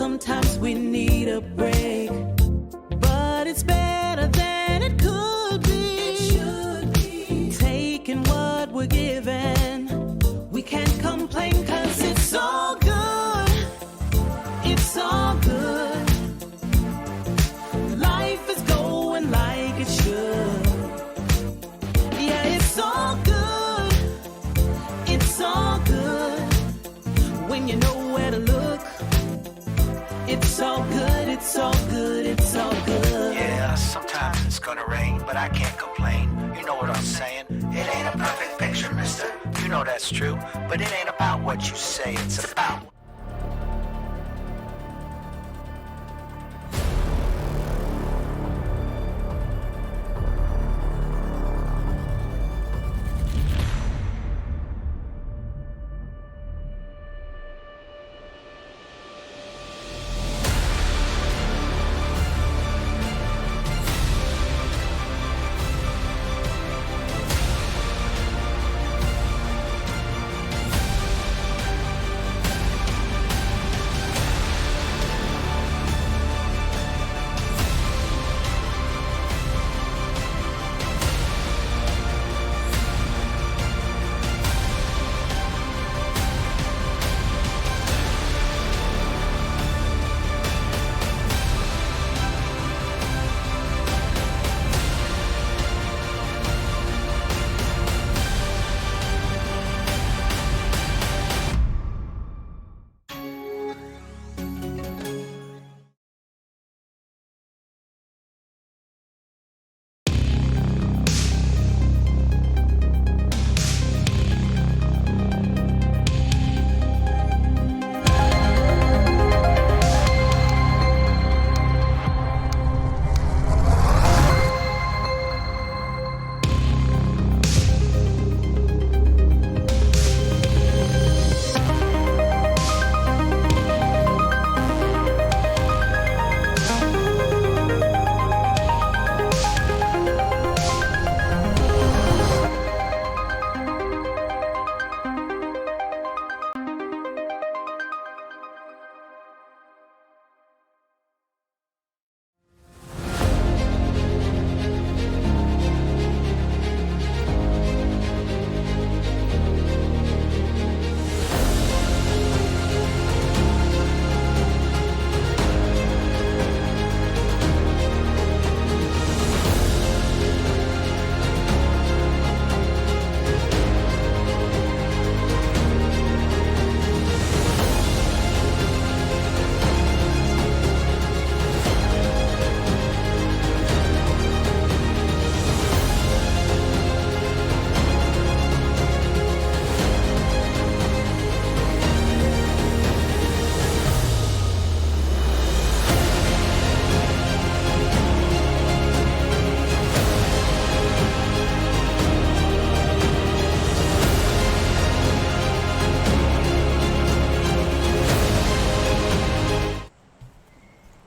sometimes we need a break, but it's better than it could be. It should be. Taking what we're given, we can't complain 'cause it's all good. It's all good. Life is going like it should. Yeah, it's all good. It's all good. When you know where to look, it's all good. It's all good. It's all good. Yeah, sometimes it's gonna rain, but I can't complain. You know what I'm saying? It ain't a perfect picture, mister. You know that's true, but it ain't about what you say. It's about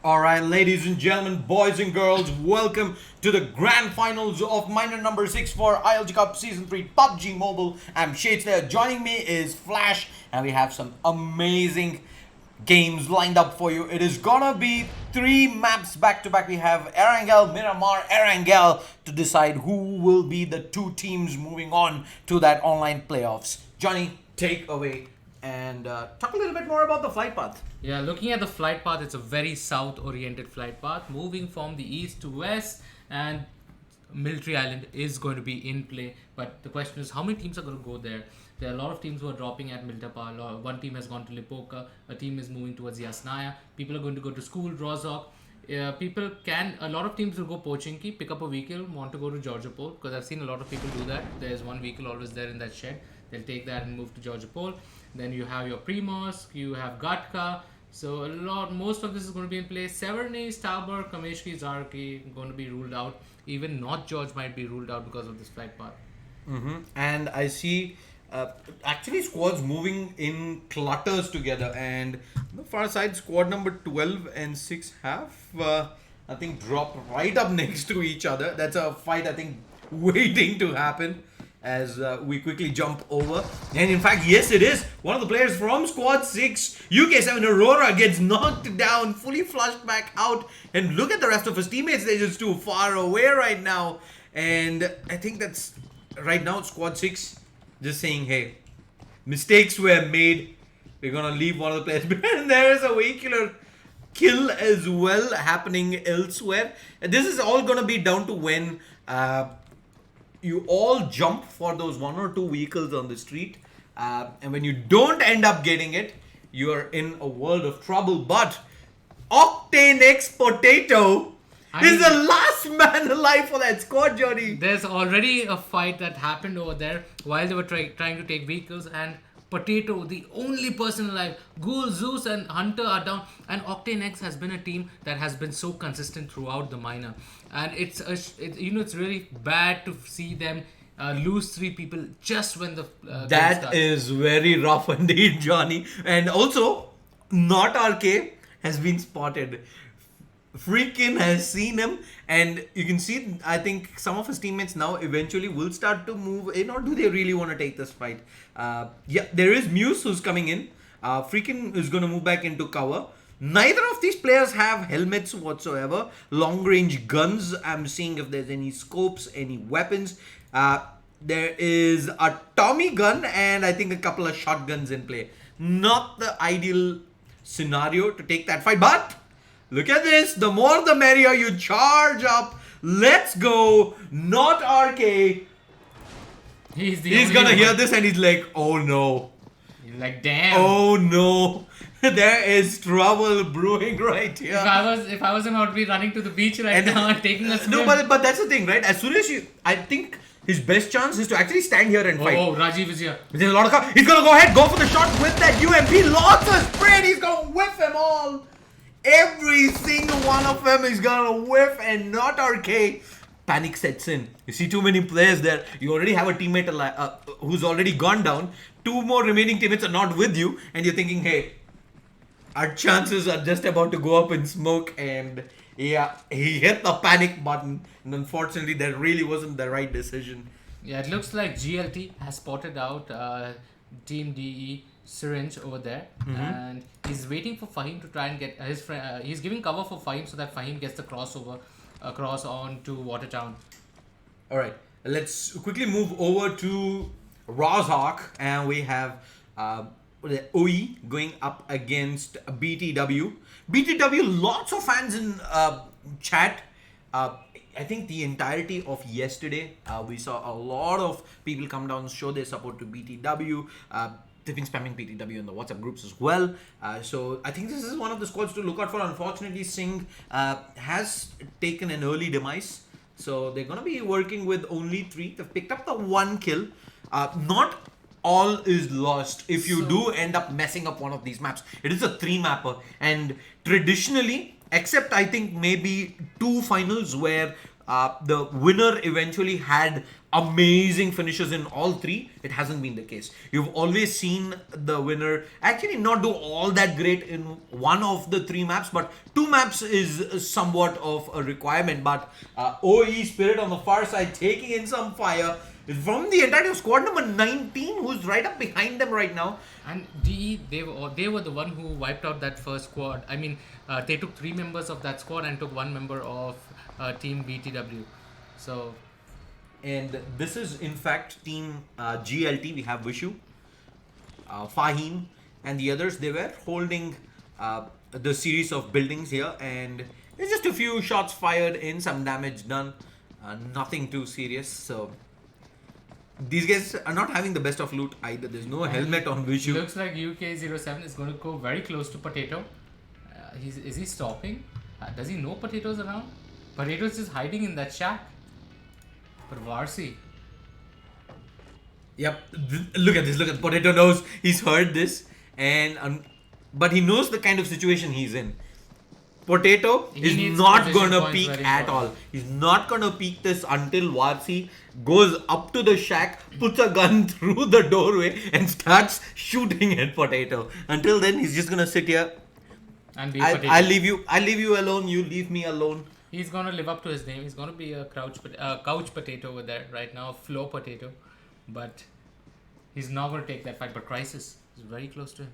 Alright, ladies and gentlemen, boys and girls, welcome to the grand finals of minor number 6 for ILG Cup Season 3 PUBG Mobile. I'm Shades there. Joining me is Flash, and we have some amazing games lined up for you. It is gonna be 3 maps back to back. We have Erangel, Miramar, Erangel to decide who will be the 2 teams moving on to that online playoffs. Johnny, take away and talk a little bit more about the flight path. Yeah, looking at the flight path, it's a very south-oriented flight path, moving from the east to west, and Military Island is going to be in play. But the question is, how many teams are going to go there? There are a lot of teams who are dropping at Miltapa. One team has gone to Lipoka. A team is moving towards Yasnaya. People are going to go to school, Rozhok. A lot of teams will go Pochinki, pick up a vehicle, want to go to Georgiapol, because I've seen a lot of people do that. There's one vehicle always there in that shed. They'll take that and move to Georgiapol. Then you have your Primorsk, you have Gatka. So most of this is going to be in place. Severny, Starburg, Kameshki, Zarki going to be ruled out. Even North George might be ruled out because of this flight path. And I see actually squads moving in clutters together, and the far side squad number 12 and 6 have I think dropped right up next to each other. That's a fight I think waiting to happen. as we quickly jump over. And in fact, yes, it is. One of the players from Squad 6, UK7 Aurora, gets knocked down, fully flushed back out. And look at the rest of his teammates. They're just too far away right now. And I think that's right now Squad 6 just saying, hey, mistakes were made. We're going to leave one of the players behind. There is a vehicular kill as well happening elsewhere. And this is all going to be down to when you all jump for those 1 or 2 vehicles on the street, and when you don't end up getting it, you are in a world of trouble. But Octane X Potato is the last man alive for that squad, Johnny. There's already a fight that happened over there while they were trying to take vehicles, and Potato, the only person alive. Ghoul, Zeus and Hunter are down, and Octane X has been a team that has been so consistent throughout the minor, and it's really bad to see them lose 3 people just when the game That starts. is very rough indeed, Johnny. And also, Not RK has been spotted. Freakin has seen him, and you can see, I think some of his teammates now eventually will start to move in, or do they really want to take this fight? Yeah, there is Muse who's coming in. Freakin is going to move back into cover. Neither of these players have helmets whatsoever. Long range guns. I'm seeing if there's any scopes, any weapons. There is a Tommy gun and I think a couple of shotguns in play. Not the ideal scenario to take that fight, but look at this. The more the merrier. You charge up. Let's go. Not RK. He's gonna hear this and he's like, oh no. He's like, damn. Oh no. There is trouble brewing right here. If I was him, I would be running to the beach right now and taking a swim. No, but that's the thing, right? As soon as I think his best chance is to actually stand here and fight. Oh, Rajiv is here. There's a lot of he's gonna go ahead, go for the shot with that UMP. Lots of spread. He's gonna whiff them all. Every single one of them is gonna whiff, and Not RK. Panic sets in. You see too many players there. You already have a teammate who's already gone down. 2 more remaining teammates are not with you, and you're thinking, hey, our chances are just about to go up in smoke. And yeah, he hit the panic button, and unfortunately, that really wasn't the right decision. Yeah, it looks like GLT has spotted out Team DE Syringe over there, and he's waiting for Fahim to try and get his friend. He's giving cover for Fahim so that Fahim gets the crossover across on to Watertown. All right, let's quickly move over to Rozhawk, and we have the OE going up against BTW. BTW, lots of fans in chat. I think the entirety of yesterday, we saw a lot of people come down and show their support to BTW. They've been spamming BTW in the WhatsApp groups as well. So I think this is one of the squads to look out for. Unfortunately, Singh has taken an early demise. So they're going to be working with only 3. They've picked up the 1 kill. Not all is lost if you do end up messing up one of these maps. It is a 3-mapper. And traditionally, except I think maybe 2 finals where the winner eventually had amazing finishes in all 3, it hasn't been the case. You've always seen the winner actually not do all that great in one of the 3 maps, but 2 maps is somewhat of a requirement. But OE Spirit on the far side taking in some fire from the entirety of squad number 19, who's right up behind them right now. And DE, they were the one who wiped out that first squad. I mean, they took 3 members of that squad and took 1 member of Team BTW. So, and this is in fact Team GLT. We have Vishu, Fahim, and the others. They were holding the series of buildings here, and there's just a few shots fired in, some damage done, nothing too serious. So these guys are not having the best of loot either. There's no helmet on Vishu. Looks like UK07 is going to go very close to Potato. Is he stopping? Does he know Potato's around? Potato's just hiding in that shack. But Varsi. Yep. Look at this. Look at Potato knows. He's heard this, and but he knows the kind of situation he's in. Potato is not gonna peek at all. He's not gonna peek this until Varsi goes up to the shack, puts a gun through the doorway, and starts shooting at Potato. Until then, he's just gonna sit here. And be I'll leave you alone. You leave me alone. He's gonna live up to his name. He's gonna be a couch potato over there right now, a floor potato. but he's not going to take that fight. But Crisis is very close to him.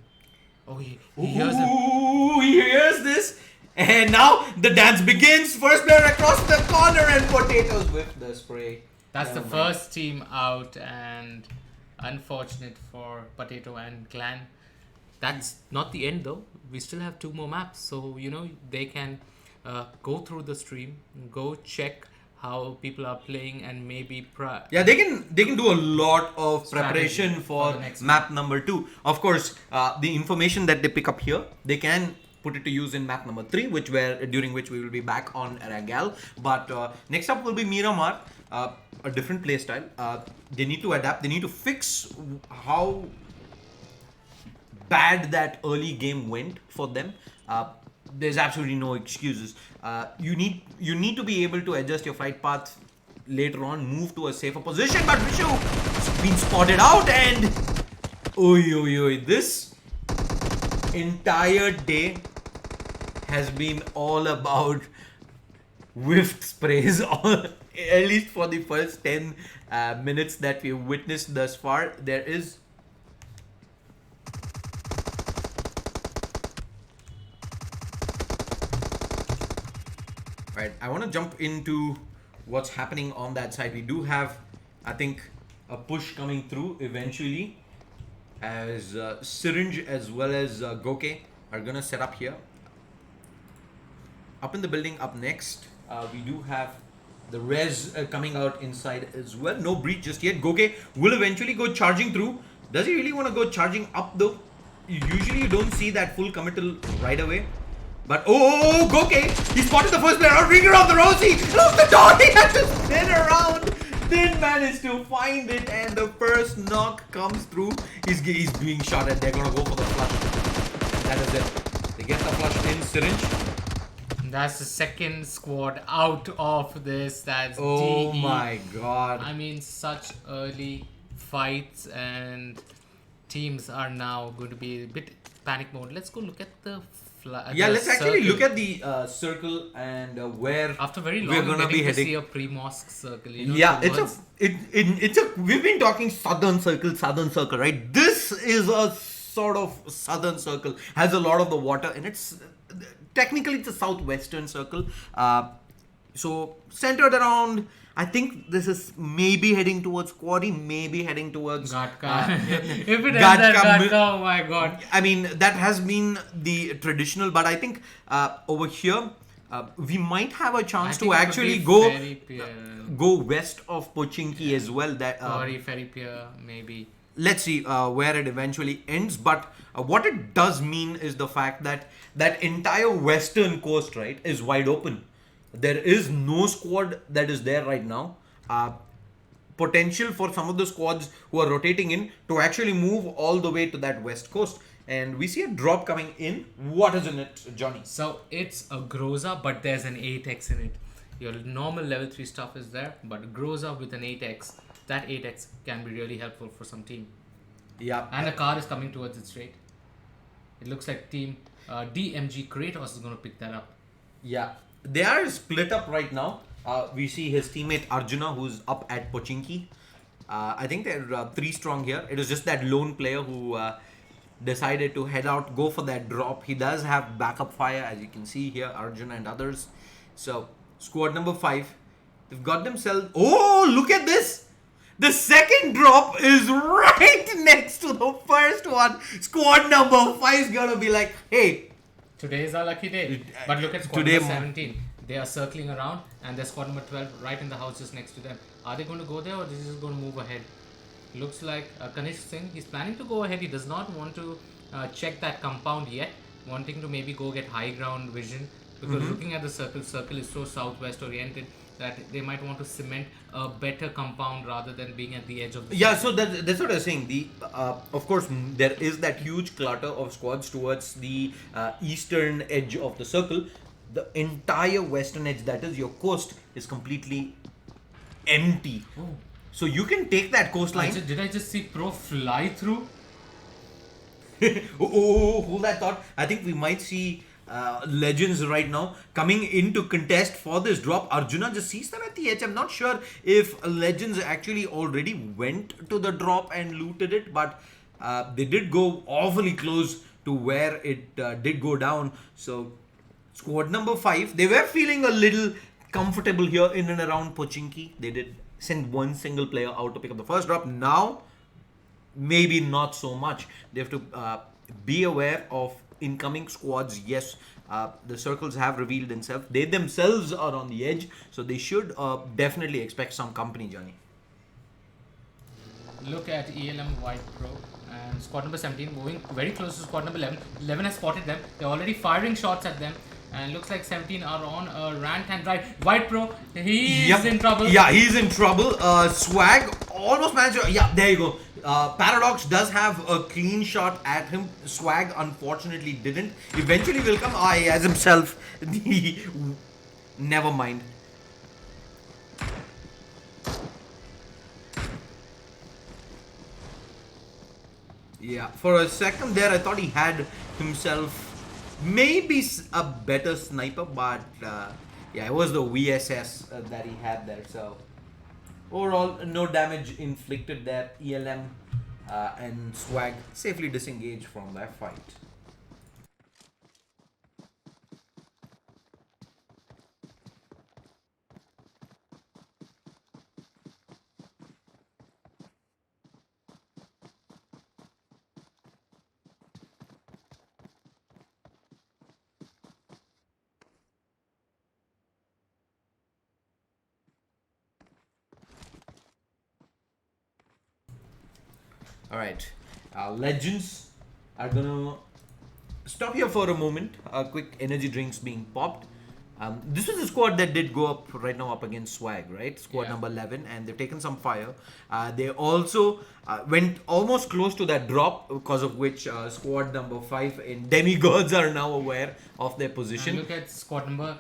Oh, he hears him. Ooh, he hears this. And now the dance begins. First player across the corner and Potatoes with the spray. That's the Never first team out, and unfortunate for Potato and Clan. That's not the end though. We still have 2 more maps, so they can go through the stream, go check how people are playing, and maybe Yeah, they can do a lot of Strategy preparation for for the next map number 2. Of course, the information that they pick up here, they can put it to use in map number 3, during which we will be back on Ragal. But next up will be Miramar, a different playstyle. They need to adapt. They need to fix how bad that early game went for them. There's absolutely no excuses. You need to be able to adjust your flight path later on, move to a safer position. But Vishu has been spotted out, and this entire day has been all about whiffed sprays. At least for the first 10 minutes that we've witnessed thus far, there is. Right, I want to jump into what's happening on that side. We do have, I think, a push coming through eventually, as Syringe as well as Goke are gonna set up here. Up in the building, up next, we do have the Res coming out inside as well. No breach just yet. Goke will eventually go charging through. Does he really want to go charging up though? Usually you don't see that full committal right away. But Goke! He spotted the first player out, ringer on the Rosie! Look, the door! He had to spin around! Didn't manage to find it, and the first knock comes through. He's being shot at. They're gonna go for the flush. That is it. They get the flush in. Syringe. That's the second squad out of this. That's Oh DE. my god. I mean, such early fights, and teams are now going to be a bit panic mode. Let's go look at the Let's actually circle. look at the circle and where After very long, we're gonna be to heading. see a pre-mosque circle. We've been talking southern circle, right? This is a sort of southern circle, has a lot of the water, and it's technically it's a southwestern circle. So centered around, I think this is maybe heading towards Quarry, maybe heading towards Gatka. If it ends Gatka, at Gatka, oh my god. I mean, that has been the traditional, but I think over here we might have a chance to actually go west of Pochinki as well. That Ferry Pier, maybe. let's see where it eventually ends. But what it does mean is the fact that that entire western coast, right, is wide open. There is no squad that is there right now. Potential for some of the squads who are rotating in to actually move all the way to that west coast. And we see a drop coming in. What is in it, Johnny? So it's a Groza, but there's an 8x in it. Your normal level 3 stuff is there, but Groza with an 8x, that 8x can be really helpful for some team. Yeah. And a car is coming towards it straight. It looks like team DMG Kratos is going to pick that up. Yeah. They are split up right now. We see his teammate Arjuna, who's up at Pochinki. I think they're 3 strong here. It is just that lone player who decided to head out, go for that drop. He does have backup fire, as you can see here, Arjuna and others. So, squad number 5, they've got themselves... Oh, look at this! The second drop is right next to the first one. Squad number 5 is gonna be like, hey... Today is our lucky day. But look at squad Today number 17. They are circling around, and there's squad number 12 right in the house just next to them. Are they going to go there, or is just going to move ahead? Looks like Kanish Singh, he's planning to go ahead. He does not want to check that compound yet, wanting to maybe go get high ground vision, because looking at the circle is so southwest oriented that they might want to cement a better compound rather than being at the edge of the Yeah, so that's what I was saying. The of course, there is that huge clutter of squads towards the eastern edge of the circle. The entire western edge, that is your coast, is completely empty. Oh. So you can take that coastline. Did I just see Pro fly through? Hold that thought. I think we might see legends right now coming into contest for this drop. Arjuna just sees them at the edge. I'm not sure if legends actually already went to the drop and looted it, but they did go awfully close to where it did go down. So squad number 5, they were feeling a little comfortable here in and around Pochinki. They did send one single player out to pick up the first drop. Now maybe not so much. They have to be aware of incoming squads. Yes, the circles have revealed themselves. They themselves are on the edge, so they should definitely expect some company, Johnny. Look at ELM White Pro and squad number 17 moving very close to squad number 11. 11 has spotted them. They're already firing shots at them. And looks like 17 are on a rant and ride. White Pro, he's in trouble. Yeah, he's in trouble. Swag almost managed to... Yeah, there you go. Paradox does have a clean shot at him. Swag unfortunately didn't. Eventually will come. He has himself. Never mind. Yeah, for a second there I thought he had himself maybe a better sniper, but yeah, it was the VSS that he had there. So overall, no damage inflicted there. ELM and Swag safely disengaged from that fight. Alright, legends are gonna stop here for a moment. Quick energy drinks being popped. This was the squad that did go up right now up against Swag, right? Squad number 11, and they've taken some fire. They also went almost close to that drop, because of which squad number 5 and Demigods are now aware of their position. And look at squad number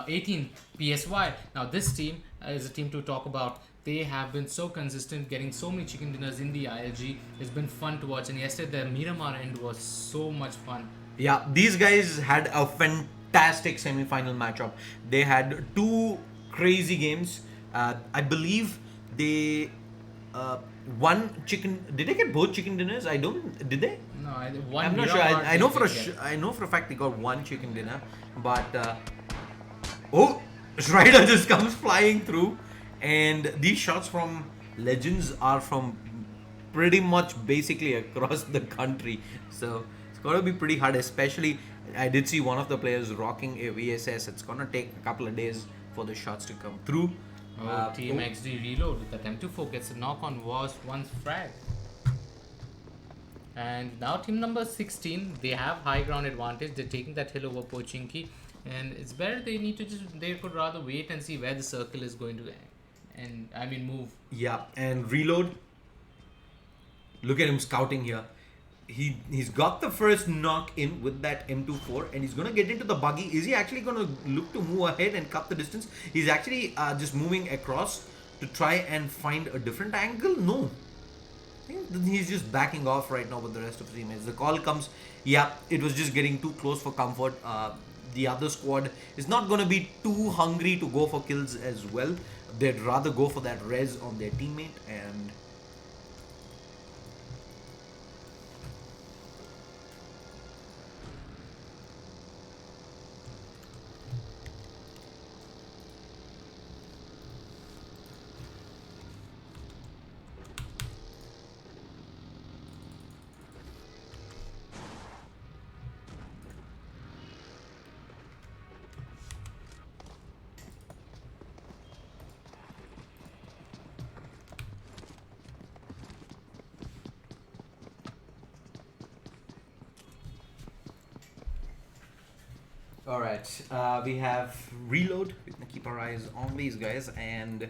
18, PSY. Now this team is a team to talk about. They have been so consistent, getting so many chicken dinners in the ILG. It's been fun to watch, and yesterday their Miramar end was so much fun. Yeah, these guys had a fantastic semi-final matchup. They had 2 crazy games. I believe they won chicken. Did they get both chicken dinners? I don't. Did they? No, I'm not sure. I know for I know for a fact they got 1 chicken dinner, but oh, Strider just comes flying through. And these shots from legends are from pretty much basically across the country. So it's going to be pretty hard, especially I did see one of the players rocking a VSS. It's going to take a couple of days for the shots to come through. Team XD reload with attempt to focus. A knock on was once frag. And now team number 16, they have high ground advantage. They're taking that hill over Pochinki. And it's better they could rather wait and see where the circle is going to end. And I mean move. Yeah, and reload. Look at him scouting here. He's got the first knock in with that M24, and he's gonna get into the buggy. Is he actually gonna look to move ahead and cut the distance? He's actually just moving across to try and find a different angle. No, I think he's just backing off right now with the rest of the teammates. The call comes. Yeah, it was just getting too close for comfort. The other squad is not gonna be too hungry to go for kills as well. They'd rather go for that res on their teammate. And alright, we have reload. We're gonna keep our eyes on these guys, and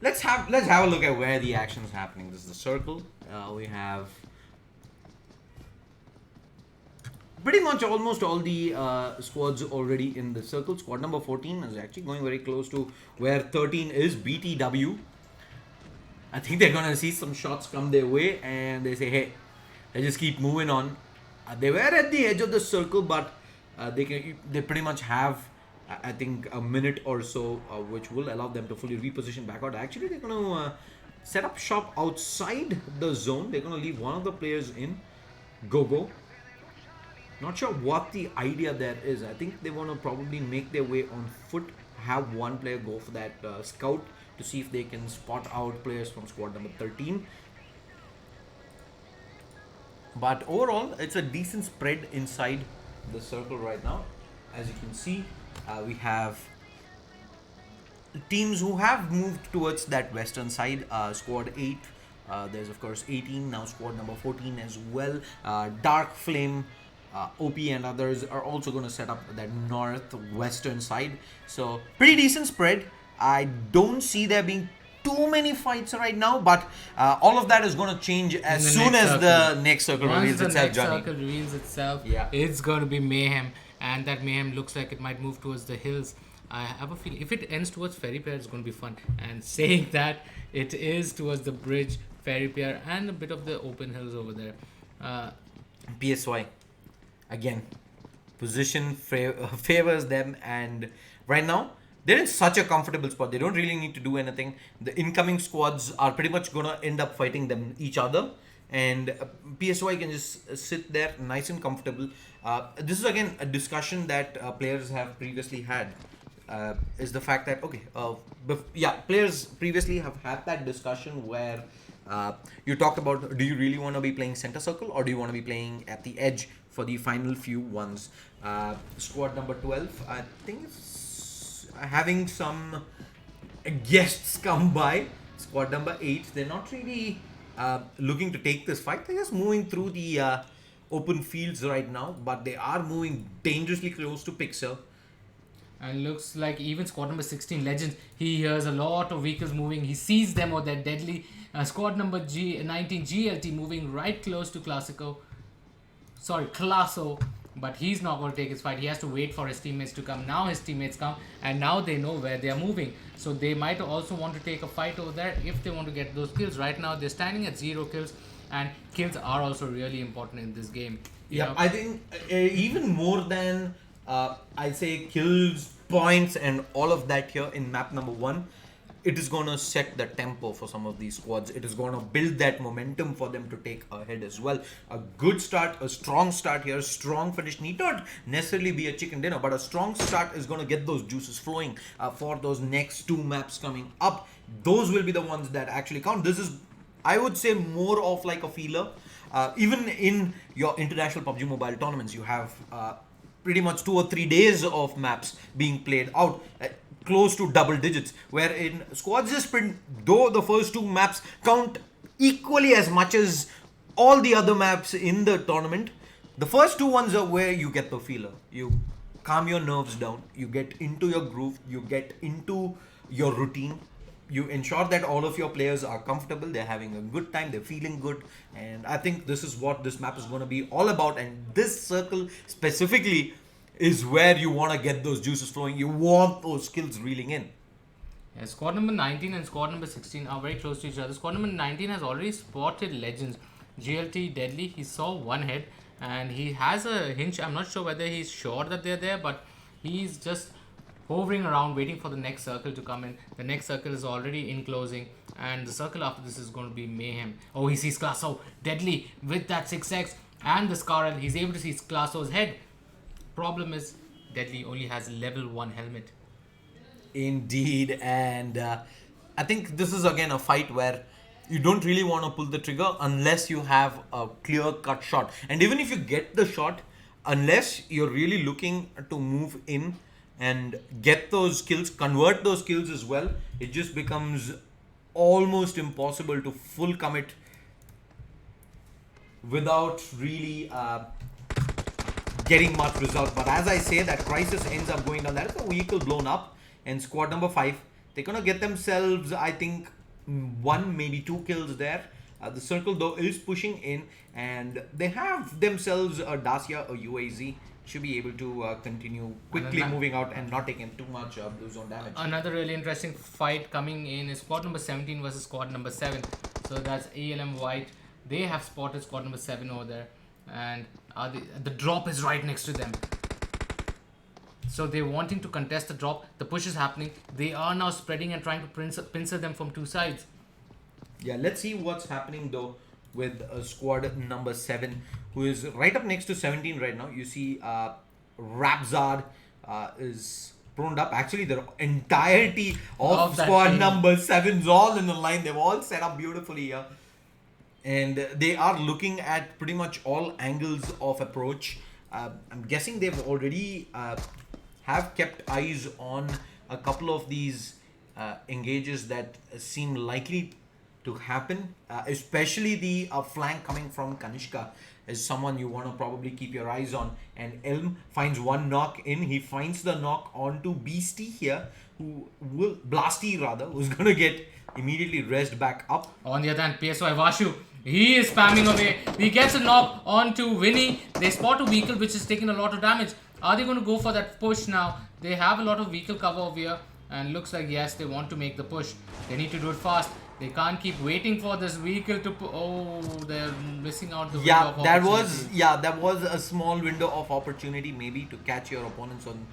let's have a look at where the action is happening. This is the circle. We have pretty much almost all the squads already in the circle. Squad number 14 is actually going very close to where 13 is, BTW. I think they're gonna see some shots come their way, and they say, hey, let's just keep moving on. They were at the edge of the circle, but They pretty much have I think a minute or so, which will allow them to fully reposition back out. Actually, they're going to set up shop outside the zone. They're going to leave one of the players in. Go. Not sure what the idea there is. I think they want to probably make their way on foot, have one player go for that scout to see if they can spot out players from squad number 13. But overall, it's a decent spread inside the circle right now. As you can see, we have teams who have moved towards that western side. Squad 8, there's of course 18, now squad number 14 as well. Dark Flame, OP and others are also going to set up that northwestern side. So pretty decent spread. I don't see there being too many fights right now, but all of that is going to change as soon as the next circle reveals itself. Once the next circle reveals itself, it's going to be mayhem, and that mayhem looks like it might move towards the hills. I have a feeling if it ends towards Ferry Pier, it's going to be fun. And saying that, it is towards the bridge, Ferry Pier, and a bit of the open hills over there. PSY, again, position favors them, and right now they're in such a comfortable spot. They don't really need to do anything. The incoming squads are pretty much gonna end up fighting each other, and PSY can just sit there nice and comfortable. This is again a discussion that players have previously had. Is the fact that players previously have had that discussion where you talked about, do you really want to be playing center circle or do you want to be playing at the edge for the final few ones? Squad number 12, I think it's having some guests come by. Squad number 8, they're not really looking to take this fight. They're just moving through the open fields right now, but they are moving dangerously close to Pixel. And looks like even squad number 16 Legends, he hears a lot of vehicles moving. He sees them or they're deadly. Squad number 19 GLT moving right close to Classo, but he's not going to take his fight. He has to wait for his teammates to come. Now his teammates come, and now they know where they are moving. So they might also want to take a fight over there if they want to get those kills. Right now they're standing at 0 kills, and kills are also really important in this game. Yeah, I think even more than I'd say kills, points, and all of that here in map number 1, it is going to set the tempo for some of these squads. It is going to build that momentum for them to take ahead as well. A good start, a strong start here, strong finish. Need not necessarily be a chicken dinner, but a strong start is going to get those juices flowing for those next 2 maps coming up. Those will be the ones that actually count. This is, I would say, more of like a feeler. Even in your international PUBG Mobile tournaments, you have pretty much 2 or 3 days of maps being played out, close to double digits, where in squads sprint, though the first 2 maps count equally as much as all the other maps in the tournament, the first 2 ones are where you get the feeler. You calm your nerves down, you get into your groove, you get into your routine, you ensure that all of your players are comfortable, they're having a good time, they're feeling good, and I think this is what this map is going to be all about. And this circle specifically is where you want to get those juices flowing. You want those skills reeling in. Yeah, squad number 19 and squad number 16 are very close to each other. Squad number 19 has already spotted Legends. GLT Deadly, he saw one head and he has a hinge. I'm not sure whether he's sure that they're there, but he's just hovering around waiting for the next circle to come in. The next circle is already in closing, and the circle after this is going to be mayhem. Oh, he sees Classo. Deadly with that 6x and the Scarl. He's able to see Classo's head. Problem is, Deadly only has level 1 helmet. Indeed, and I think this is again a fight where you don't really want to pull the trigger unless you have a clear-cut shot. And even if you get the shot, unless you're really looking to move in and get those kills, convert those kills as well, it just becomes almost impossible to full commit without really getting much result. But as I say, that crisis ends up going down. That is a vehicle blown up, and squad number 5, they're gonna get themselves, I think, 1 maybe 2 kills there. The circle though is pushing in, and they have themselves a Dacia, a UAZ. Should be able to continue quickly moving out and not taking too much blue zone damage. Another really interesting fight coming in is squad number 17 versus squad number 7. So that's ALM White. They have spotted squad number 7 over there, and the drop is right next to them. So they're wanting to contest the drop. The push is happening. They are now spreading and trying to pincer them from two sides. Yeah, let's see what's happening though with squad number 7, who is right up next to 17 right now. You see Rabzad is pruned up. Actually, the entirety of squad number 7's all in the line. They've all set up beautifully here. And they are looking at pretty much all angles of approach. I'm guessing they've already have kept eyes on a couple of these engages that seem likely to happen, especially the flank coming from Kanishka is someone you want to probably keep your eyes on. And Elm finds one knock in. He finds the knock onto Beastie here, Blasty rather, who's gonna get immediately rezzed back up. On the other hand, PSY Vashu, he is spamming away. He gets a knock onto Winnie. They spot a vehicle which is taking a lot of damage. Are they going to go for that push now? They have a lot of vehicle cover over here. And looks like, yes, they want to make the push. They need to do it fast. They can't keep waiting for this vehicle to... Oh, they're missing out the window of opportunity. That was a small window of opportunity maybe to catch your opponents on...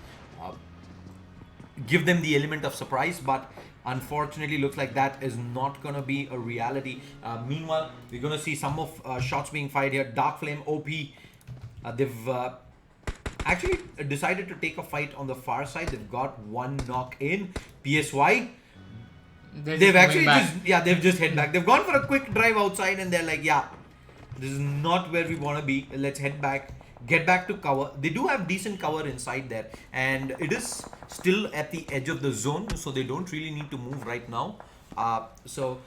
give them the element of surprise, but unfortunately looks like that is not going to be a reality. Meanwhile, we're going to see some of shots being fired here. Dark Flame OP, they've actually decided to take a fight on the far side. They've got one knock in. PSY, they've actually they've just head back. They've gone for a quick drive outside and they're like, yeah, this is not where we want to be. Let's head back. Get back to cover. They do have decent cover inside there, and it is still at the edge of the zone, so they don't really need to move right now. So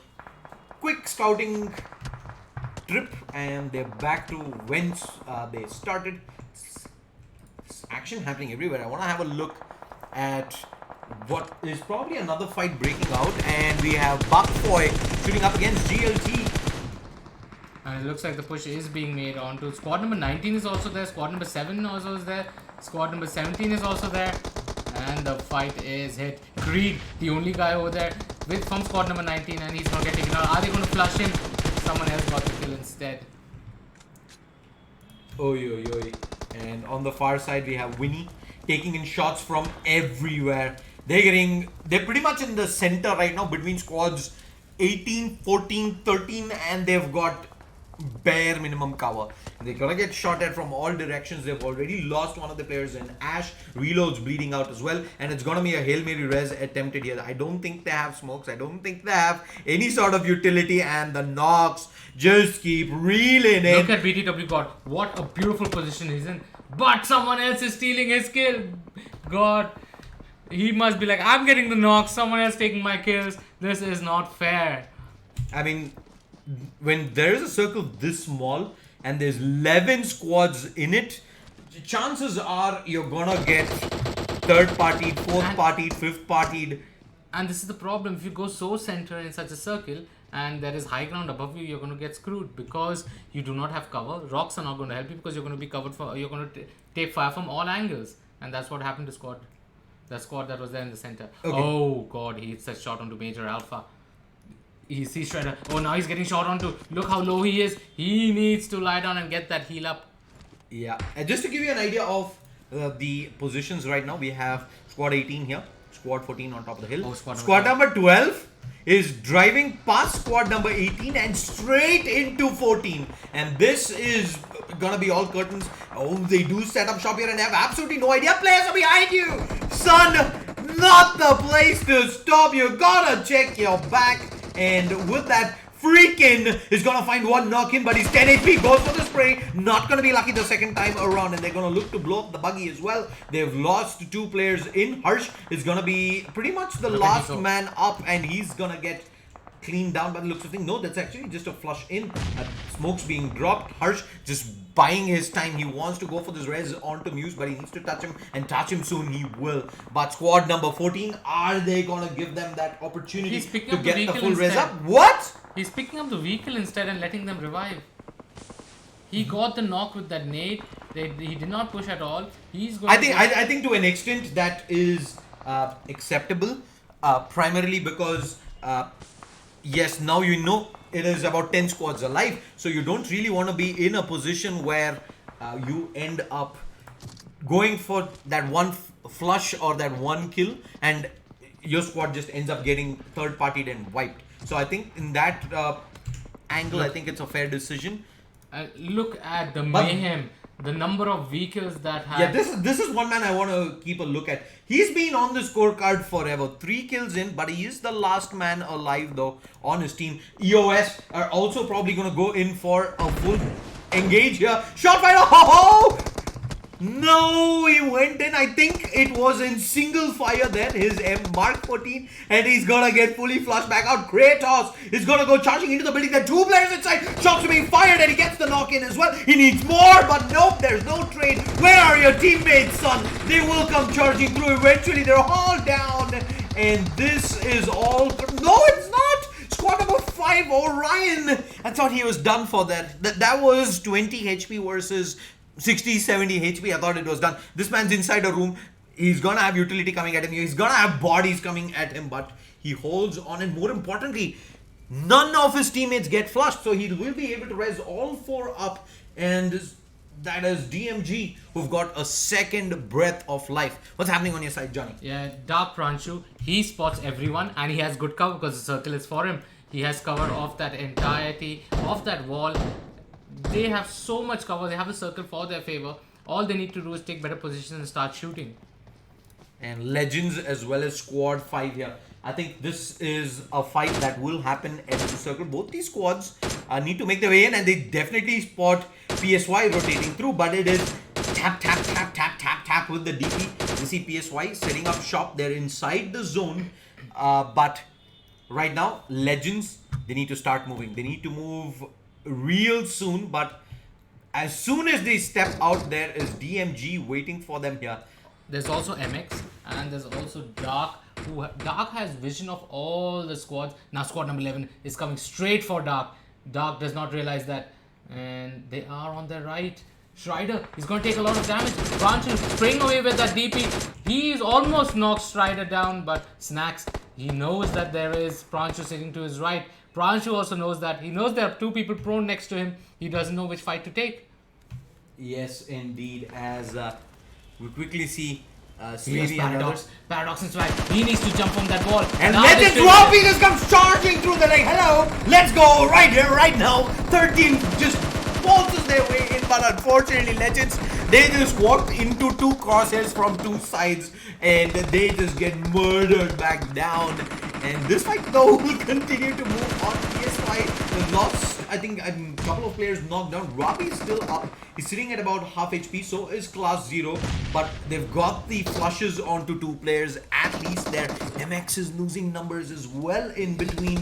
quick scouting trip, and they're back to whence they started. It's action happening everywhere. I want to have a look at what is probably another fight breaking out, and we have Bakfoy shooting up against GLT. And it looks like the push is being made onto squad number 19 is also there. Squad number 7 also is there. Squad number 17 is also there. And the fight is hit. Creed, the only guy over there from squad number 19, and he's not getting taken out. Are they going to flush him? Someone else got the kill instead. Oi. And on the far side, we have Winnie taking in shots from everywhere. They're pretty much in the center right now between squads 18, 14, 13, and they've got bare minimum cover. They're gonna get shot at from all directions. They've already lost one of the players in Ash. Reload's bleeding out as well, and it's gonna be a Hail Mary res attempted here. I don't think they have smokes. I don't think they have any sort of utility, and the knocks just keep reeling in. Look at BTW God. What a beautiful position he's in. But someone else is stealing his kill. God, he must be like, I'm getting the knocks, someone else taking my kills. This is not fair. I mean, when there is a circle this small and there's 11 squads in it, chances are you're gonna get third partied, fourth partied, fifth partied. And this is the problem. If you go so center in such a circle and there is high ground above you, you're going to get screwed because you do not have cover. Rocks are not going to help you because you're going to be covered for. You're going to take fire from all angles, and that's what happened to squad. The squad that was there in the center. Okay. Oh God, he hits a shot onto Major Alpha. He's Shredder. Oh, now he's getting shot onto. Look how low he is. He needs to lie down and get that heal up. Yeah, and just to give you an idea of the positions right now, we have squad 18 here, squad 14 on top of the hill. Oh, squad number 12 is driving past squad number 18 and straight into 14. And this is gonna be all curtains. Oh, they do set up shop here and have absolutely no idea. Players are behind you. Son, not the place to stop. You gotta check your back. And with that, Freakin is gonna find one knock in, but he's 10 HP, goes for the spray. Not gonna be lucky the second time around, and they're gonna look to blow up the buggy as well. They've lost 2 players in. Harsh is gonna be pretty much the last man up, and he's gonna get cleaned down by the looks of things. No, that's actually just a flush in. Smoke's being dropped. Harsh just buying his time. He wants to go for this res onto Muse, but he needs to touch him, and touch him soon he will. But squad number 14, are they gonna give them that opportunity to get the full res up? What? He's picking up the vehicle instead and letting them revive. He got the knock with that nade. He did not push at all. He's going. I think to an extent that is acceptable, primarily because yes, now you know it is about 10 squads alive, so you don't really want to be in a position where you end up going for that one flush or that one kill, and your squad just ends up getting third partied and wiped. So I think in that angle, I think it's a fair decision. Look at the mayhem, the number of vehicles that have. Yeah, this is one man I want to keep a look at. He's been on the scorecard forever. 3 kills in, but he is the last man alive though on his team. EOS are also probably going to go in for a full engage here. Shot fighter! Oh! No, he went in. I think it was in single fire then, his Mark 14, and he's gonna get fully flushed back out. Kratos is gonna go charging into the building. There are 2 players inside. Shots are being fired, and he gets the knock in as well. He needs more, but nope, there's no trade. Where are your teammates, son? They will come charging through. Eventually, they're all down, and this is all. No, it's not. Squad number 5, Orion. I thought he was done for that. That was 20 HP versus 60, 70 HP. I thought it was done. This man's inside a room. He's gonna have utility coming at him. He's gonna have bodies coming at him, but he holds on. And more importantly, none of his teammates get flushed, so he will be able to res all 4 up. And that is DMG, who've got a second breath of life. What's happening on your side, Johnny? Yeah, Dark Pranshu, he spots everyone and he has good cover because the circle is for him. He has cover of that entirety of that wall. They have so much cover. They have the circle for their favor. All they need to do is take better positions and start shooting. And Legends as well as Squad 5 here. I think this is a fight that will happen at the circle. Both these squads need to make their way in, and they definitely spot PSY rotating through, but it is tap, tap, tap, tap, tap, tap with the DP. You see PSY setting up shop. They're inside the zone, but right now, Legends, they need to start moving. They need to move real soon, but as soon as they step out, there is DMG waiting for them here. There's also MX and there's also Dark. Dark has vision of all the squads. Now squad number 11 is coming straight for Dark. Dark does not realize that, and they are on the right. Strider, he's going to take a lot of damage. Pranshu spraying away with that DP. He's almost knocked Strider down, but Snacks, he knows that there is Pranshu sitting to his right. Pranshu also knows that. He knows there are 2 people prone next to him. He doesn't know which fight to take. Yes, indeed. As we quickly see Here's Paradox. Paradox and Swag. He needs to jump from that wall. and Legends Robbie comes charging through the lane. Hello, let's go right here, right now. 13 just forces their way in, but unfortunately, Legends, they just walked into 2 crosshairs from 2 sides, and they just get murdered back down. And this fight though will continue to move on. PSY lost, I think, a couple of players knocked down. Robbie's still up. He's sitting at about half HP, so is Class 0. But they've got the flushes onto 2 players at least there. MX is losing numbers as well in between.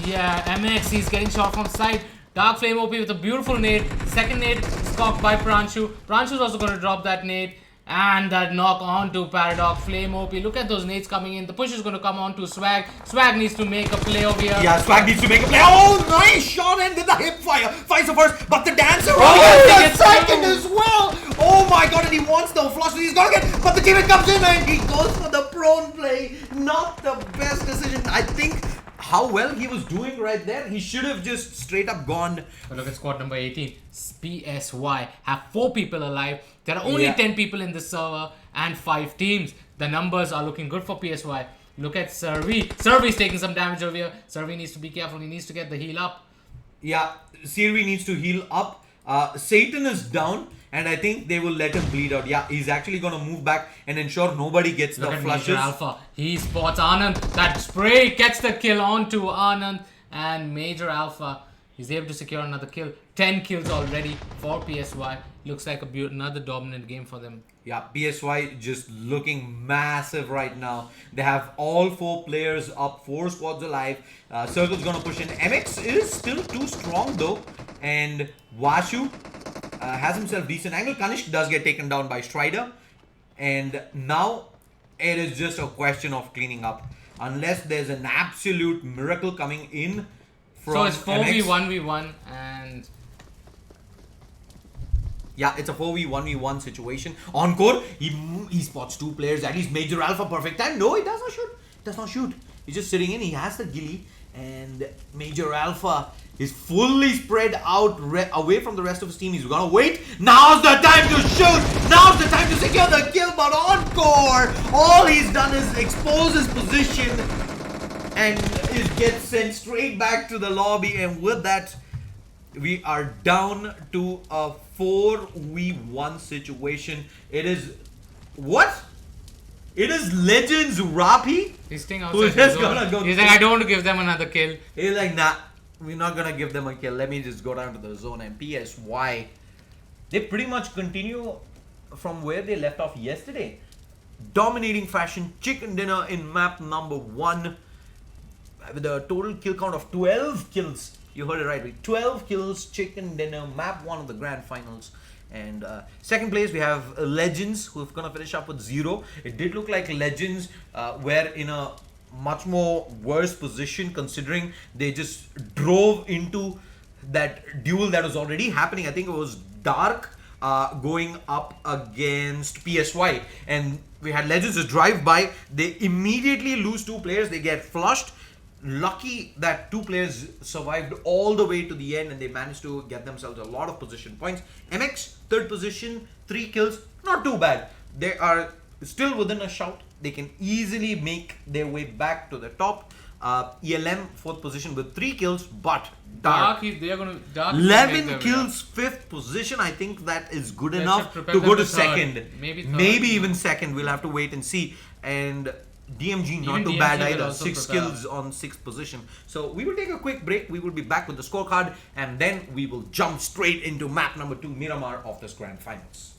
Yeah, MX, he's getting shot from side. Dark Flame OP with a beautiful nade. Second nade is cocked by Pranshu. Pranshu's also going to drop that nade. And that knock on to Paradox. Flame OP. Look at those nades coming in. The push is going to come on to Swag. Swag needs to make a play over here. Yeah, Swag needs to make a play. Oh, nice shot in with the hip fire. Fires the first, but the dancer he the second as well. Oh my god, and he wants the flush. He's gonna get, but the teammate comes in and he goes for the prone play. Not the best decision. I think how well he was doing right there. He should have just straight up gone. But look at squad number 18. PSY have 4 people alive. There are only 10 people in this server and 5 teams. The numbers are looking good for PSY. Look at Survey. Survey's taking some damage over here. Survey needs to be careful. He needs to get the heal up. Yeah, Sirvi needs to heal up. Satan is down, and I think they will let him bleed out. Yeah, he's actually going to move back and ensure nobody gets Look the at flushes. Major Alpha. He spots Anand. That spray gets the kill onto Anand. And Major Alpha, he's able to secure another kill. 10 kills already for PSY. Looks like another dominant game for them. Yeah, PSY just looking massive right now. They have all 4 players up, 4 squads alive. Circle's gonna push in. MX is still too strong though. And Vashu has himself decent angle. Kanishk does get taken down by Strider. And now it is just a question of cleaning up. Unless there's an absolute miracle coming in from So it's MX. 4v1v1 and... Yeah, it's a 4v1v1 situation. Encore, he spots 2 players. At least Major Alpha, perfect time. No, he does not shoot. Does not shoot. He's just sitting in. He has the ghillie. And Major Alpha He's fully spread out away from the rest of his team. He's gonna wait. Now's the time to shoot. Now's the time to secure the kill. But encore, all he's done is expose his position and it gets sent straight back to the lobby. And with that, we are down to a 4v1 situation. It is what? It is Legends Rapi. He's staying Who's outside just the zone. gonna go He's like, I don't want to give them another kill. He's like, nah, we're not gonna give them a kill. Let me just go down to the zone. And PSY, they pretty much continue from where they left off yesterday. Dominating fashion, chicken dinner in map number 1 with a total kill count of 12 kills. You heard it right, 12 kills, chicken dinner, map 1 of the grand finals. And second place we have Legends, who've gonna finish up with 0. It did look like Legends were in a much more worse position, considering they just drove into that duel that was already happening. I think it was Dark going up against PSY, and we had Legends just drive by. They immediately lose 2 players. They get flushed. Lucky that 2 players survived all the way to the end, and they managed to get themselves a lot of position points. MX, 3rd position, 3 kills, not too bad. They are still within a shout. They can easily make their way back to the top. ELM, 4th position with 3 kills, but Dark, They are going to 11 kills, 5th position. I think that is good That enough should to propel go them to to third. 2nd. Maybe third. Maybe even 2nd. We'll have to wait and see. And DMG not Even too DMG bad will either. also 6 propel. kills on 6th position. So we will take a quick break. We will be back with the scorecard, and then we will jump straight into map number 2, Miramar, of this grand finals.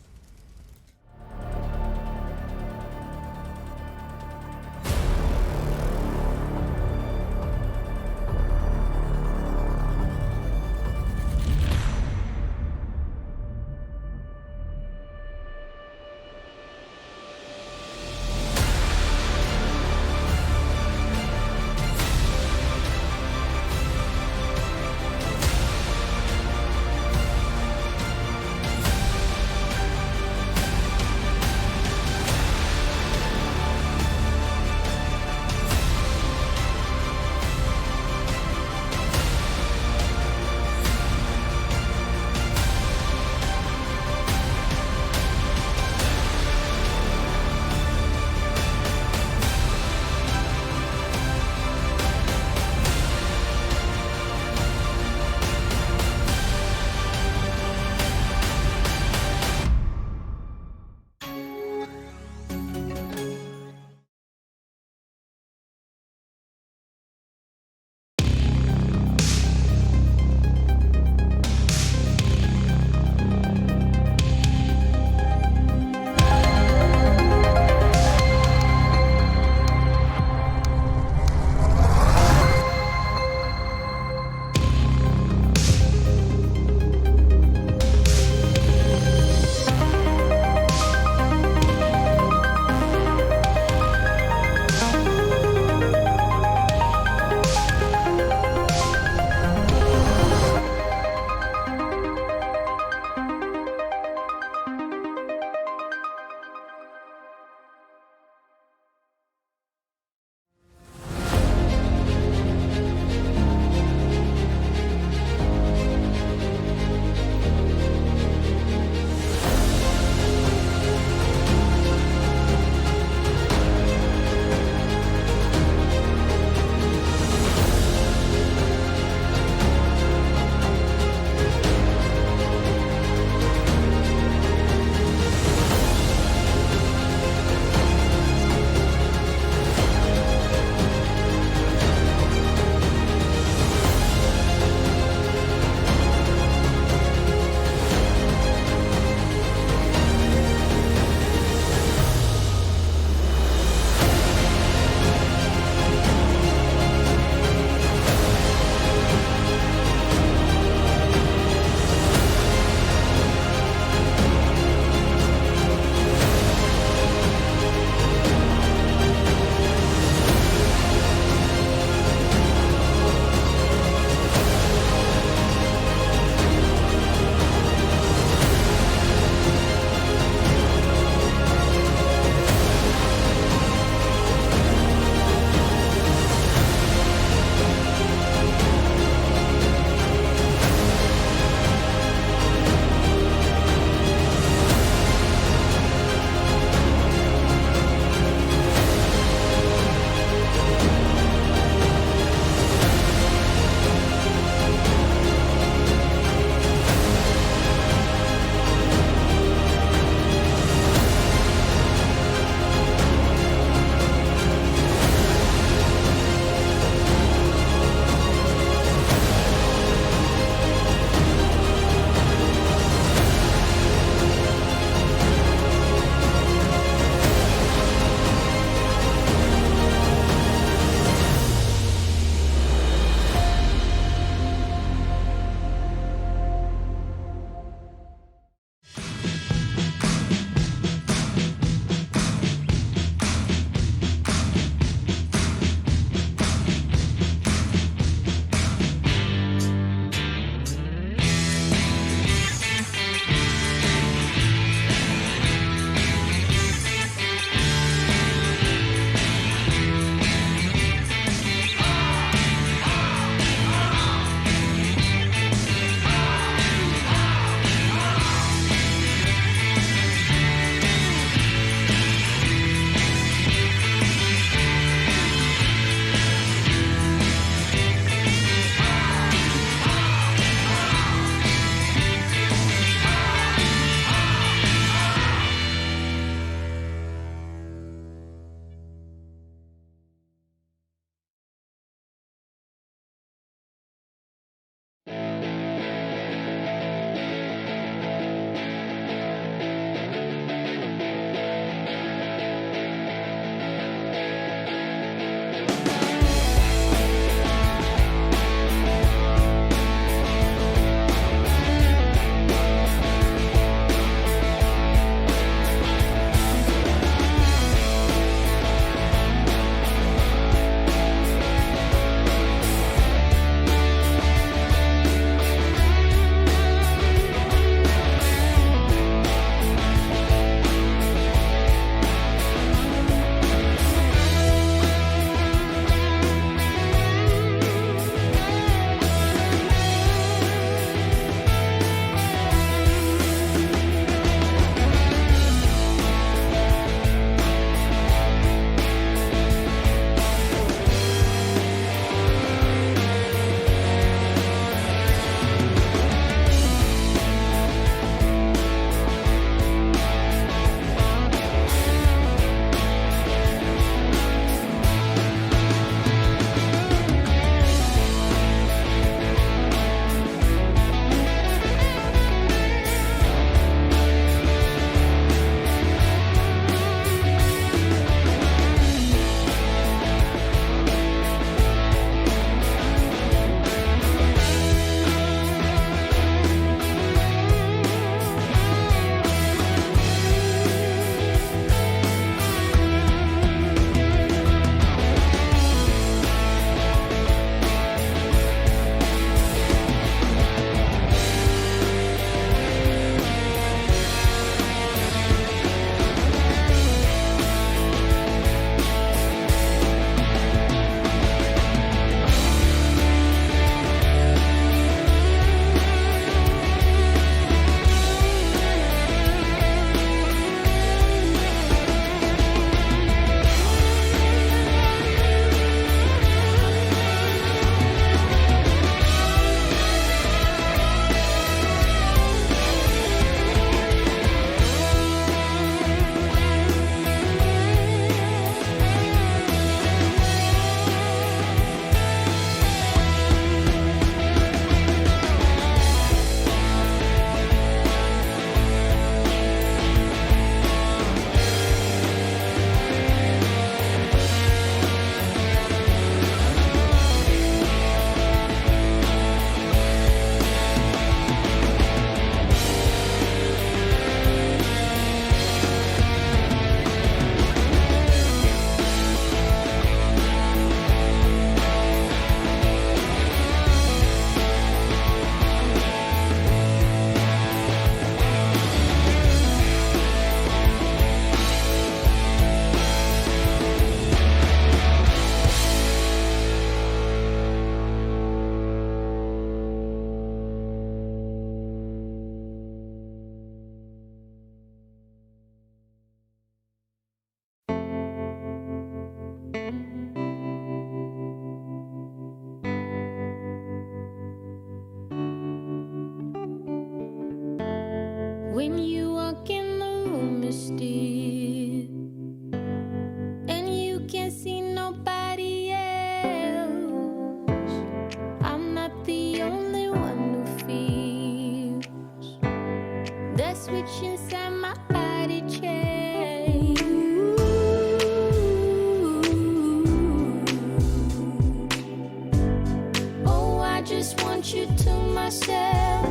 myself.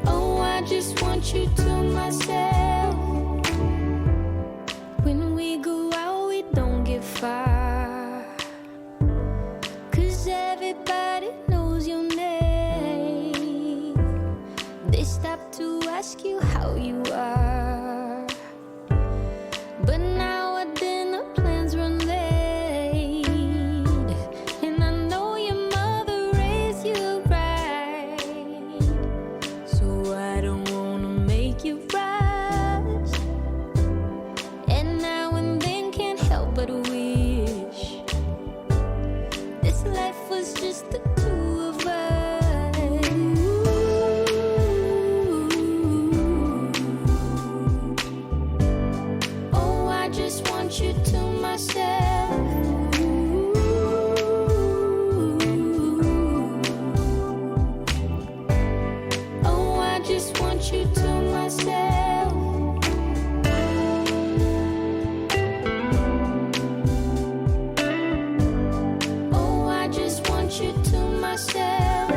Oh, I just want you to myself. When we go out, we don't get far, 'cause everybody knows your name. They stop to ask you how you are, but now our dinner plans run late, and I know your mother raised you right, so I don't wanna make you rush, and now and then can't help but wish this life was just the two of us. Oh, I just want you to myself. Oh, I just want you to myself. Oh, I just want you to myself.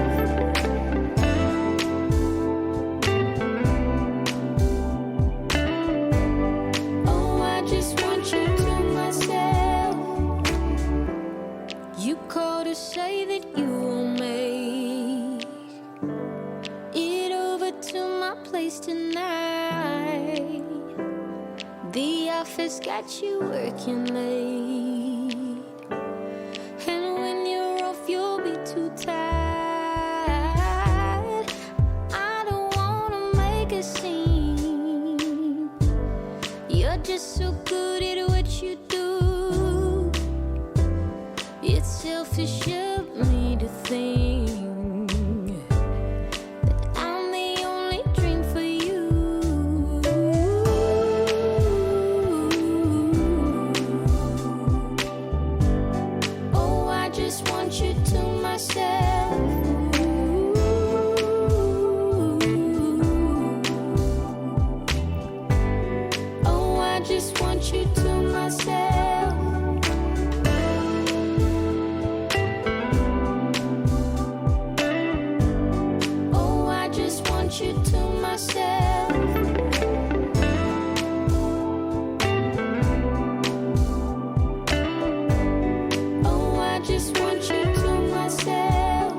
Oh, I just want you to myself. You called to say that you will make it over to my place tonight. The office got you working late, and when you're off, you'll be too tired. I don't wanna make a scene. You're just so good at what you do. It's selfish of me to think that I'm the only dream for you. Oh, I just want you to myself. Oh, I just want you to myself. Oh, I just want you to myself. Oh, I just want you to myself.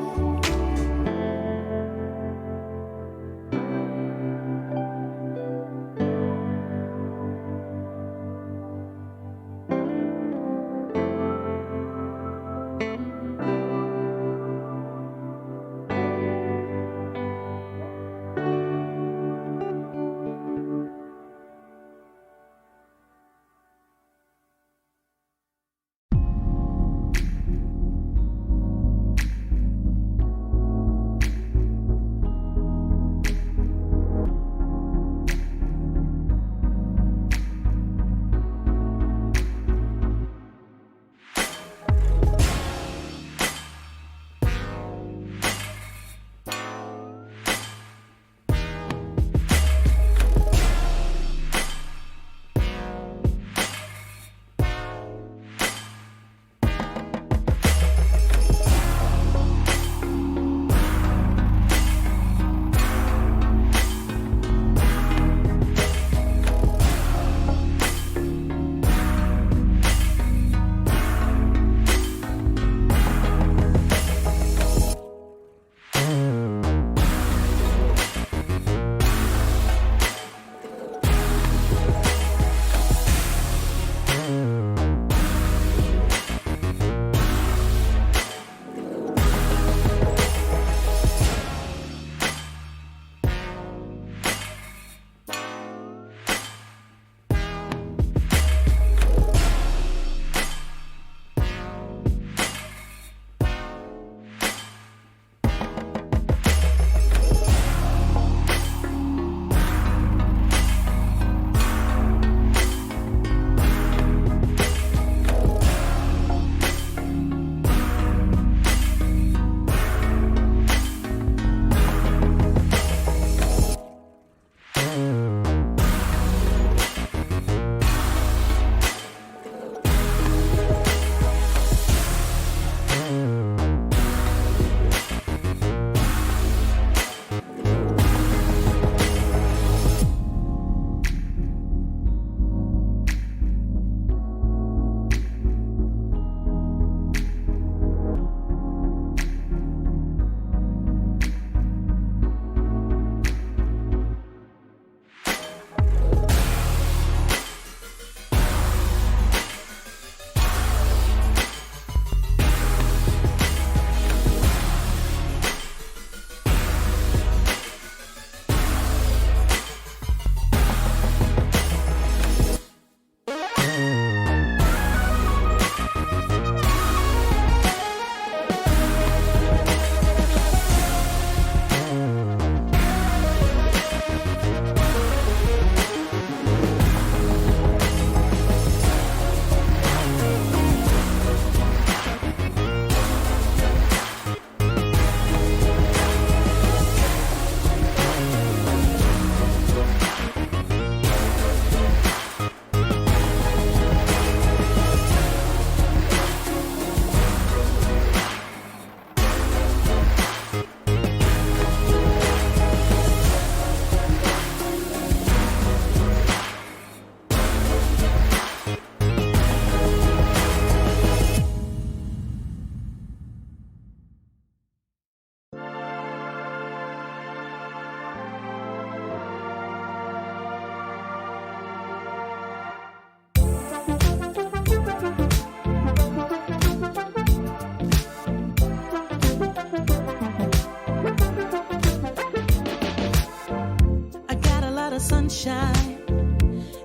sunshine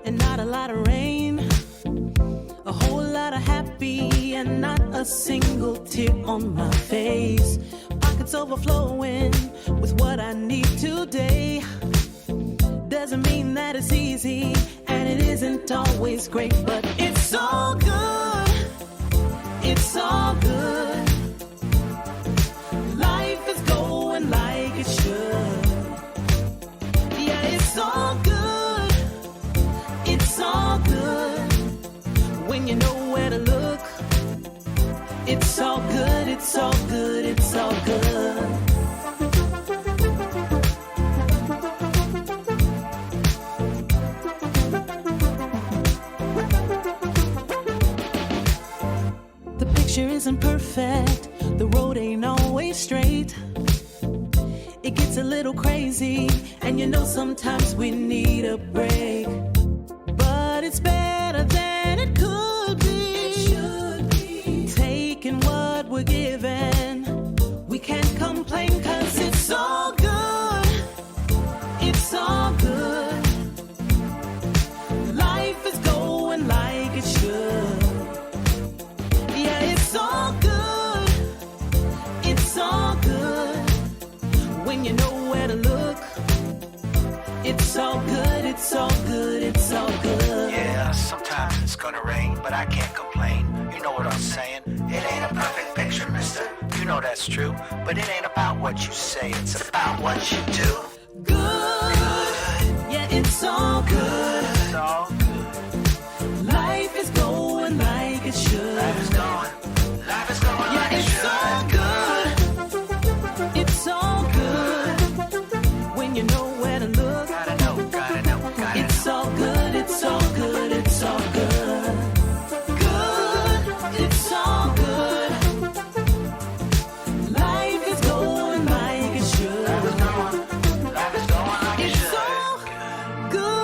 and not a lot of rain. A whole lot of happy and not a single tear on my face. Pockets overflowing with what I need today. Doesn't mean that it's easy and it isn't always great, but it's all good. It's all good. Life is going like it should. Yeah, it's all good. It's all good. When you know where to look, it's all good. It's all good. It's all good. The picture isn't perfect, the road ain't always straight. It gets a little crazy, and you know sometimes we need a break. But it's better than it could be. It should be. Taking what we're given, we can't complain 'cause it's all good. It's all good. Life is going like it should. Yeah, it's all good. It's all good. When you know where to look, it's all good. It's all good. It's all good. Yeah, sometimes it's gonna rain, but I can't complain. You know what I'm saying? It ain't a perfect picture, mister. You know that's true. But it ain't about what you say, it's about what you do. Good. Yeah, it's all good. It's all good. Life is going like it should. Life is going Yeah, like it it's should. all good. It's all good. When you know where to look, Gotta know, gotta know, gotta it's all good. It's all good. It's all good. Good. It's all good. Life is going like it should. Life is going like it It's should. all good.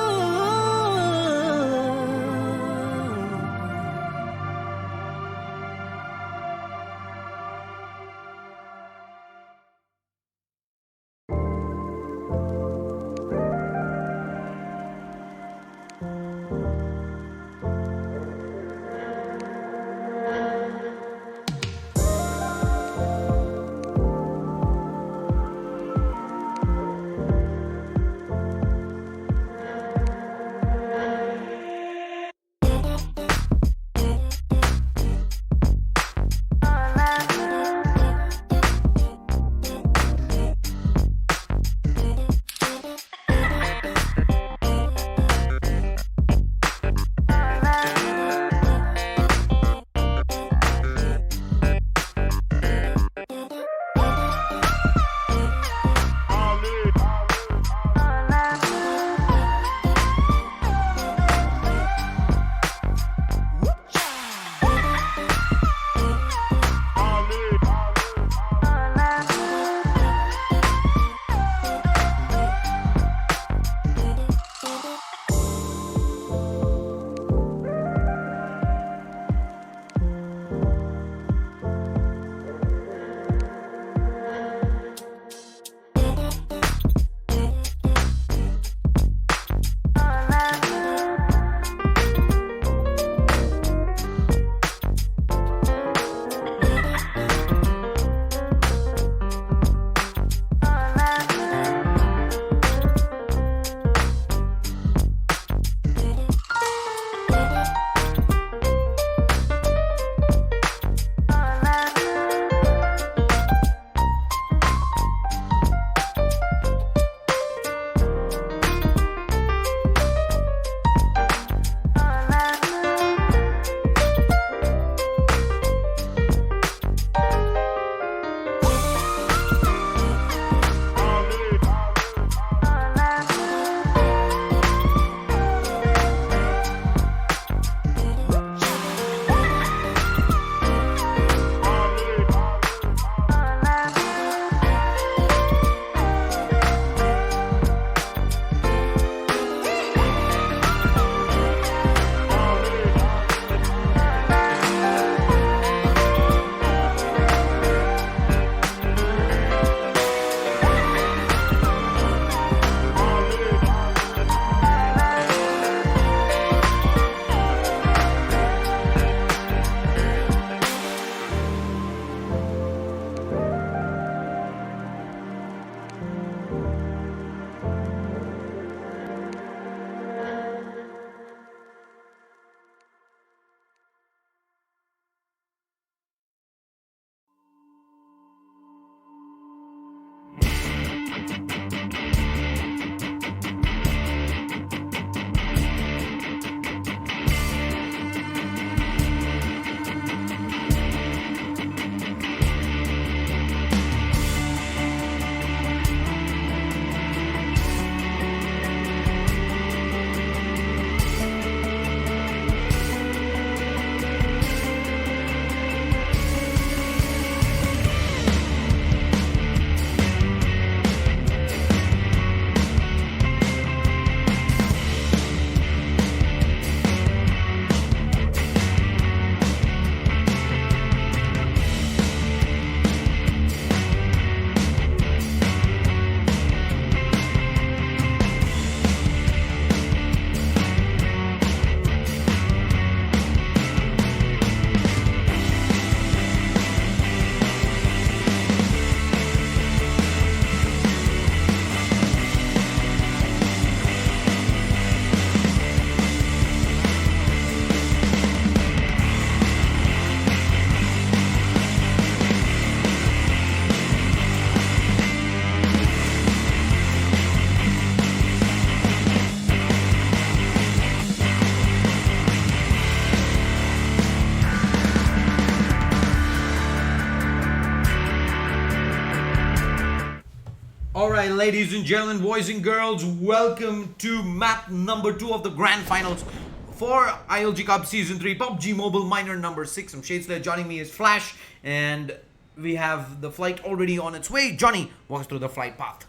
Alright, ladies and gentlemen, boys and girls, welcome to map number 2 of the grand finals for ILG Cup Season 3 PUBG Mobile Minor number 6. I'm Shadesler. Joining me is Flash, and we have the flight already on its way. Johnny, walk us through the flight path.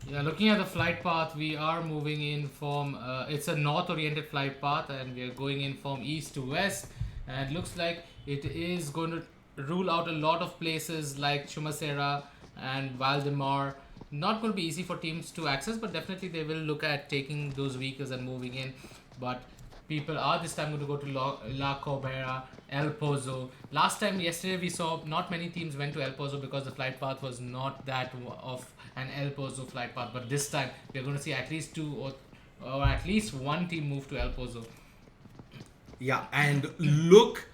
Yeah, looking at the flight path, we are moving in from, it's a north-oriented flight path, and we are going in from east to west, and looks like it is going to rule out a lot of places like Chumasera and Valdemar. Not going to be easy for teams to access, but definitely they will look at taking those vehicles and moving in. But people are this time going to go to La Cobera, El Pozo. Yesterday we saw not many teams went to El Pozo because the flight path was not that of an El Pozo flight path. But this time we're going to see at least two or at least one team move to El Pozo. Yeah, and look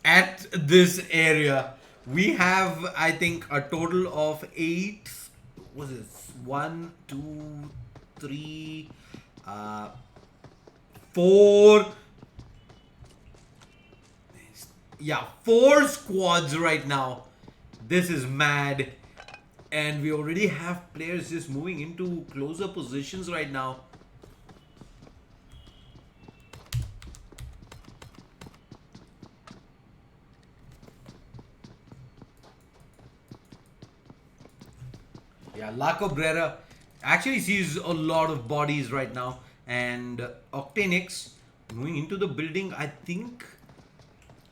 at this area. We have, I think, a total of 8. What is this? 1, 2, 3, 4. Yeah, 4 squads right now. This is mad. And we already have players just moving into closer positions right now. Yeah, La Cabrera actually sees a lot of bodies right now, and Octanix moving into the building, I think.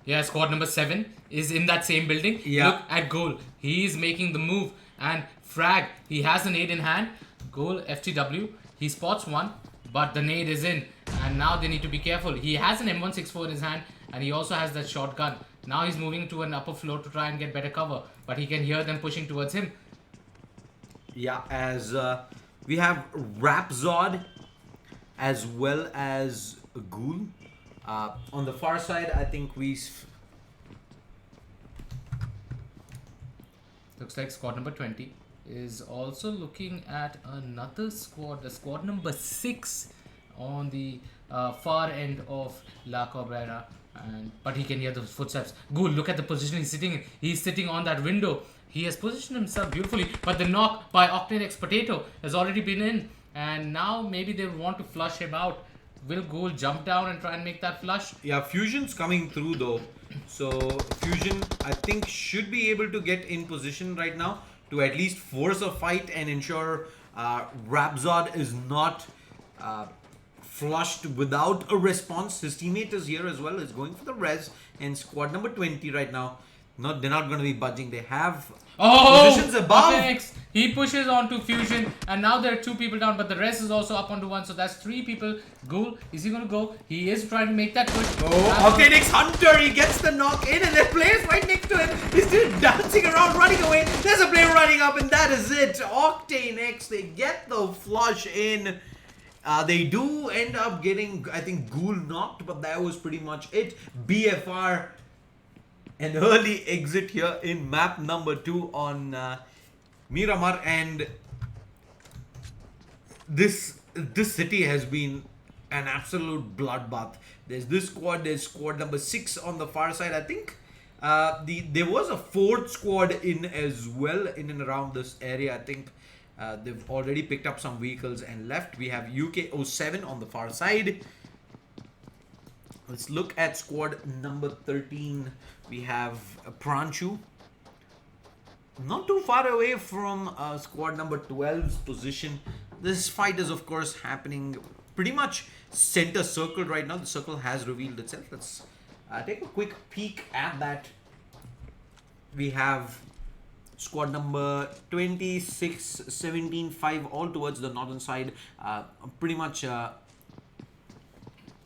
Yeah, squad number 7 is in that same building. Yeah. Look at Goal. He is making the move. And Frag, he has a nade in hand. Goal, FTW. He spots one, but the nade is in. And now they need to be careful. He has an M164 in his hand, and he also has that shotgun. Now he's moving to an upper floor to try and get better cover. But he can hear them pushing towards him. Yeah, as we have Rapzod as well as Ghoul. On the far side, I think Looks like squad number 20 is also looking at another squad, the squad number 6 on the far end of La Cabrera. But he can hear the footsteps. Ghoul, look at the position he's sitting in. He's sitting on that window. He has positioned himself beautifully, but the knock by Octanex Potato has already been in. And now maybe they want to flush him out. Will Ghoul jump down and try and make that flush? Yeah, Fusion's coming through though. So Fusion, I think, should be able to get in position right now to at least force a fight and ensure Rapzod is not flushed without a response. His teammate is here as well, is going for the res, and squad number 20 right now. They're not going to be budging. They have positions above. Octanex, he pushes onto Fusion, and now there are 2 people down, but the rest is also up onto 1, so that's 3 people. Ghoul, is he going to go? He is trying to make that push. Oh, Octanix Hunter, he gets the knock in, and the player's right next to him. He's still dancing around, running away. There's a player running up, and that is it. Octanix, they get the flush in. They do end up getting, I think, Ghoul knocked, but that was pretty much it. BFR, an early exit here in map number 2 on Miramar, and this city has been an absolute bloodbath. There's this squad, there's squad number 6 on the far side. I think there was a 4th squad in as well, in and around this area. I think they've already picked up some vehicles and left. We have UK07 on the far side. Let's look at squad number 13. We have Pranchu. Not too far away from squad number 12's position. This fight is, of course, happening pretty much center circle right now. The circle has revealed itself. Let's take a quick peek at that. We have squad number 26, 17, 5 all towards the northern side. Pretty much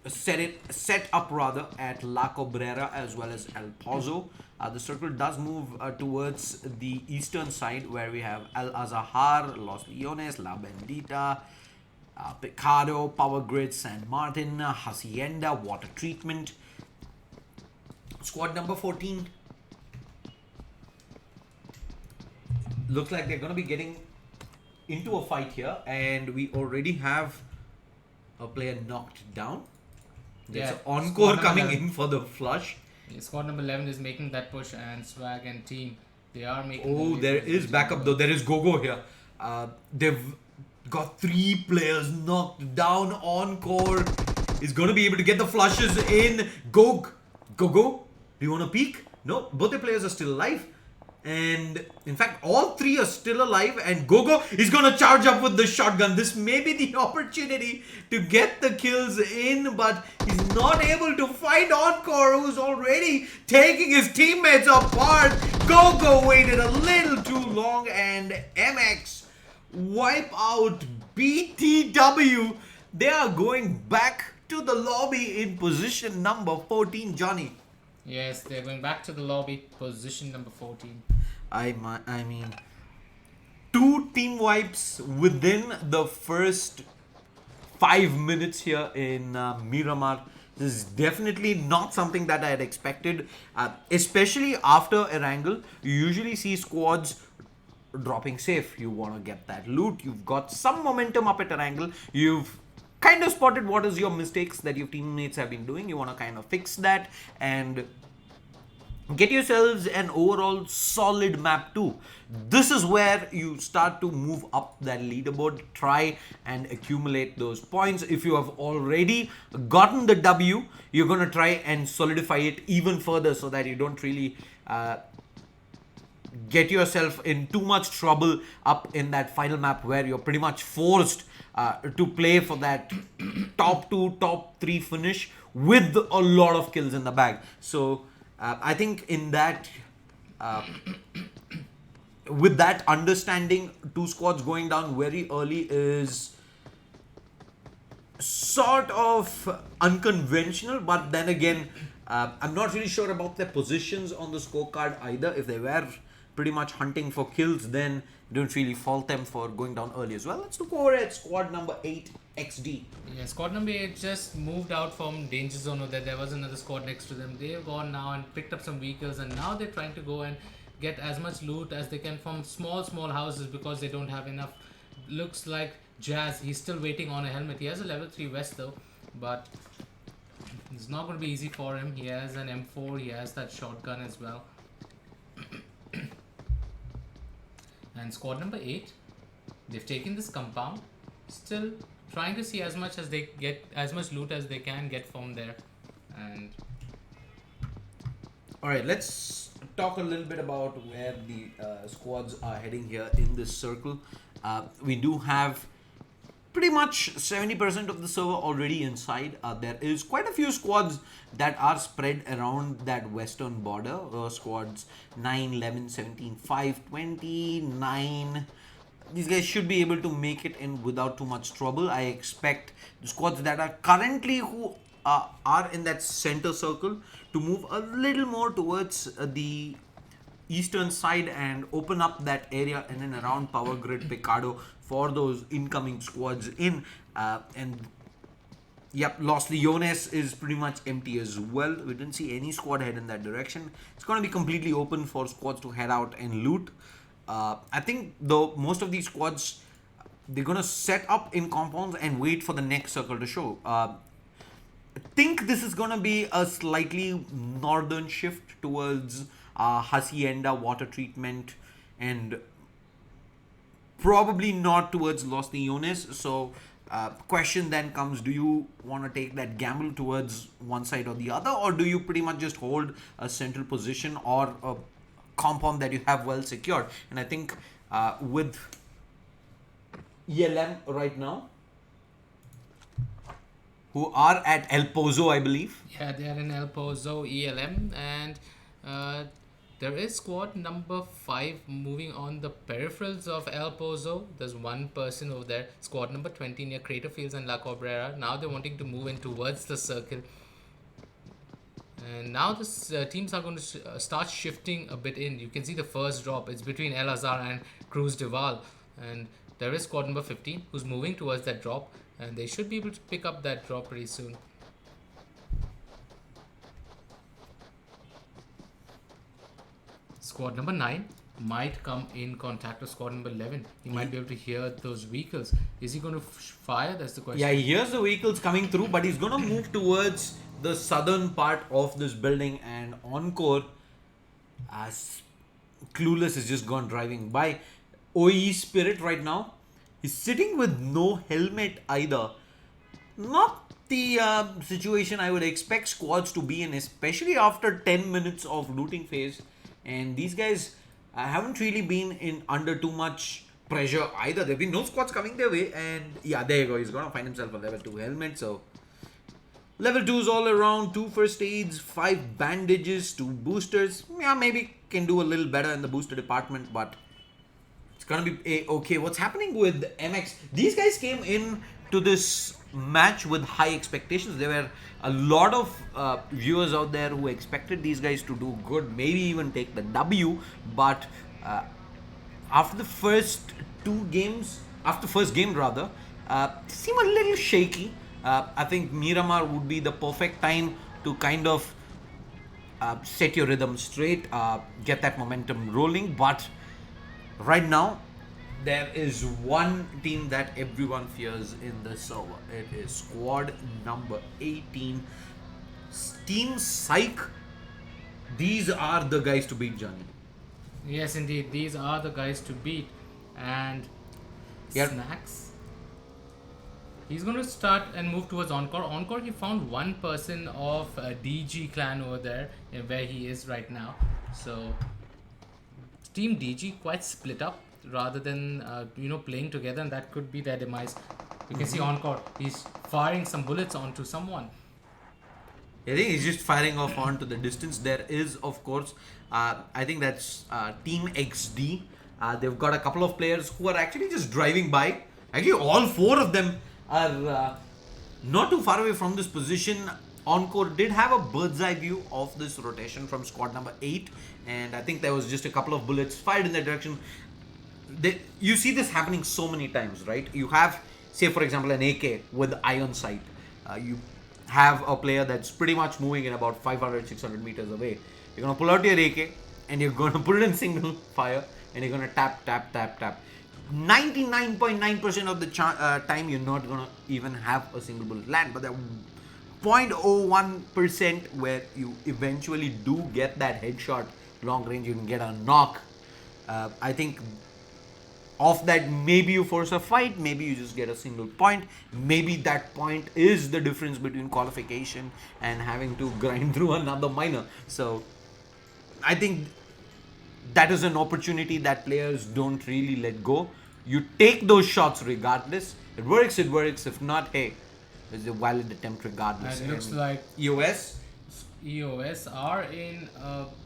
set up rather at La Cabrera as well as El Pozo. The circle does move towards the eastern side, where we have El Azahar, Los Leones, La Bendita, Picado, Power Grid, San Martin, Hacienda, Water Treatment. Squad number 14 looks like they're going to be getting into a fight here, and we already have a player knocked down. There's an encore coming in for the flush. Squad number 11 is making that push, and Swag and team They are making. Oh, there is backup though. There is Gogo here. They've got 3 players knocked down. Encore is going to be able to get the flushes in. Gogo, do you want to peek? No, both the players are still alive. And in fact, all 3 are still alive. And Gogo is going to charge up with the shotgun. This may be the opportunity to get the kills in, but he's not able to find Encore, who's already taking his teammates apart. Gogo waited a little too long, and MX wipe out BTW. They are going back to the lobby in position number 14, Johnny. Yes, they're going back to the lobby, position number 14. I mean, 2 team wipes within the first 5 minutes here in Miramar. This is definitely not something that I had expected, especially after Erangel. You usually see squads dropping safe. You want to get that loot. You've got some momentum up at Erangel. You've kind of spotted what is your mistakes that your teammates have been doing. You want to kind of fix that and get yourselves an overall solid map too. This is where you start to move up that leaderboard, try and accumulate those points. If you have already gotten the W, you're going to try and solidify it even further so that you don't really get yourself in too much trouble up in that final map where you're pretty much forced to play for that top 2, top 3 finish with a lot of kills in the bag. So I think in that with that understanding, 2 squads going down very early is sort of unconventional, but then again, I'm not really sure about their positions on the scorecard either. If they were pretty much hunting for kills, then don't really fault them for going down early as well. Let's look over at squad number 8, XD. Yeah, squad number 8 just moved out from danger zone, or that there was another squad next to them. They've gone now and picked up some vehicles, and now they're trying to go and get as much loot as they can from small houses because they don't have enough. Looks like Jazz, he's still waiting on a helmet. He has a level 3 vest though, but it's not going to be easy for him. He has an M4, he has that shotgun as well. And squad number 8, they've taken this compound, still trying to see as much as they get, as much loot as they can get from there. And all right, let's talk a little bit about where the squads are heading here in this circle. We do have pretty much 70% of the server already inside. There is quite a few squads that are spread around that western border. Squads 9, 11, 17, 5, 20, 9. These guys should be able to make it in without too much trouble. I expect the squads that are currently who are in that center circle to move a little more towards the eastern side and open up that area in and around Power Grid Picado for those incoming squads in. And yep, Los Leones is pretty much empty as well. We didn't see any squad head in that direction. It's going to be completely open for squads to head out and loot. I think though most of these squads, they're going to set up in compounds and wait for the next circle to show. I think this is going to be a slightly northern shift towards Hacienda, water treatment, and probably not towards Los Leones. So question then comes, do you want to take that gamble towards one side or the other, or do you pretty much just hold a central position or a compound that you have well secured? And I think with ELM right now, who are at El Pozo, I believe. yeah, they are in El Pozo, ELM, and there is squad number 5 moving on the peripherals of El Pozo. There's one person over there, squad number 20 near Crater Fields and La Cabrera. Now they're wanting to move in towards the circle. And now the teams are going to start shifting a bit in. You can see the first drop. It's between El Azhar and Cruz de Val. And there is squad number 15 who's moving towards that drop. And they should be able to pick up that drop pretty soon. Squad number 9 might come in contact with squad number 11. He might be able to hear those vehicles. Is he going to fire? That's the question. Yeah, he hears the vehicles coming through, but he's going to move towards the southern part of this building. And Encore, Clueless has just gone driving by. OE Spirit right now, he's sitting with no helmet either. Not the situation I would expect squads to be in, especially after 10 minutes of looting phase. And these guys haven't really been in under too much pressure either. There have been no squads coming their way, and yeah, there you go. He's gonna find himself a level 2 helmet. So level 2s all around, 2 first aids, 5 bandages, 2 boosters. Yeah, maybe can do a little better in the booster department, but it's gonna be okay. What's happening with MX? These guys came in to this match with high expectations. There were a lot of viewers out there who expected these guys to do good, maybe even take the W, but after the first first game rather, seem a little shaky. I think Miramar would be the perfect time to kind of set your rhythm straight, get that momentum rolling. But right now, there is one team that everyone fears in the server. It is squad number 18, Team Psych. These are the guys to beat, Johnny. Yes, indeed. These are the guys to beat. And Yep. Snacks. He's going to start and move towards Encore. Encore, he found one person of DG clan over there, where he is right now. So, Team DG quite split up rather than playing together, and that could be their demise. You can see Encore. He's firing some bullets onto someone. I think he's just firing off onto the distance. There is, of course, I think that's Team XD. They've got a couple of players who are actually just driving by. Actually, all 4 of them are not too far away from this position. Encore did have a bird's eye view of this rotation from squad number 8, and I think there was just a couple of bullets fired in that direction. You see this happening so many times, right? You have, say for example, an AK with iron sight. You have a player that's pretty much moving in about 500-600 meters away. You're gonna pull out your AK and you're gonna put it in single fire, and you're gonna tap, tap, tap, tap. 99.9% of the time you're not gonna even have a single bullet land, but that 0.01% where you eventually do get that headshot long range, you can get a knock. I think of that, maybe you force a fight, maybe you just get a single point. Maybe that point is the difference between qualification and having to grind through another minor. So I think that is an opportunity that players don't really let go. You take those shots regardless. It works, it works. If not, hey, it's a valid attempt regardless. And it looks like EOS are in.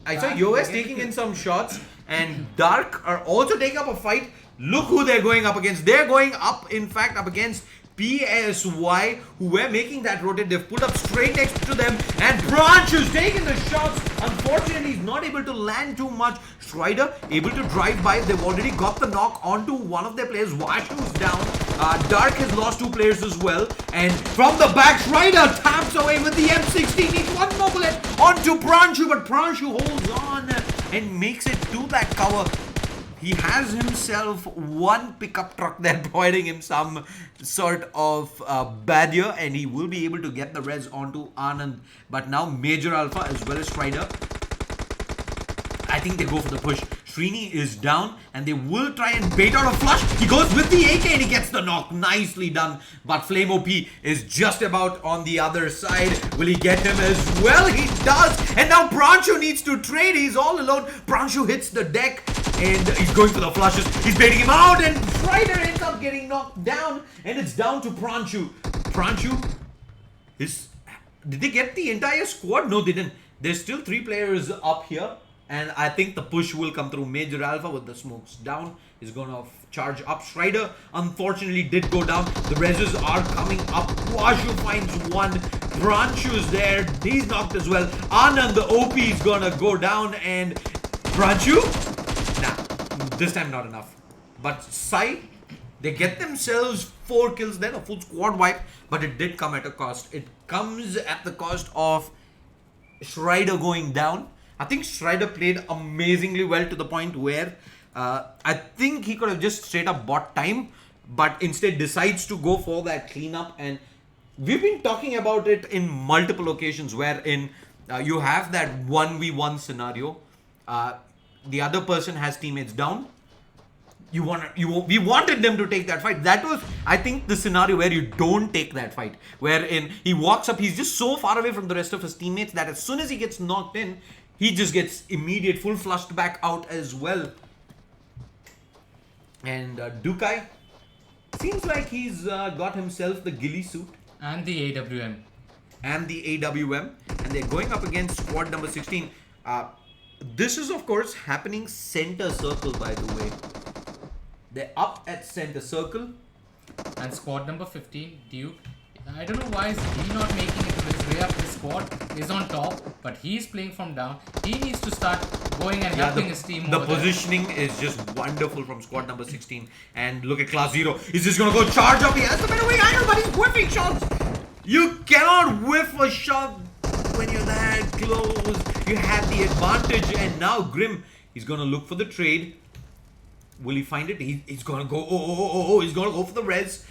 I saw EOS taking in some shots, and Dark are also taking up a fight. Look who they're going up against. They're going up, in fact, up against PSY, who were making that rotate. They've put up straight next to them, and Branch is taking the shots. Unfortunately, he's not able to land too much. Strider able to drive by. They've already got the knock onto one of their players. Washu's down. Dark has lost 2 players as well. And from the back, Strider taps away with the M16. Needs one more bullet onto Pranshu, but Pranshu holds on and makes it to that cover. He has himself one pickup truck there providing him some sort of barrier, and he will be able to get the res onto Anand. But now Major Alpha as well as Strider, I think they go for the push. Srini is down, and they will try and bait out a flush. He goes with the AK and he gets the knock. Nicely done. But Flame OP is just about on the other side. Will he get him as well? He does. And now Pranshu needs to trade. He's all alone. Pranshu hits the deck, and he's going for the flushes. He's baiting him out, and Strider ends up getting knocked down, and it's down to Pranshu. Pranshu is... Did they get the entire squad? No, they didn't. There's still 3 players up here, and I think the push will come through. Major Alpha with the smokes down is going to charge up. Strider unfortunately did go down. The reses are coming up. Washu finds one. Pranshu's there. He's knocked as well. Anand, the OP, is going to go down, and Pranshu... Nah, this time not enough. But Sai, they get themselves 4 kills then, a full squad wipe, but it did come at a cost. It comes at the cost of Strider going down. I think Strider played amazingly well to the point where I think he could have just straight up bought time, but instead decides to go for that cleanup. And we've been talking about it in multiple occasions wherein you have that 1v1 scenario. the other person has teammates down, we wanted them to take that fight. That was, I think, the scenario where you don't take that fight. Wherein he walks up, he's just so far away from the rest of his teammates that as soon as he gets knocked in, he just gets immediate full flushed back out as well. And Dukai seems like he's got himself the ghillie suit. And the AWM. And the AWM. And they're going up against squad number 16. This is, of course, happening center circle, by the way. They're up at center circle. And squad number 15, Duke. I don't know why is he not making it his way up. His squad is on top, but he's playing from down. He needs to start going and helping his team. The positioning is just wonderful from squad number 16. And look at Class 0. He's just going to go charge up. He has the better wing angle, but he's whiffing shots. You cannot whiff a shot when you're that close. You have the advantage. And now Grim, he's going to look for the trade. Will he find it? He's going to go, he's going to go for the res.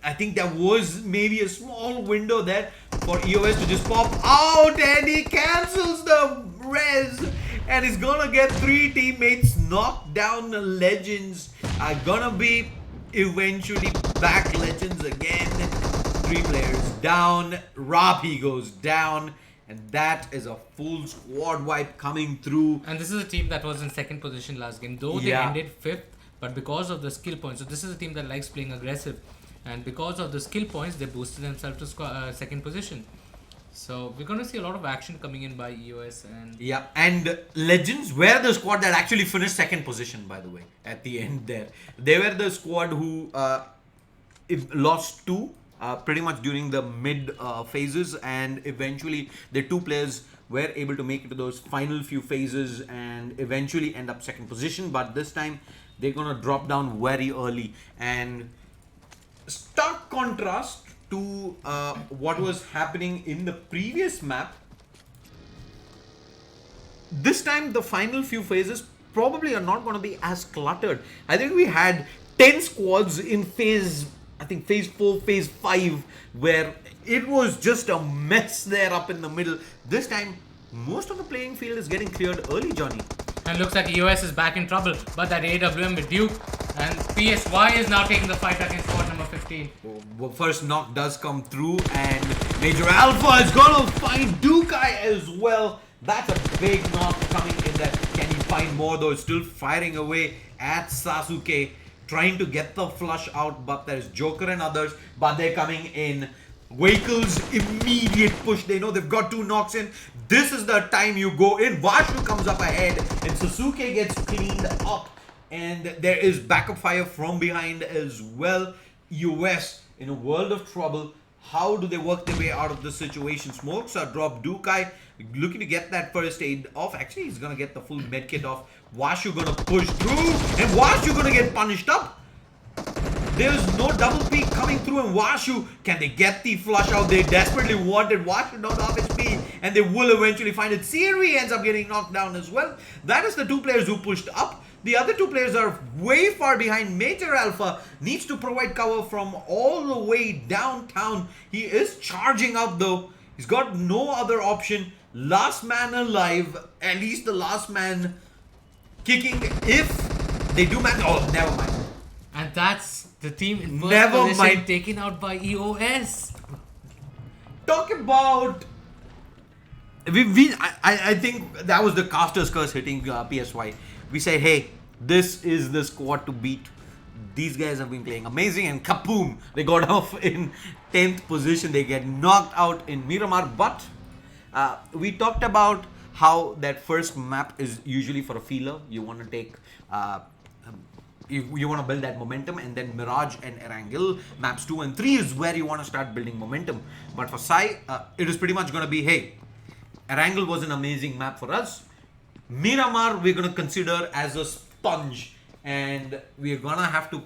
I think there was maybe a small window there for EOS to just pop out, and he cancels the res, and he's gonna get 3 teammates knocked down. Legends are gonna be eventually back. Legends again. 3 players down. Rapi goes down, and that is a full squad wipe coming through. And this is a team that was in 2nd position last game, though they ended 5th, but because of the skill points. So this is a team that likes playing aggressive. And because of the skill points, they boosted themselves to 2nd position. So we're going to see a lot of action coming in by EOS. And Legends were the squad that actually finished 2nd position, by the way, at the end there. They were the squad who lost 2 pretty much during the mid phases, and eventually the 2 players were able to make it to those final few phases and eventually end up 2nd position. But this time they're going to drop down very early. And stark contrast to what was happening in the previous map. This time the final few phases probably are not going to be as cluttered. I think we had 10 squads in phase 4, phase 5, where it was just a mess there up in the middle. This time most of the playing field is getting cleared early, Johnny. And looks like EOS is back in trouble, but that AWM with Duke and PSY is now taking the fight against squad number 15. Well, first knock does come through, and Major Alpha is gonna find Dukai as well. That's a big knock coming in there. Can he find more though? Still firing away at Sasuke, trying to get the flush out, but there's Joker and others, but they're coming in. Vehicles, immediate push. They know they've got 2 knocks in. This is the time you go in. Vashu comes up ahead, and Sasuke gets cleaned up. And there is backup fire from behind as well. US in a world of trouble. How do they work their way out of this situation? Smokes are dropped. Dukai looking to get that first aid off. Actually, he's going to get the full medkit off. Vashu going to push through, and Vashu going to get punished up. There's no double peak coming through, and Vashu, can they get the flush out? They desperately wanted Vashu not off HP, and they will eventually find it. Siri ends up getting knocked down as well. That is the 2 players who pushed up. The other 2 players are way far behind. Major Alpha needs to provide cover from all the way downtown. He is charging up though. He's got no other option. Last man alive, at least the last man kicking if they do manage. Oh, never mind. And that's the team in first position taken out by EOS. Talk about... I think that was the caster's curse hitting PSY. We say, hey, this is the squad to beat. These guys have been playing amazing, and kaboom, they got off in 10th position. They get knocked out in Miramar, but we talked about how that first map is usually for a feeler. You want to take... you want to build that momentum, and then Mirage and Erangel maps 2 and 3 is where you want to start building momentum. But for Sai, it is pretty much going to be, hey, Erangel was an amazing map for us. Miramar we're going to consider as a sponge, and we're going to have to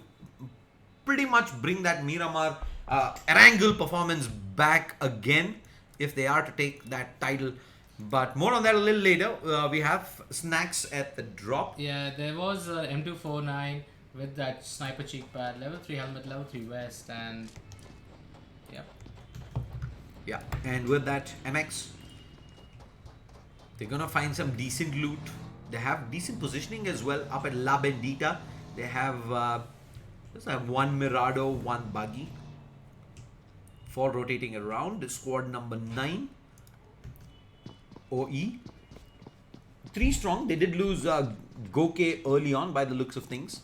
pretty much bring that Miramar Erangel performance back again if they are to take that title. But more on that a little later. We have snacks at the drop. Yeah, there was M249 with that sniper cheek pad, level 3 helmet, level 3 vest, and yeah, and with that MX, they're gonna find some decent loot. They have decent positioning as well up at La Bendita. They have just have one Mirado, one Buggy. 4 rotating around. Squad number 9. OE. 3 strong. They did lose Goke early on by the looks of things.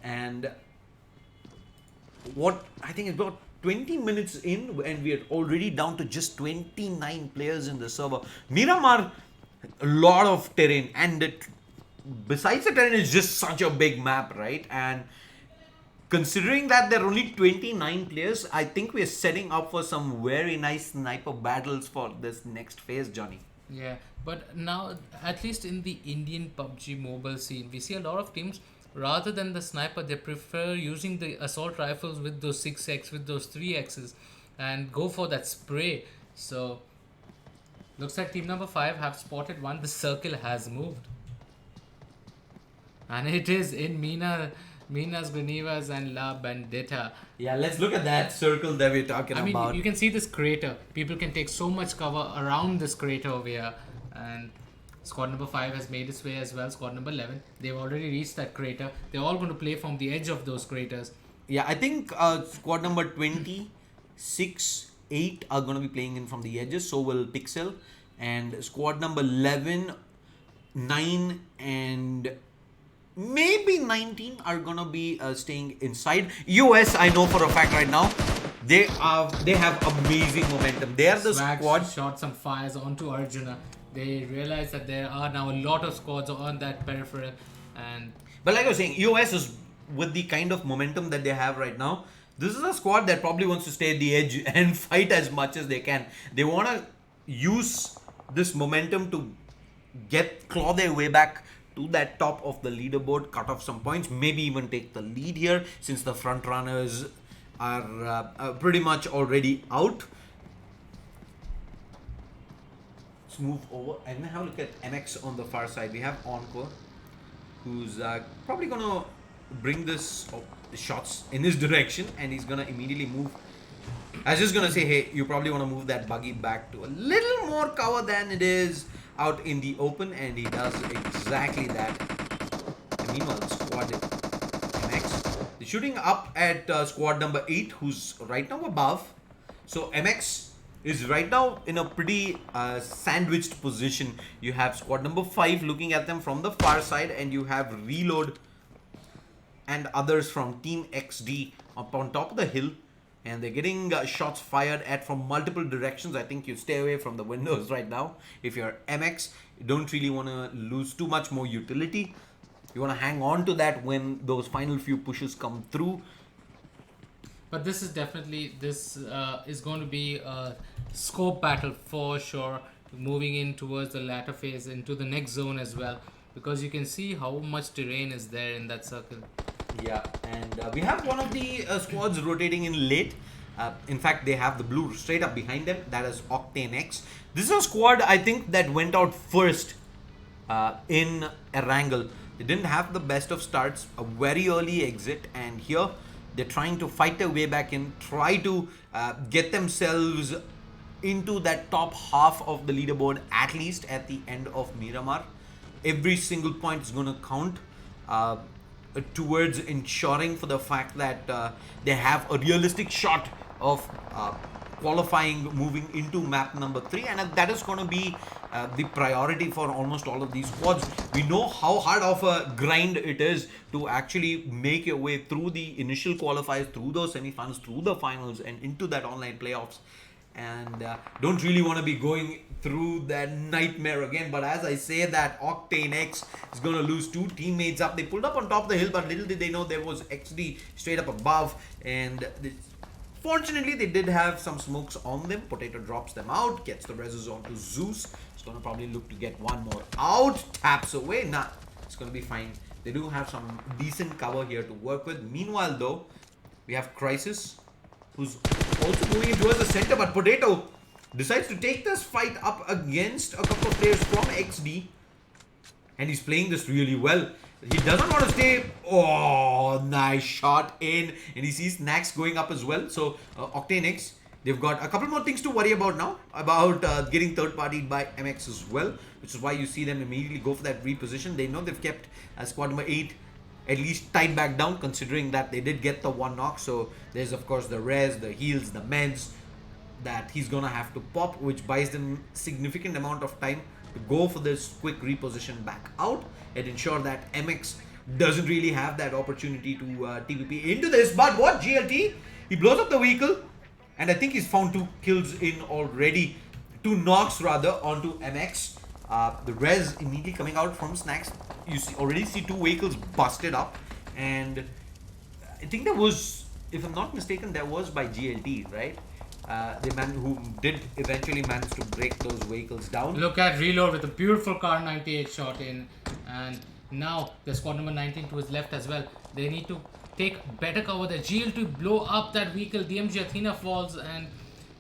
And what I think about 20 minutes in and we are already down to just 29 players in the server. Miramar, a lot of terrain, and besides the terrain, it's just such a big map, right? And considering that there are only 29 players, I think we're setting up for some very nice sniper battles for this next phase, Johnny. Yeah, but now, at least in the Indian PUBG mobile scene, we see a lot of teams, rather than the sniper, they prefer using the assault rifles with those 6x, with those 3x's, and go for that spray. So, looks like team number 5 have spotted one. The circle has moved. And it is in Minas Granivas and La Bandita. Yeah, let's look at that circle that we're talking I mean, about. you can see this crater. People can take so much cover around this crater over here. And squad number 5 has made its way as well. Squad number 11. They've already reached that crater. They're all going to play from the edge of those craters. Yeah, I think squad number 26, 8 are going to be playing in from the edges. So will Pixel. And squad number 11, 9 and maybe 19 are going to be staying inside. US, I know for a fact right now, they have amazing momentum. They are the Swag squad. shot some fires onto Arjuna. They realize that there are now a lot of squads on that peripheral. But like I was saying, US is with the kind of momentum that they have right now. This is a squad that probably wants to stay at the edge and fight as much as they can. They want to use this momentum to claw their way back to that top of the leaderboard, cut off some points, maybe even take the lead here since the front runners are pretty much already out. Let's move over and have a look at MX on the far side. We have Encore, who's probably gonna bring this shots in his direction, and he's gonna immediately move. I was just gonna say, hey, you probably want to move that buggy back to a little more cover than it is out in the open, and he does exactly that. And meanwhile, squad MX, they're shooting up at squad number 8, who's right now above. So MX is right now in a pretty sandwiched position. You have squad number 5 looking at them from the far side, and you have Reload and others from Team XD up on top of the hill. And they're getting shots fired at from multiple directions. I think you stay away from the windows right now. If you're MX, you don't really want to lose too much more utility. You want to hang on to that when those final few pushes come through. But this is definitely, is going to be a scope battle for sure, moving in towards the latter phase, into the next zone as well. Because you can see how much terrain is there in that circle. Yeah, and we have one of the squads rotating in late. In fact, they have the blue straight up behind them. That is Octane X. This is a squad, I think, that went out first in Erangel. They didn't have the best of starts, a very early exit, and here they're trying to fight their way back in, try to get themselves into that top half of the leaderboard, at least at the end of Miramar. Every single point is going to count towards ensuring for the fact that they have a realistic shot of qualifying, moving into map number 3, and that is going to be the priority for almost all of these squads. We know how hard of a grind it is to actually make your way through the initial qualifiers, through those semifinals, through the finals, and into that online playoffs. And don't really want to be going through that nightmare again. But as I say that, Octane X is going to lose 2 teammates up. They pulled up on top of the hill, but little did they know there was XD straight up above. And fortunately, they did have some smokes on them. Potato drops them out, gets the reses onto Zeus. He's going to probably look to get one more out. Taps away. Nah, it's going to be fine. They do have some decent cover here to work with. Meanwhile, though, we have Crisis, who's also moving towards the center, but Potato decides to take this fight up against a couple of players from XD, and he's playing this really well. He doesn't want to stay. Oh, nice shot in, and he sees Nax going up as well. So Octane X They've got a couple more things to worry about now, about getting third-partied by MX as well, which is why you see them immediately go for that reposition. They know they've kept squad number 8 at least tied back down, considering that they did get the 1 knock. So there's, of course, the res, the heals, the meds that he's going to have to pop, which buys them significant amount of time to go for this quick reposition back out and ensure that MX doesn't really have that opportunity to TPP into this. But what GLT? He blows up the vehicle, and I think he's found 2 kills in already. 2 knocks rather onto MX. The res immediately coming out from Snacks. You already see 2 vehicles busted up, and I think that was, if I'm not mistaken, that was by GLT, right? The man who did eventually manage to break those vehicles down. Look at Reload with a beautiful car 98 shot in, and now the squad number 19 to his left as well. They need to take better cover there. GL2 blow up that vehicle. DMG Athena falls, and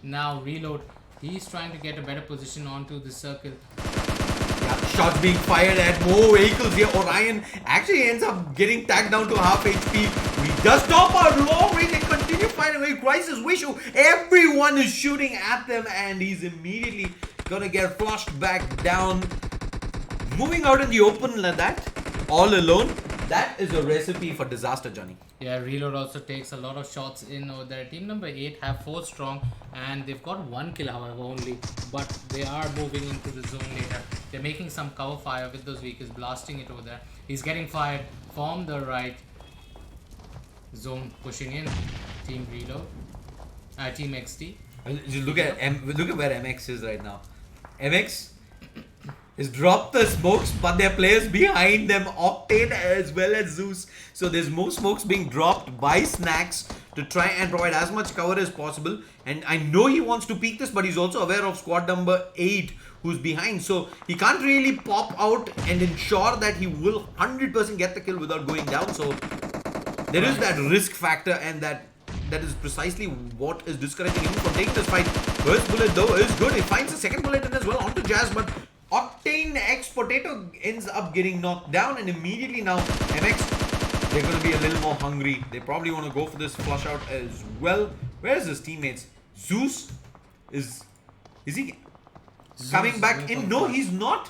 now Reload. He's trying to get a better position onto the circle. Yeah, shots being fired at more vehicles here. Orion actually ends up getting tagged down to half HP. He does top out long range and continue fighting away. Crisis Wishu. Everyone is shooting at them, and he's immediately gonna get flushed back down. Moving out in the open like that, all alone, that is a recipe for disaster, Johnny. Yeah, Reload also takes a lot of shots in over there. Team number 8 have 4 strong, and they've got 1 kill however only, but they are moving into the zone later. They're making some cover fire with those vehicles, blasting it over there. He's getting fired from the right. Zone pushing in. Team Reload. Team XT. Just look at where MX is right now. MX has dropped the smokes, but there are players behind them, Octane as well as Zeus. So there's more smokes being dropped by Snacks to try and provide as much cover as possible. And I know he wants to peek this, but he's also aware of squad number 8 who's behind. So he can't really pop out and ensure that he will 100% get the kill without going down. So there is that risk factor, and that is precisely what is discouraging him from taking this fight. First bullet though is good. He finds the second bullet in as well onto Jazz, but Octane X Potato ends up getting knocked down, and immediately now MX, they're going to be a little more hungry. They probably want to go for this flush out as well. Where's his teammates? Zeus is he coming back in? No, he's not.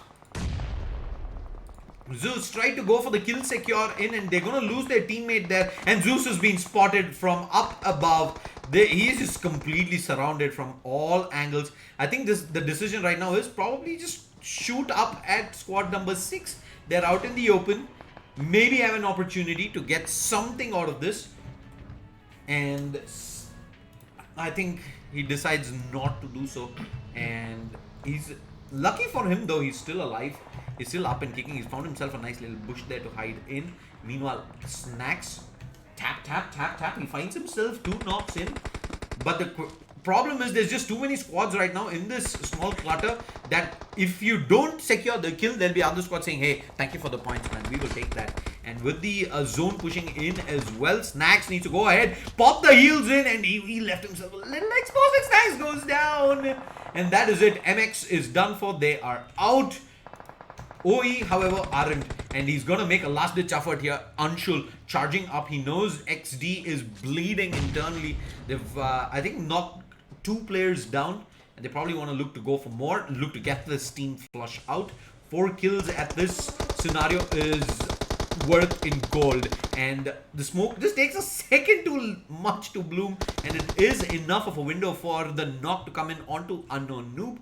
Zeus tried to go for the kill secure in, and they're going to lose their teammate there, and Zeus has been spotted from up above. He is just completely surrounded from all angles. I think the decision right now is probably just shoot up at squad number 6. They're out in the open, maybe have an opportunity to get something out of this, and I think he decides not to do so. And he's lucky for him though, he's still alive, he's still up and kicking. He's found himself a nice little bush there to hide in. Meanwhile, Snacks, tap tap tap tap, he finds himself 2 knocks in, but the problem is there's just too many squads right now in this small clutter that if you don't secure the kill, there'll be other squads saying, hey, thank you for the points, man, we will take that. And with the zone pushing in as well, Snacks needs to go ahead, pop the heals in, and he left himself a little exposed, and Snacks goes down, and that is it. MX is done for. They are out. OE, however, aren't, and he's gonna make a last-ditch effort here. Anshul charging up. He knows XD is bleeding internally. They've, I think, knocked 2 players down, and they probably want to look to go for more, look to get this team flush out. 4 kills at this scenario is worth in gold, and the smoke just takes a second too much to bloom, and it is enough of a window for the knock to come in onto Unknown Noob.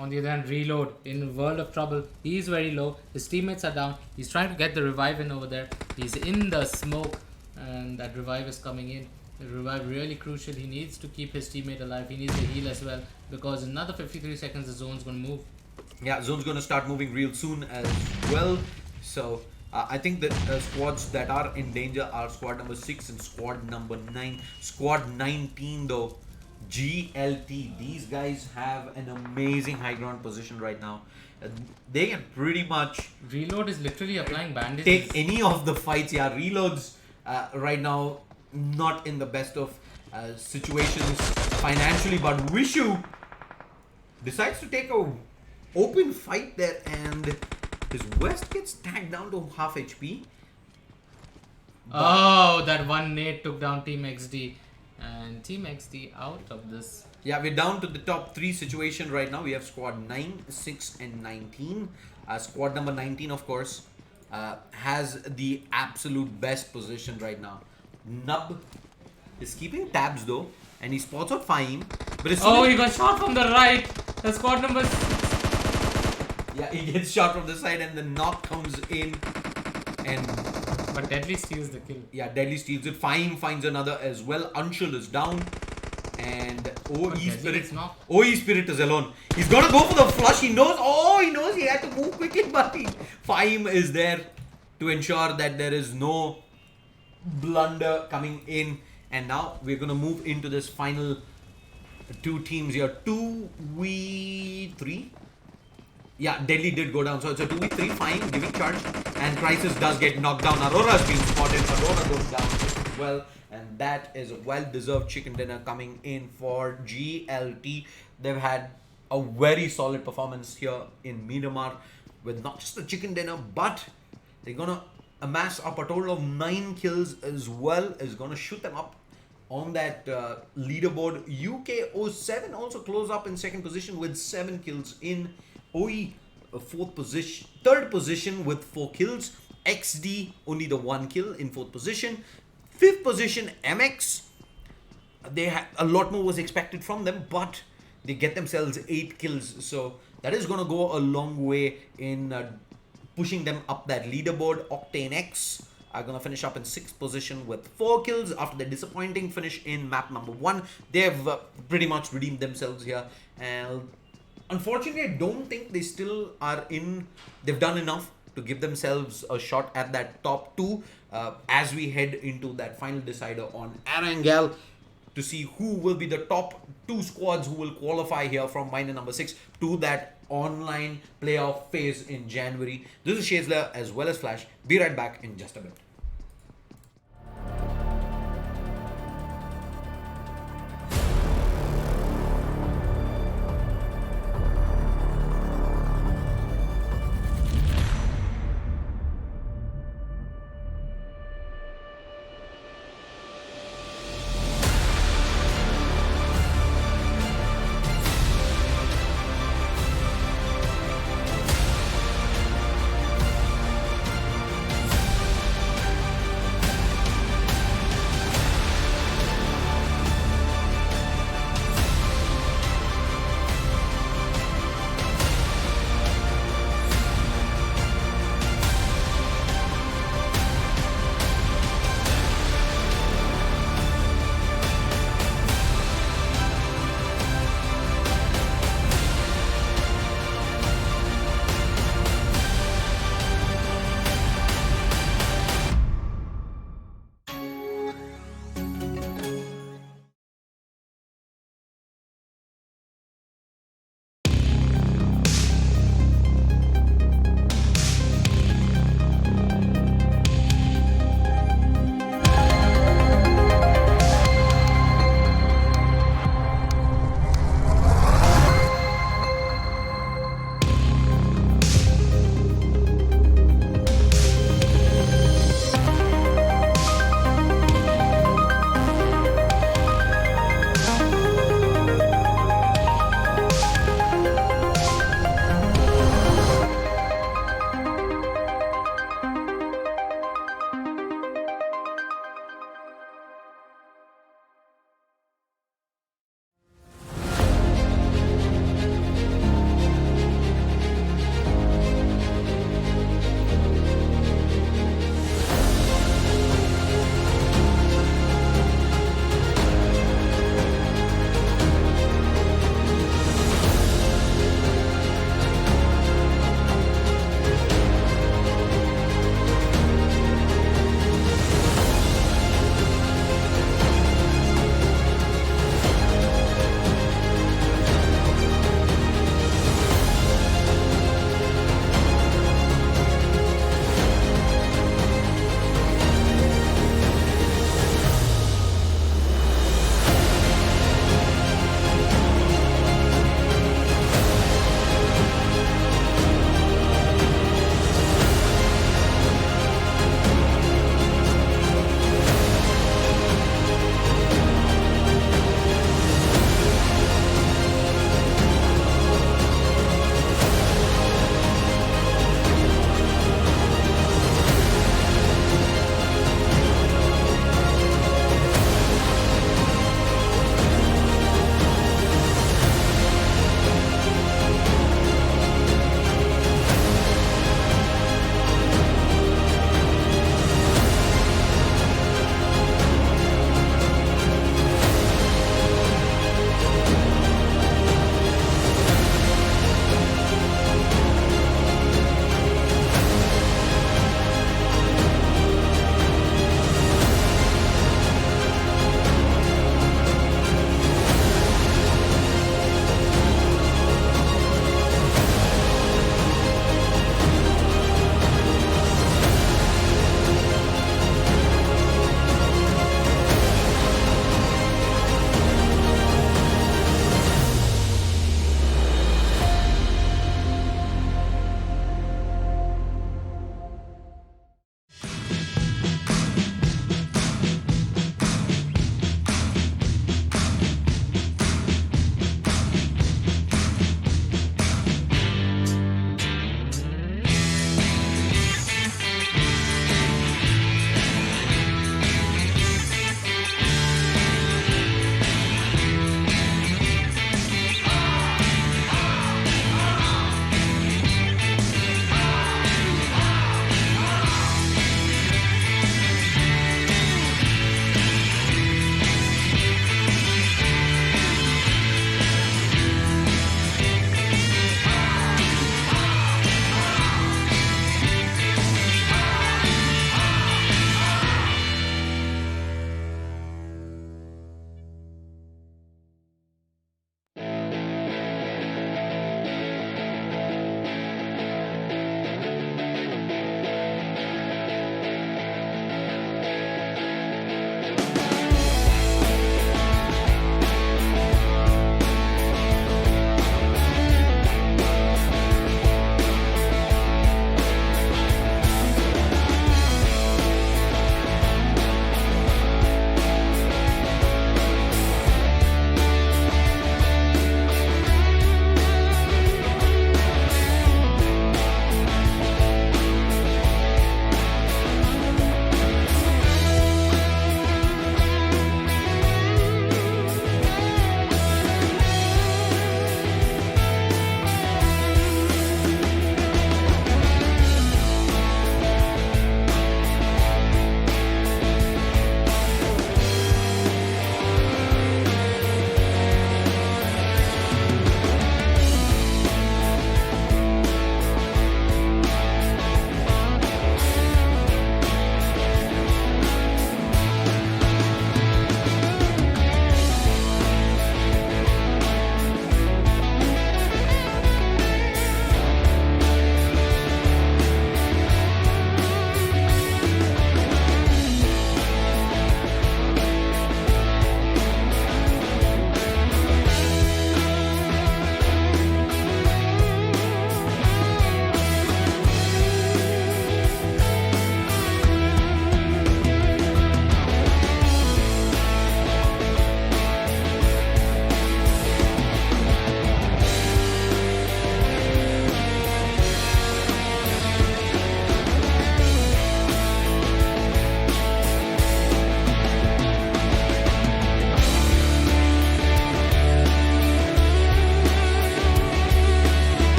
On the other hand, Reload in a world of trouble. He's very low. His teammates are down. He's trying to get the revive in over there. He's in the smoke, and that revive is coming in. The revive really crucial. He needs to keep his teammate alive. He needs to heal as well, because in another 53 seconds the zone's going to move. Yeah, zone's going to start moving real soon as well. So I think that squads that are in danger are squad number 6 and squad number 9. Squad 19 though, GLT, these guys have an amazing high ground position right now. They can pretty much Reload is literally applying bandages. take any of the fights. Yeah, Reload's right now not in the best of situations financially, but Wishu decides to take a open fight there, and his West gets tagged down to half HP. Oh, that one nade took down Team XD, And Team XD out of this. Yeah, we're down to the top 3 situation right now. We have squad 9, 6 and 19. Squad number 19, of course, has the absolute best position right now. Nub is keeping tabs though, and he spots out Fahim. But Oh, he got shot from the right. The squad number. Yeah, he gets shot from the side and the knock comes in. And But Deadly steals the kill. yeah, Deadly steals it. Fahim finds another as well. Anshul is down. And OE Deadly Spirit. is not. OE Spirit is alone. He's gonna go for the flush. He knows. Oh, he knows he had to move quickly, but Fahim is there to ensure that there is no blunder coming in. And now we're gonna move into this final 2 teams here. 2v3. Yeah, Deadly did go down. So it's a 2v3. Fahim giving charge. And Crisis does get knocked down. Aurora's being spotted. Aurora goes down as well. And that is a well-deserved chicken dinner coming in for GLT. They've had a very solid performance here in Miramar with not just the chicken dinner, but they're gonna amass up a total of 9 kills as well. Is gonna shoot them up on that leaderboard. UK07 also close up in second position with 7 kills in OE. Third position with 4 kills. XD only the 1 kill in 4th position. 5th position MX. They had a lot more was expected from them, but they get themselves 8 kills. So that is gonna go a long way in pushing them up that leaderboard. Octane X are gonna finish up in 6th position with 4 kills after the disappointing finish in map number 1. They've pretty much redeemed themselves here, and unfortunately, I don't think they still are in. They've done enough to give themselves a shot at that top 2 as we head into that final decider on Arangel to see who will be the top 2 squads who will qualify here from minor number 6 to that online playoff phase in January. This is Shazla as well as Flash. Be right back in just a bit.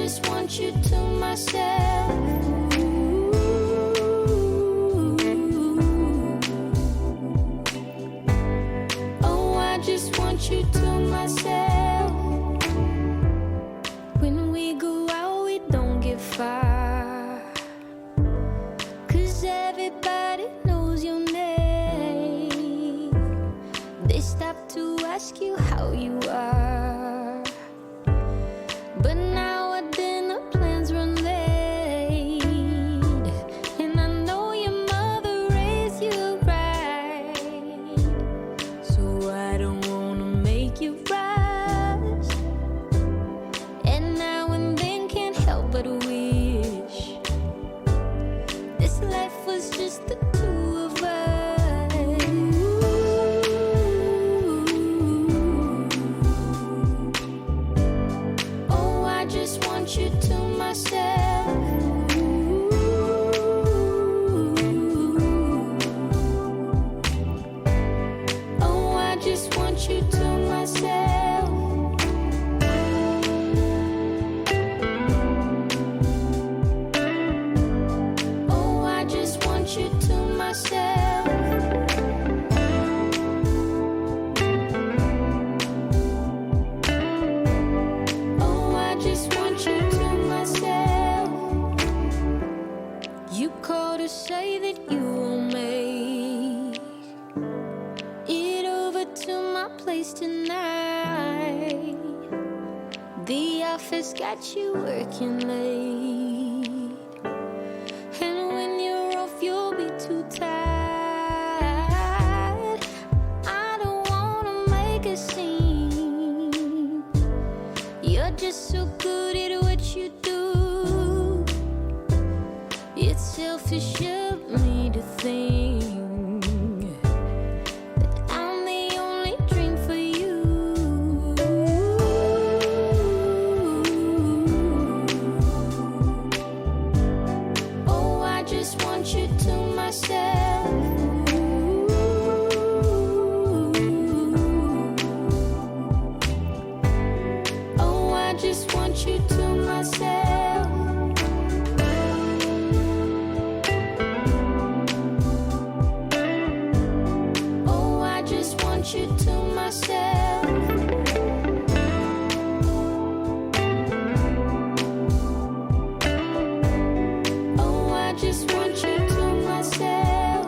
just want you to myself. Oh, I just want you to myself. When we go out, we don't get far, 'cause everybody knows your name. They stop to ask you how you are, but now our dinner plans run late. And I know your mother raised you right, so I don't wanna make you rush. And now and then can't help but wish this life was just the two of us. Oh, I just want you to myself. Oh, I just want you to myself. Oh, I just want you to myself. Oh, I just want you to myself. You called to say that you will make it over to my place tonight. The office got you working late, and when you're off, you'll be too tired. I don't wanna make a scene. You're just so good at what you do. It's selfish of me to think that I'm the only dream for you. Oh, I just want you to myself. Oh, I just want you to myself. Oh, I just want you to myself. Oh, I just want you to myself.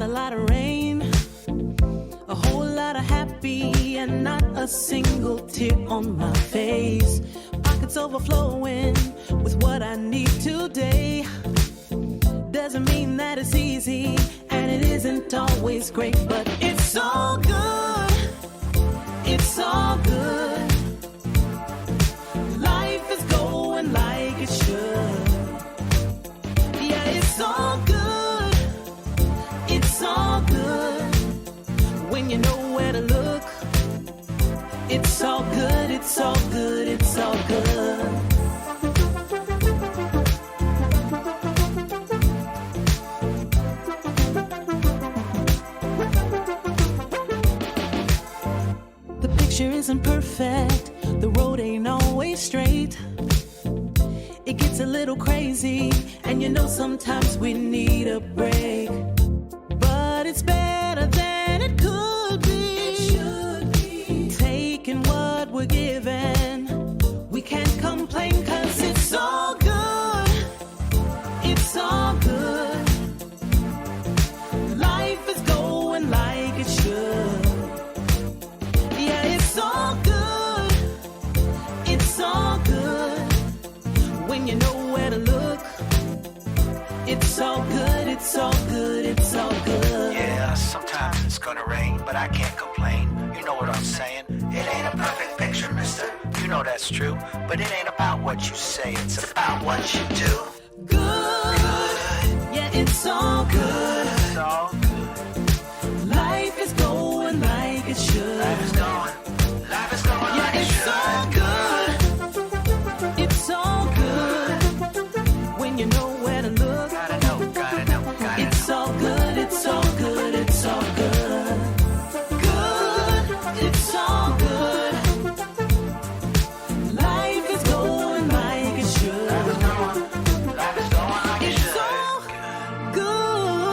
a lot of rain, a whole lot of happy, and not a single tear on my face. Pockets overflowing with what I need today. Doesn't mean that it's easy, and it isn't always great, but it's all good. It's all good. Life is going like it should. Yeah, it's all good. It's all good. When you know where to look, it's all good. It's all good. It's all good. The picture isn't perfect, the road ain't always straight. It gets a little crazy, and you know sometimes we need a break. But it's better than it could be. It should be. Taking what we're given, we can't complain, 'cause it's all good. It's all good. Life is going like it should. Yeah, it's all good. It's all good. When you know where to look, it's all good. It's all good. It's all good. Yeah, sometimes it's gonna rain, but I can't complain. You know what I'm saying? It ain't a perfect picture, mister. You know that's true. But it ain't about what you say, it's about what you do. Good. Yeah, it's all good. It's all good. Life is going like it should. Life is going Yeah, like it it's should. all good. It's all good. When you know where to look, Gotta know, gotta know, gotta know. it's all good. It's all good. It's all good. Good. It's all good. Life is going like it should. Life is going like it It's should. all good.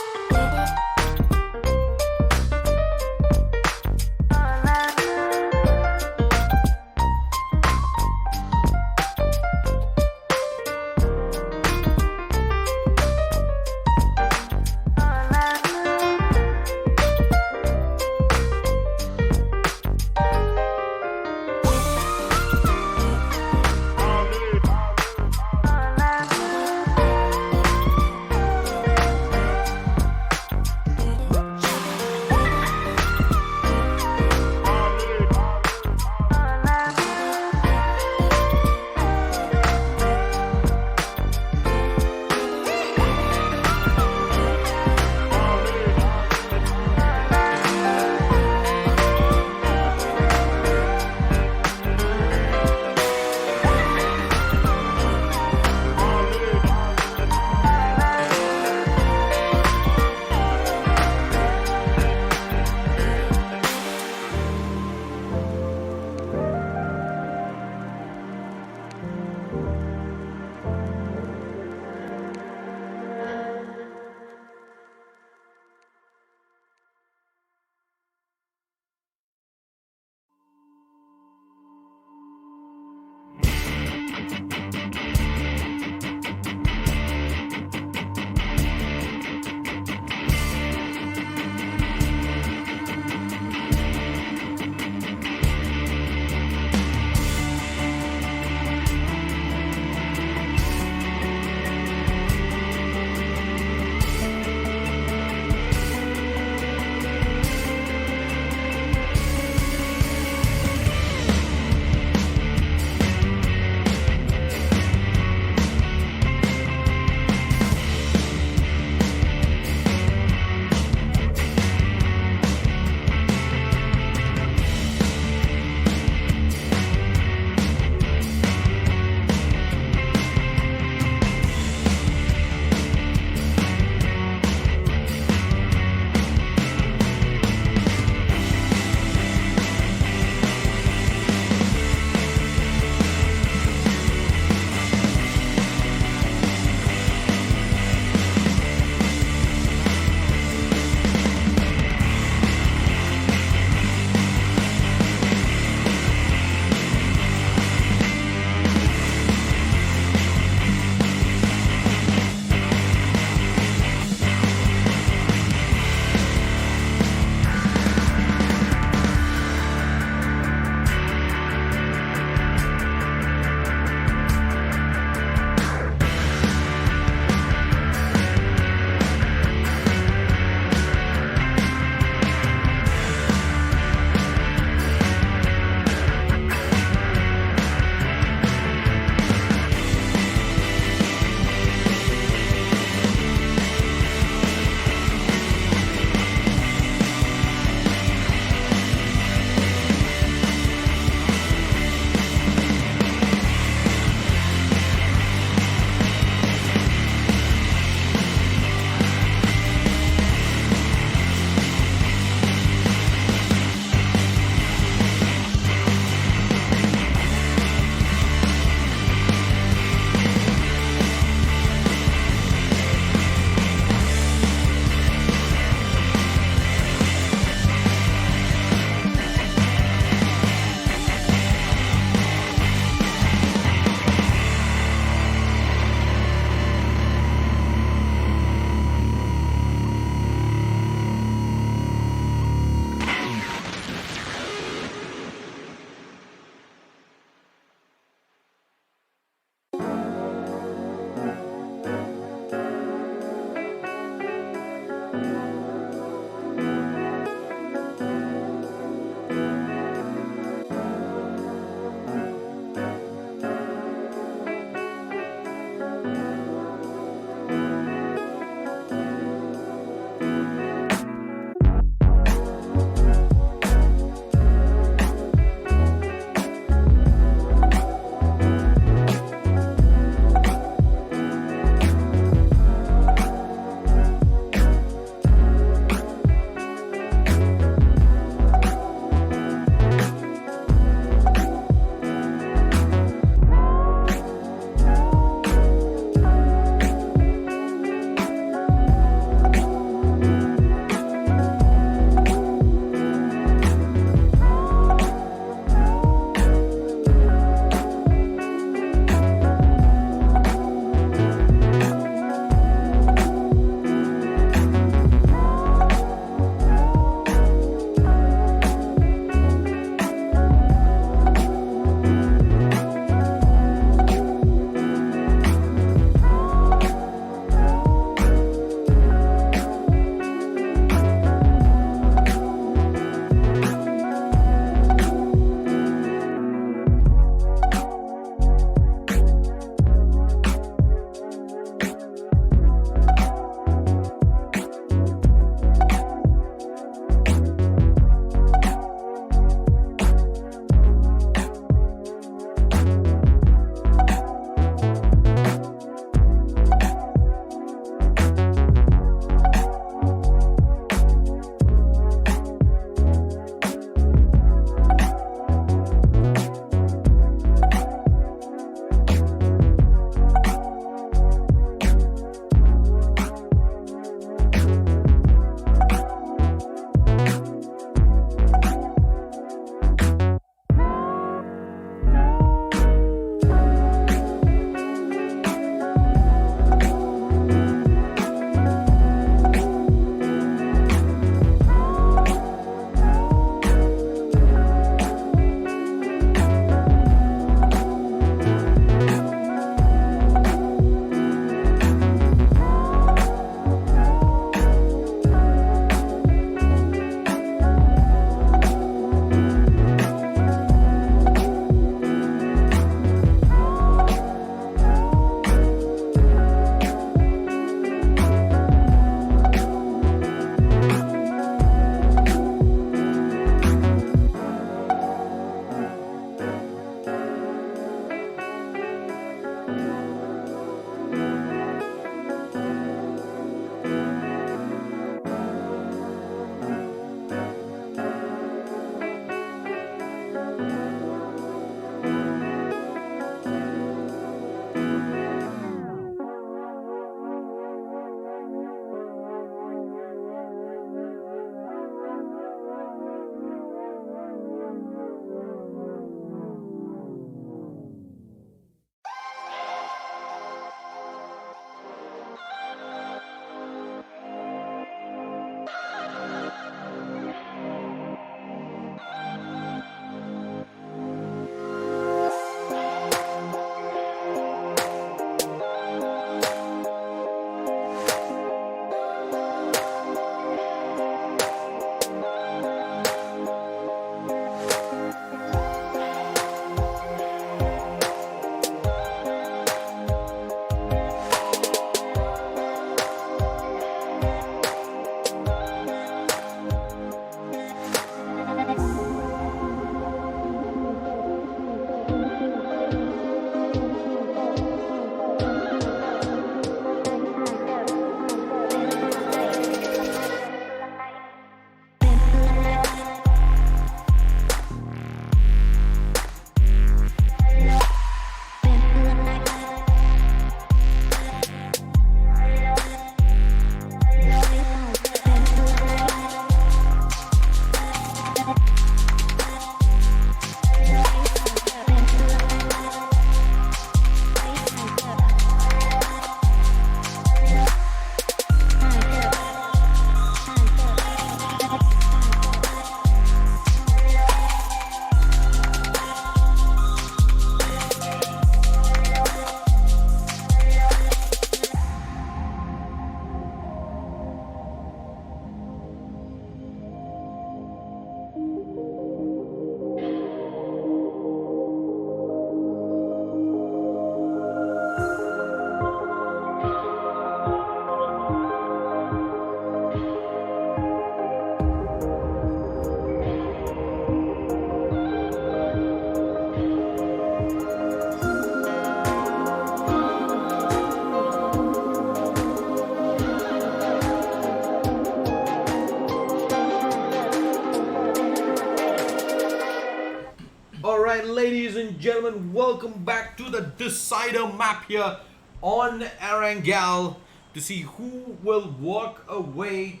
gentlemen, welcome back to the decider map here on Arangal to see who will walk away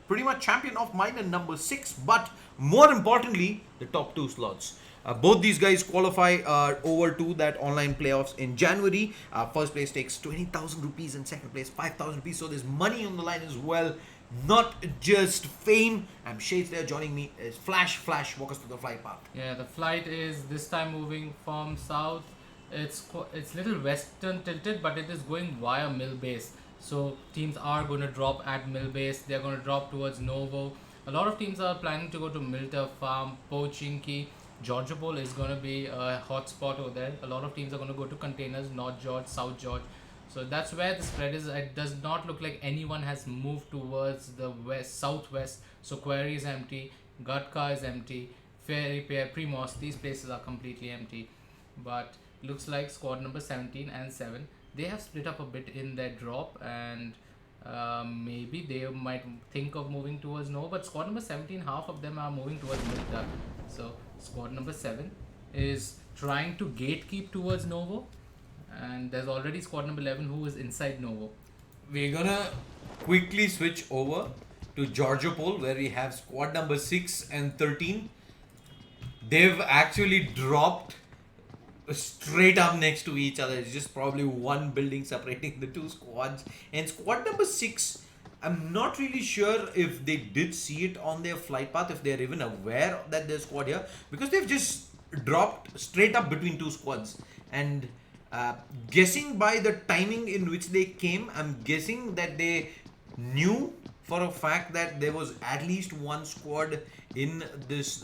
pretty much champion of minor number 6, but more importantly, the top 2 slots. Both these guys qualify over to that online playoffs in January. First place takes 20,000 rupees and second place 5,000 rupees. So there's money on the line as well, not just fame. I'm Shades there. Joining me is Flash. Flash, walk us through the flight path. Yeah, the flight is this time moving from south. It's little western tilted, but it is going via mill base. So teams are going to drop at mill base. They're going to drop towards Novo. A lot of teams are planning to go to Milta Farm, Pochinki. Georgia Bowl is going to be a hot spot over there. A lot of teams are going to go to containers, North George, South George. So that's where the spread is. It does not look like anyone has moved towards the west, southwest. So Quarry is empty, Gatka is empty, Ferry Pair, Primos, these places are completely empty. But looks like squad number 17 and 7, they have split up a bit in their drop, and maybe they might think of moving towards no, but squad number 17, half of them are moving towards Milta. So squad number 7 is trying to gatekeep towards Novo, and there's already squad number 11 who is inside Novo. We're gonna quickly switch over to Georgia Pole, where we have squad number 6 and 13. They've actually dropped straight up next to each other. It's just probably one building separating the two squads. And squad number 6, I'm not really sure if they did see it on their flight path, if they're even aware that there's squad here, because they've just dropped straight up between two squads. And guessing by the timing in which they came, I'm guessing that they knew for a fact that there was at least one squad in this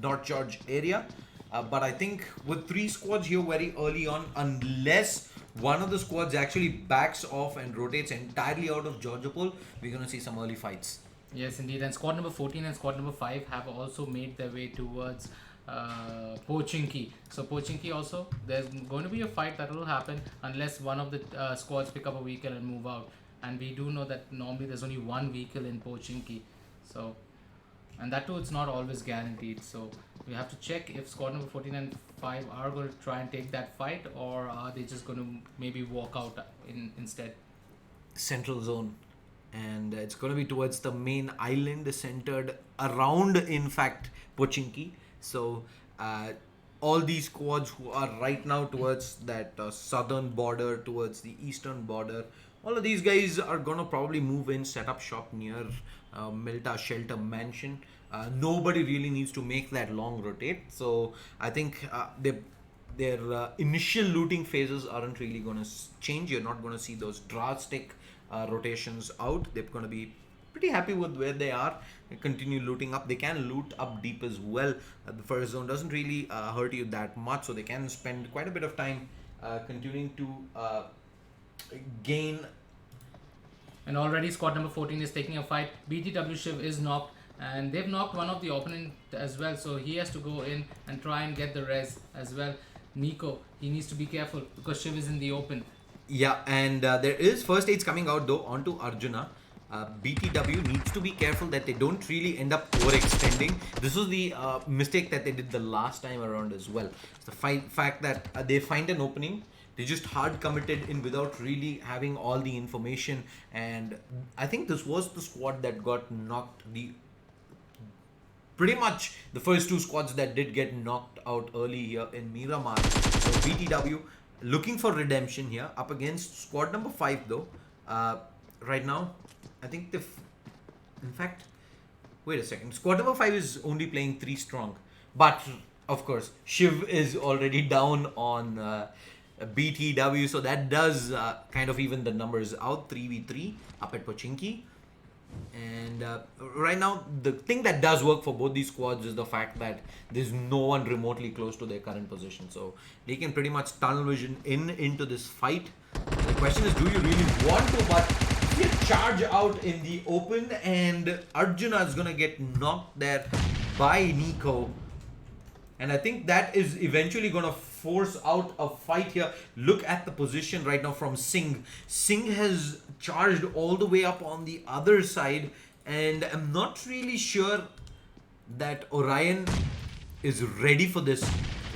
North George area. But I think with 3 squads here very early on, unless one of the squads actually backs off and rotates entirely out of Georgia Pole, we're going to see some early fights. Yes, indeed. And squad number 14 and squad number 5 have also made their way towards Pochinki. So Pochinki also, there's going to be a fight that will happen unless one of the squads pick up a vehicle and move out. And we do know that normally there's only one vehicle in Pochinki. So, and that too, it's not always guaranteed. So we have to check if squad number 14 and 5 are going to try and take that fight, or are they just going to maybe walk out instead. Central zone, and it's going to be towards the main island, centered around, in fact, Pochinki. So all these squads who are right now towards that southern border, towards the eastern border, all of these guys are going to probably move in, set up shop near Milta Shelter Mansion. Nobody really needs to make that long rotate. So I think their initial looting phases aren't really going to change. You're not going to see those drastic rotations out. They're going to be pretty happy with where they are. They continue looting up. They can loot up deep as well. The first zone doesn't really hurt you that much, so they can spend quite a bit of time continuing to gain. And already squad number 14 is taking a fight. BTW Shiv is knocked, and they've knocked one of the opponent as well, so he has to go in and try and get the res as well. Nico, he needs to be careful because Shiv is in the open. Yeah, and there is first aids coming out though onto Arjuna. BTW needs to be careful that they don't really end up overextending. This was the mistake that they did the last time around as well. It's the fact that they find an opening, they just hard committed in without really having all the information, and I think this was the squad that got knocked. Pretty much the first 2 squads that did get knocked out early here in Miramar. So BTW looking for redemption here up against squad number 5 though. Right now, I think in fact, wait a second. Squad number 5 is only playing 3 strong, but of course Shiv is already down on BTW, so that does kind of even the numbers out. 3v3 up at Pochinki. And right now, the thing that does work for both these squads is the fact that there's no one remotely close to their current position. So they can pretty much tunnel vision into this fight. The question is, do you really want to? But if you charge out in the open, and Arjuna is going to get knocked there by Nico. And I think that is eventually going to force out a fight here. Look at the position right now from Singh. Singh has charged all the way up on the other side, and I'm not really sure that Orion is ready for this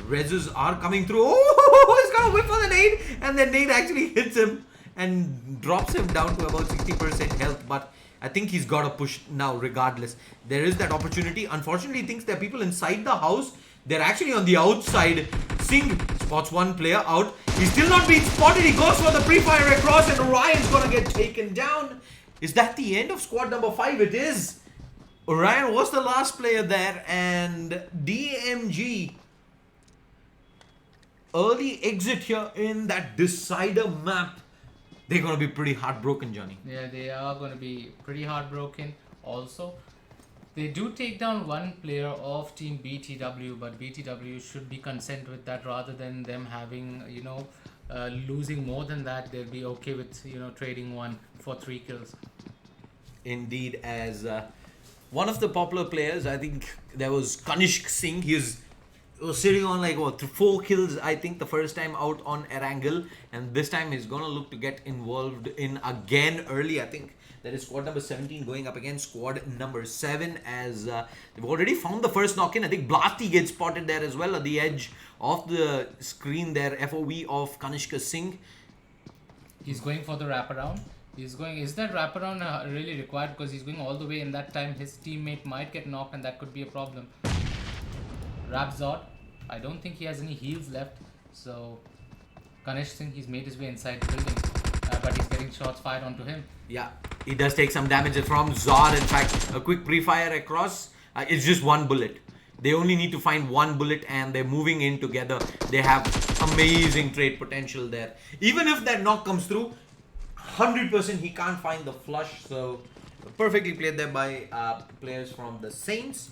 reses are coming through. Oh, he's got a whip for the nade, and the nade actually hits him and drops him down to about 60% health. But I think he's got to push now regardless. There is that opportunity. Unfortunately, he thinks there are people inside the house. They're actually on the outside. Singh spots one player out. He's still not being spotted. He goes for the pre-fire across, and Orion's gonna get taken down. Is that the end of squad number 5? It is. Orion was the last player there, and DMG early exit here in that decider map. They're gonna be pretty heartbroken, Johnny. Yeah, they are going to be pretty heartbroken. Also, they do take down one player of Team BTW, but BTW should be content with that rather than them having, losing more than that. They'll be okay with, trading one for 3 kills. Indeed, as one of the popular players, I think there was Kanishk Singh. He was sitting on like 4 kills, I think, the first time out on Erangel, and this time he's gonna look to get involved in again early. I think that is squad number 17 going up against squad number 7, as they've already found the first knock in. I think Blasty gets spotted there as well at the edge of the screen there. FOV of Kanishka Singh. He's going for the wraparound. Is that wraparound really required? Because he's going all the way. In that time, his teammate might get knocked, and that could be a problem. Rapzod, I don't think he has any heals left. So, Ganesh Singh, he's made his way inside the building, but he's getting shots fired onto him. Yeah, he does take some damage from Zod. In fact, a quick pre-fire across. It's just one bullet. They only need to find one bullet, and they're moving in together. They have amazing trade potential there. Even if that knock comes through, 100% he can't find the flush. So perfectly played there by players from the Saints.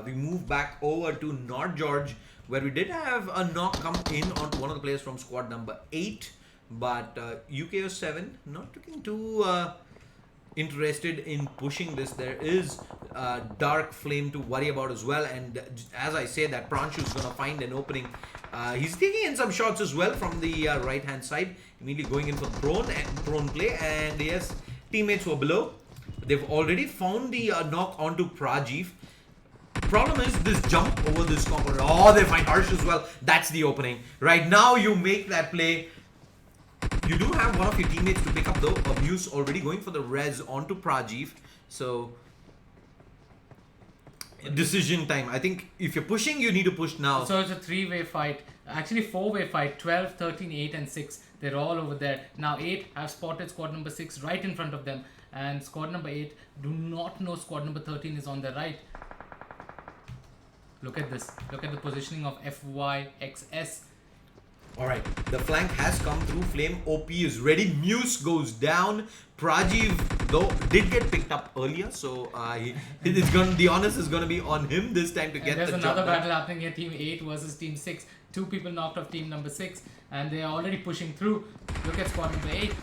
We move back over to North George, where we did have a knock come in onto one of the players from squad number 8. But UKO 7 not looking too interested in pushing this. There is Dark Flame to worry about as well, and as I say, that Pranshu is going to find an opening. He's taking in some shots as well from the right hand side, immediately going in for prone play, and yes, teammates were below. They've already found the knock onto Prajeev. Problem is this jump over this component. Oh, they find Harsh as well. That's the opening. Right now you make that play. You do have one of your teammates to pick up though. Abuse already going for the res onto Prajeev. So decision time. I think if you're pushing, you need to push now. So it's a 3-way fight. Actually 4-way fight. 12, 13, 8 and 6. They're all over there. Now 8 have spotted squad number 6 right in front of them. And squad number 8 do not know squad number 13 is on their right. Look at this. Look at the positioning of FYXS. Alright, the flank has come through. Flame OP is ready. Muse goes down. Prajeev though did get picked up earlier, so the honors is gonna be on him this time to get the job done. There's another battle happening here. Team 8 versus Team 6. 2 people knocked off team number 6, and they are already pushing through. Look at squad number 8.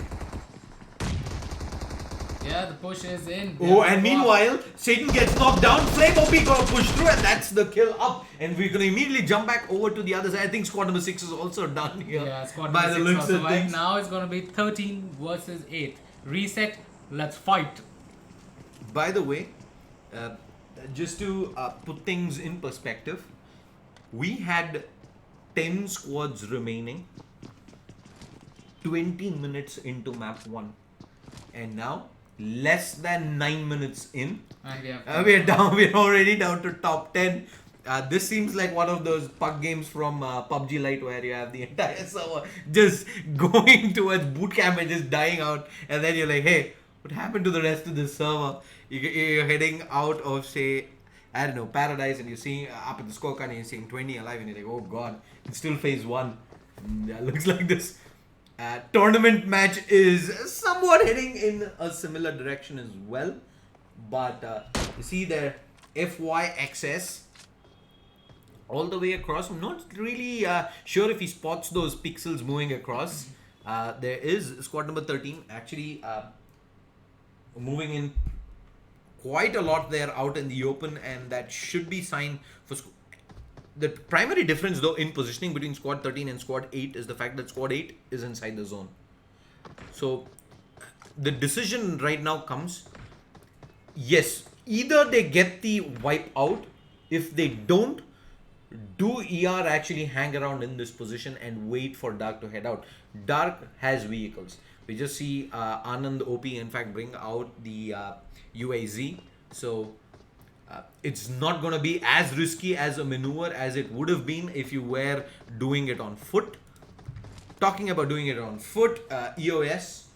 Yeah, the push is in. Oh, and meanwhile, Satan gets knocked down. Flame OP gonna push through, and that's the kill up. And we're gonna immediately jump back over to the other side. I think squad number 6 is also done here. Yeah, squad by number the 6 looks also of right things. now it's gonna be 13 versus 8. Reset. Let's fight. By the way, just to put things in perspective, we had 10 squads remaining 20 minutes into map 1, and now less than 9 minutes in, And we're already down to top 10. This seems like one of those pug games from PUBG Lite where you have the entire server just going towards boot camp and just dying out, and then you're like, hey, what happened to the rest of this server? You're heading out of, say, I don't know, Paradise, and you're seeing up at the scorecard and you're seeing 20 alive, and you're like, oh god, it's still phase 1. Looks like this tournament match is somewhat heading in a similar direction as well. But you see there, FYXS all the way across. I'm not really sure if he spots those pixels moving across. There is squad number 13 actually moving in quite a lot there out in the open, and that should be sign for the primary difference though in positioning between squad 13 and squad 8 is the fact that squad 8 is inside the zone. So the decision right now comes, yes, either they get the wipe out. If they don't, do ER actually hang around in this position and wait for Dark to head out? Dark has vehicles. We just see Anand OP in fact bring out the UAZ. So it's not going to be as risky as a maneuver as it would have been if you were doing it on foot. Talking about doing it on foot, EOS.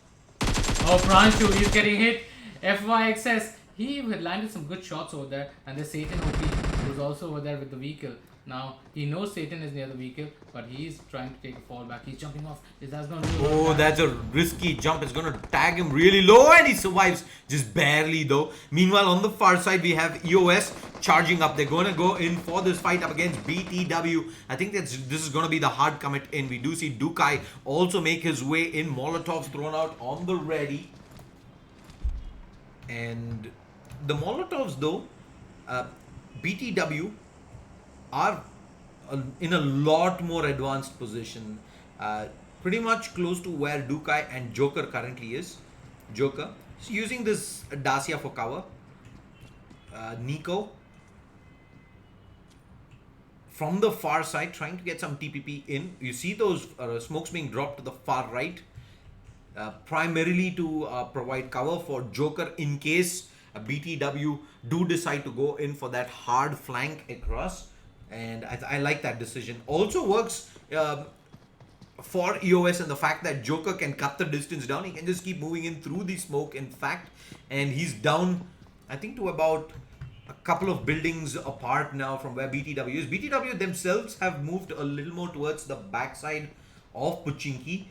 Oh, Pranshu, he's getting hit. FYXS, he landed some good shots over there. And there's Satan OP, who's also over there with the vehicle. Now, he knows Satan is near the vehicle, but he's trying to take a fall back. He's jumping off. That's going to Oh, that's a risky jump. It's going to tag him really low, and he survives just barely though. Meanwhile, on the far side, we have EOS charging up. They're going to go in for this fight up against BTW. I think this is going to be the hard commit in. We do see Dukai also make his way in. Molotovs thrown out on the ready. And the Molotovs though, BTW are in a lot more advanced position, pretty much close to where Dukai and Joker currently is. Joker is using this Dacia for cover. Nico from the far side trying to get some TPP in. You see those smokes being dropped to the far right, primarily to provide cover for Joker in case BTW do decide to go in for that hard flank across. And I like that decision. Also works for EOS and the fact that Joker can cut the distance down. He can just keep moving in through the smoke, in fact. And he's down, I think, to about a couple of buildings apart now from where BTW is. BTW themselves have moved a little more towards the backside of Pochinki.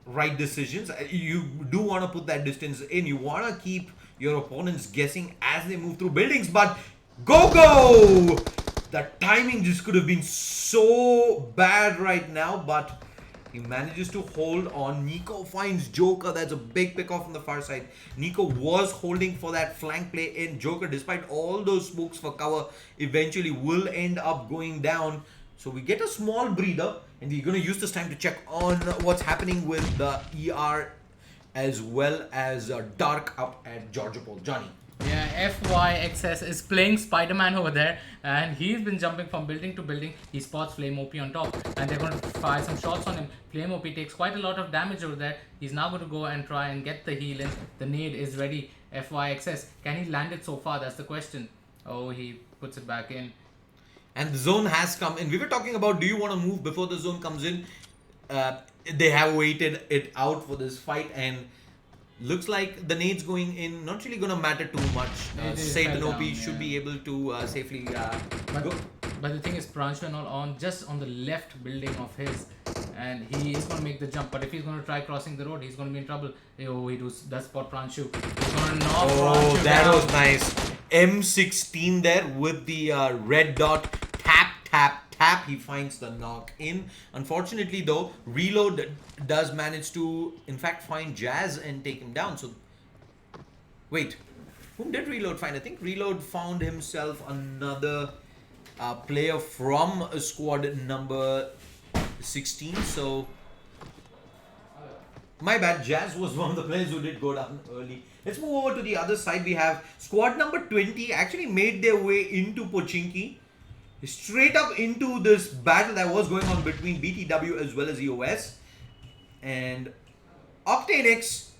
Right decisions. You do want to put that distance in. You want to keep your opponents guessing as they move through buildings, but go! The timing just could have been so bad right now, but he manages to hold on. Nico finds Joker. That's a big pick off on the far side. Nico was holding for that flank play in. Joker, despite all those smokes for cover, eventually will end up going down. So we get a small breather, and we're going to use this time to check on what's happening with the ER as well as Dark up at Georgiopol. Johnny. Yeah, FYXS is playing Spider-Man over there, and he's been jumping from building to building. He spots Flame OP on top, and they're going to fire some shots on him. Flame OP takes quite a lot of damage over there. He's now going to go and try and get the heal in. The nade is ready. FYXS, can he land it so far? That's the question. Oh, he puts it back in. And the zone has come in. We were talking about, do you want to move before the zone comes in? They have waited it out for this fight, and looks like the nades going in not really going to matter too much. Satan OP should be able to safely go. But the thing is, Pranshu and all on just on the left building of his, and he is going to make the jump. But if he's going to try crossing the road, he's going to be in trouble. Oh, he does spot Pranshu. He's going to knock Pranshu that down. was nice. M16 there with the red dot. Tap. He finds the knock in. Unfortunately though, Reload does manage to in fact find Jazz and take him down. So wait, whom did Reload find? I think Reload found himself another player from squad number 16. So my bad, Jazz was one of the players who did go down early. Let's move over to the other side. We have squad number 20 actually made their way into Pochinki, straight up into this battle that was going on between BTW as well as EOS. And Octanix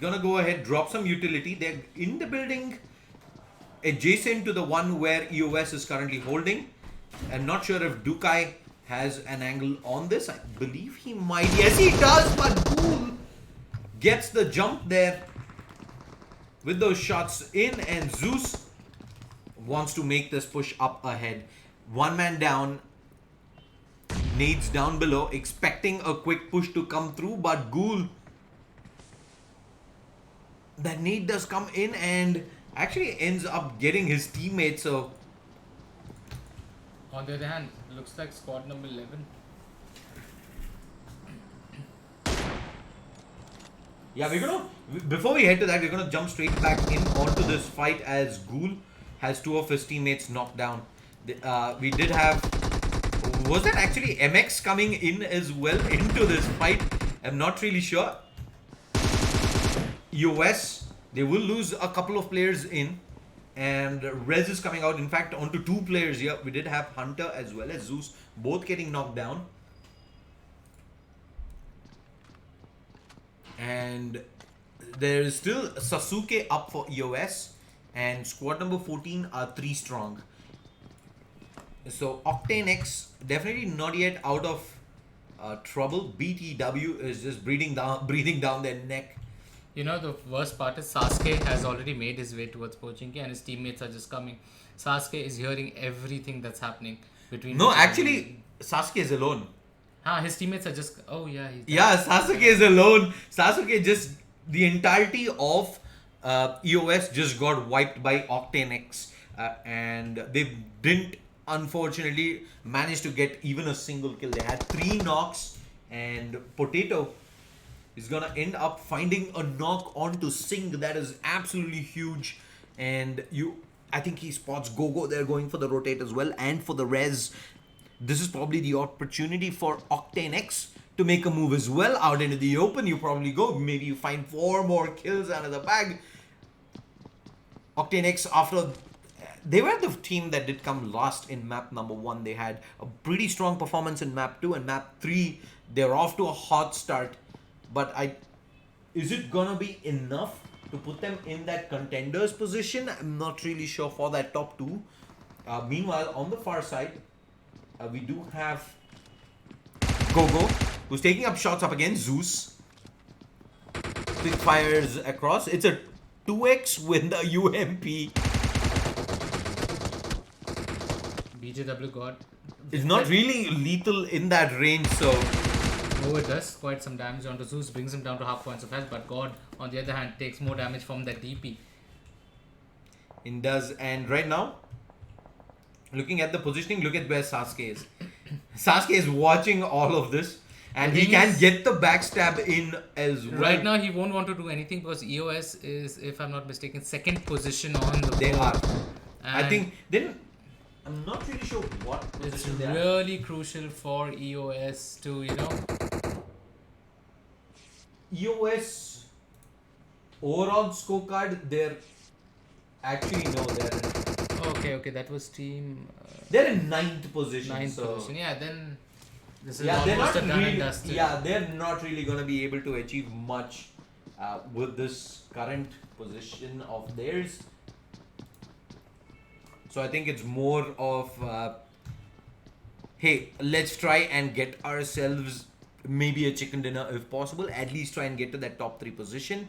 gonna go ahead, drop some utility. They're in the building adjacent to the one where EOS is currently holding. I'm not sure if Dukai has an angle on this. I believe he might. Yes, he does, but Ghoul gets the jump there with those shots in, and Zeus wants to make this push up ahead. One man down, nades down below, expecting a quick push to come through, but Ghoul, that nade does come in and actually ends up getting his teammate. So on the other hand, looks like squad number 11. Yeah, before we head to that, we're gonna jump straight back in onto this fight as Ghoul has two of his teammates knocked down. We did have, was that actually MX coming in as well into this fight? I'm not really sure. EOS, they will lose a couple of players in, and Rez is coming out. In fact, onto 2 players here. We did have Hunter as well as Zeus, both getting knocked down. And there is still Sasuke up for EOS, and squad number 14 are 3 strong. So Octane X definitely not yet out of trouble. BTW is just breathing down their neck. You know, the worst part is Sasuke has already made his way towards Pochinki and his teammates are just coming. Sasuke is hearing everything that's happening between. No, actually, Sasuke is alone. His teammates are just. Oh yeah. Yeah, Sasuke is alone. Sasuke just the entirety of EOS just got wiped by Octane X, and they didn't unfortunately manage to get even a single kill. They had 3 knocks, and Potato is gonna end up finding a knock onto Singh. That is absolutely huge, and I think he spots Gogo there going for the rotate as well and for the res. This is probably the opportunity for Octane X to make a move as well out into the open. You probably go, maybe you find 4 more kills out of the bag. Octane X, after they were the team that did come last in map number 1. They had a pretty strong performance in map 2, and map 3 they're off to a hot start. But is it gonna be enough to put them in that contenders position? I'm not really sure for that top 2. Meanwhile, on the far side, we do have Gogo, who's taking up shots up against Zeus. Quick fires across. It's a 2x with the UMP. BJW got. It's not really lethal in that range, so. Oh, it does quite some damage onto Zeus, brings him down to half points of health, but God, on the other hand, takes more damage from that DP. It does, and right now, looking at the positioning, look at where Sasuke is. Sasuke is watching all of this, and he can get the backstab in as well. Right now, he won't want to do anything because EOS is, if I'm not mistaken, 2nd position on the board. They are. And I think, then, I'm not really sure what it's position they are. really crucial for EOS to, EOS overall scorecard, they're actually Okay, that was team. They're in 9th position. 9th so position. Yeah, then this is they're almost not a done really. and dusted. Yeah, they're not really gonna be able to achieve much with this current position of theirs. So I think it's more of hey, let's try and get ourselves maybe a chicken dinner if possible. At least try and get to that top 3 position.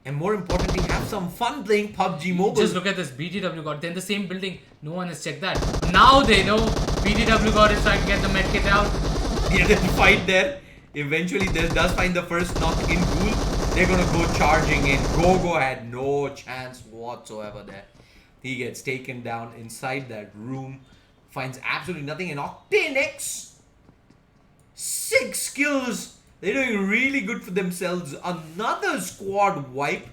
And more importantly, have some fun playing PUBG Mobile. Just look at this. BTW God. They're in the same building. No one has checked that. Now they know BTW God is trying to get the medkit out. Yeah, they fight there. Eventually, this does find the first knock in Ghoul. They're gonna go charging in. Gogo had no chance whatsoever there. He gets taken down inside that room. Finds absolutely nothing. And Octane X, 6 kills. They're doing really good for themselves. Another squad wipe.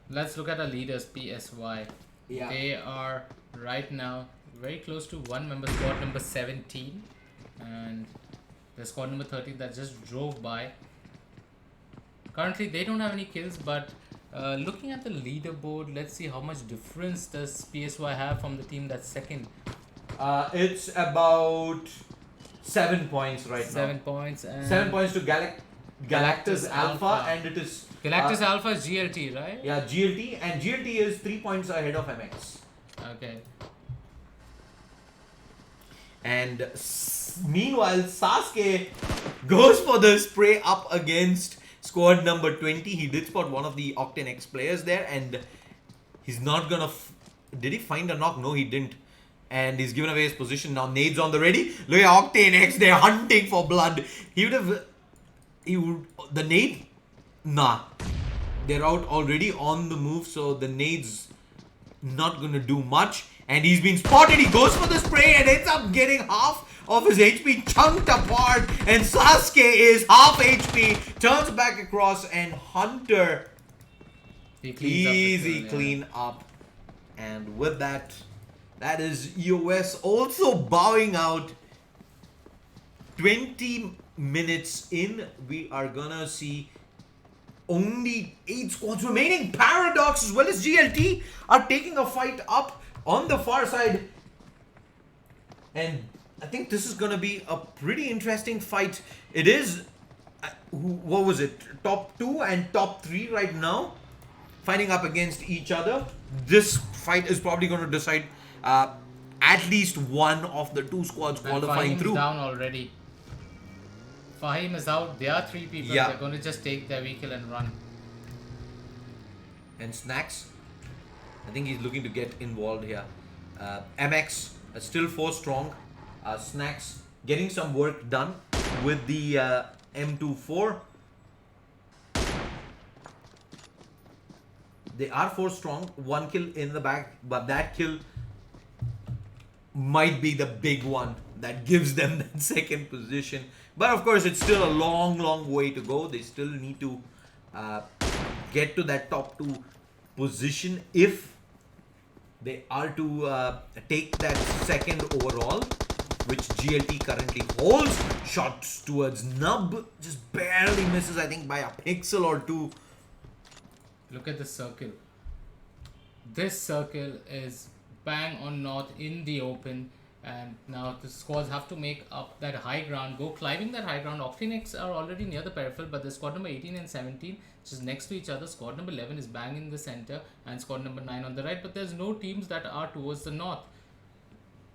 Let's look at our leaders, PSY. Yeah. They are right now very close to one member, squad number 17. And the squad number 13 that just drove by. Currently, they don't have any kills, but looking at the leaderboard, let's see how much difference does PSY have from the team that's second. It's about 7 points right now. 7 points. And 7 points to Galactus Alpha, and it is Galactus Alpha is GLT, right? Yeah, GLT, and GLT is 3 points ahead of MX. Okay. And meanwhile, Sasuke goes for the spray up against squad number 20. He did spot one of the Octane X players there, and he's not gonna. Did he find a knock? No, he didn't. And he's given away his position. Now nades on the ready. Look at Octane X. They're hunting for blood. He would have. The nade? Nah. They're out already on the move, so the nade's not gonna do much. And he's been spotted. He goes for the spray and ends up getting half of his HP chunked apart. And Sasuke is half HP. Turns back across, and Hunter easy clean up. And with that, that is EOS also bowing out. 20 minutes in, we are gonna see only 8 squads remaining. Paradox as well as GLT are taking a fight up on the far side. And I think this is going to be a pretty interesting fight. It is, what was it? Top 2 and top 3 right now fighting up against each other. This fight is probably going to decide at least one of the 2 squads qualifying through. Down already. Fahim is out. There are 3 people. Yeah. They're going to just take their vehicle and run. And Snacks, I think he's looking to get involved here. MX is still 4 strong. Snacks getting some work done with the M24. They are 4 strong, 1 kill in the back, but that kill might be the big one that gives them that 2nd position. But of course, it's still a long way to go. They still need to get to that top 2 position if they are to take that 2nd overall, which GLT currently holds. Shots towards Nub, just barely misses, I think, by a pixel or 2. Look at the circle. This circle is bang on north in the open, and now the squads have to make up that high ground, go climbing that high ground. Octanex are already near the peripheral, but the squad number 18 and 17 which is next to each other. Squad number 11 is bang in the center and squad number 9 on the right, but there's no teams that are towards the north.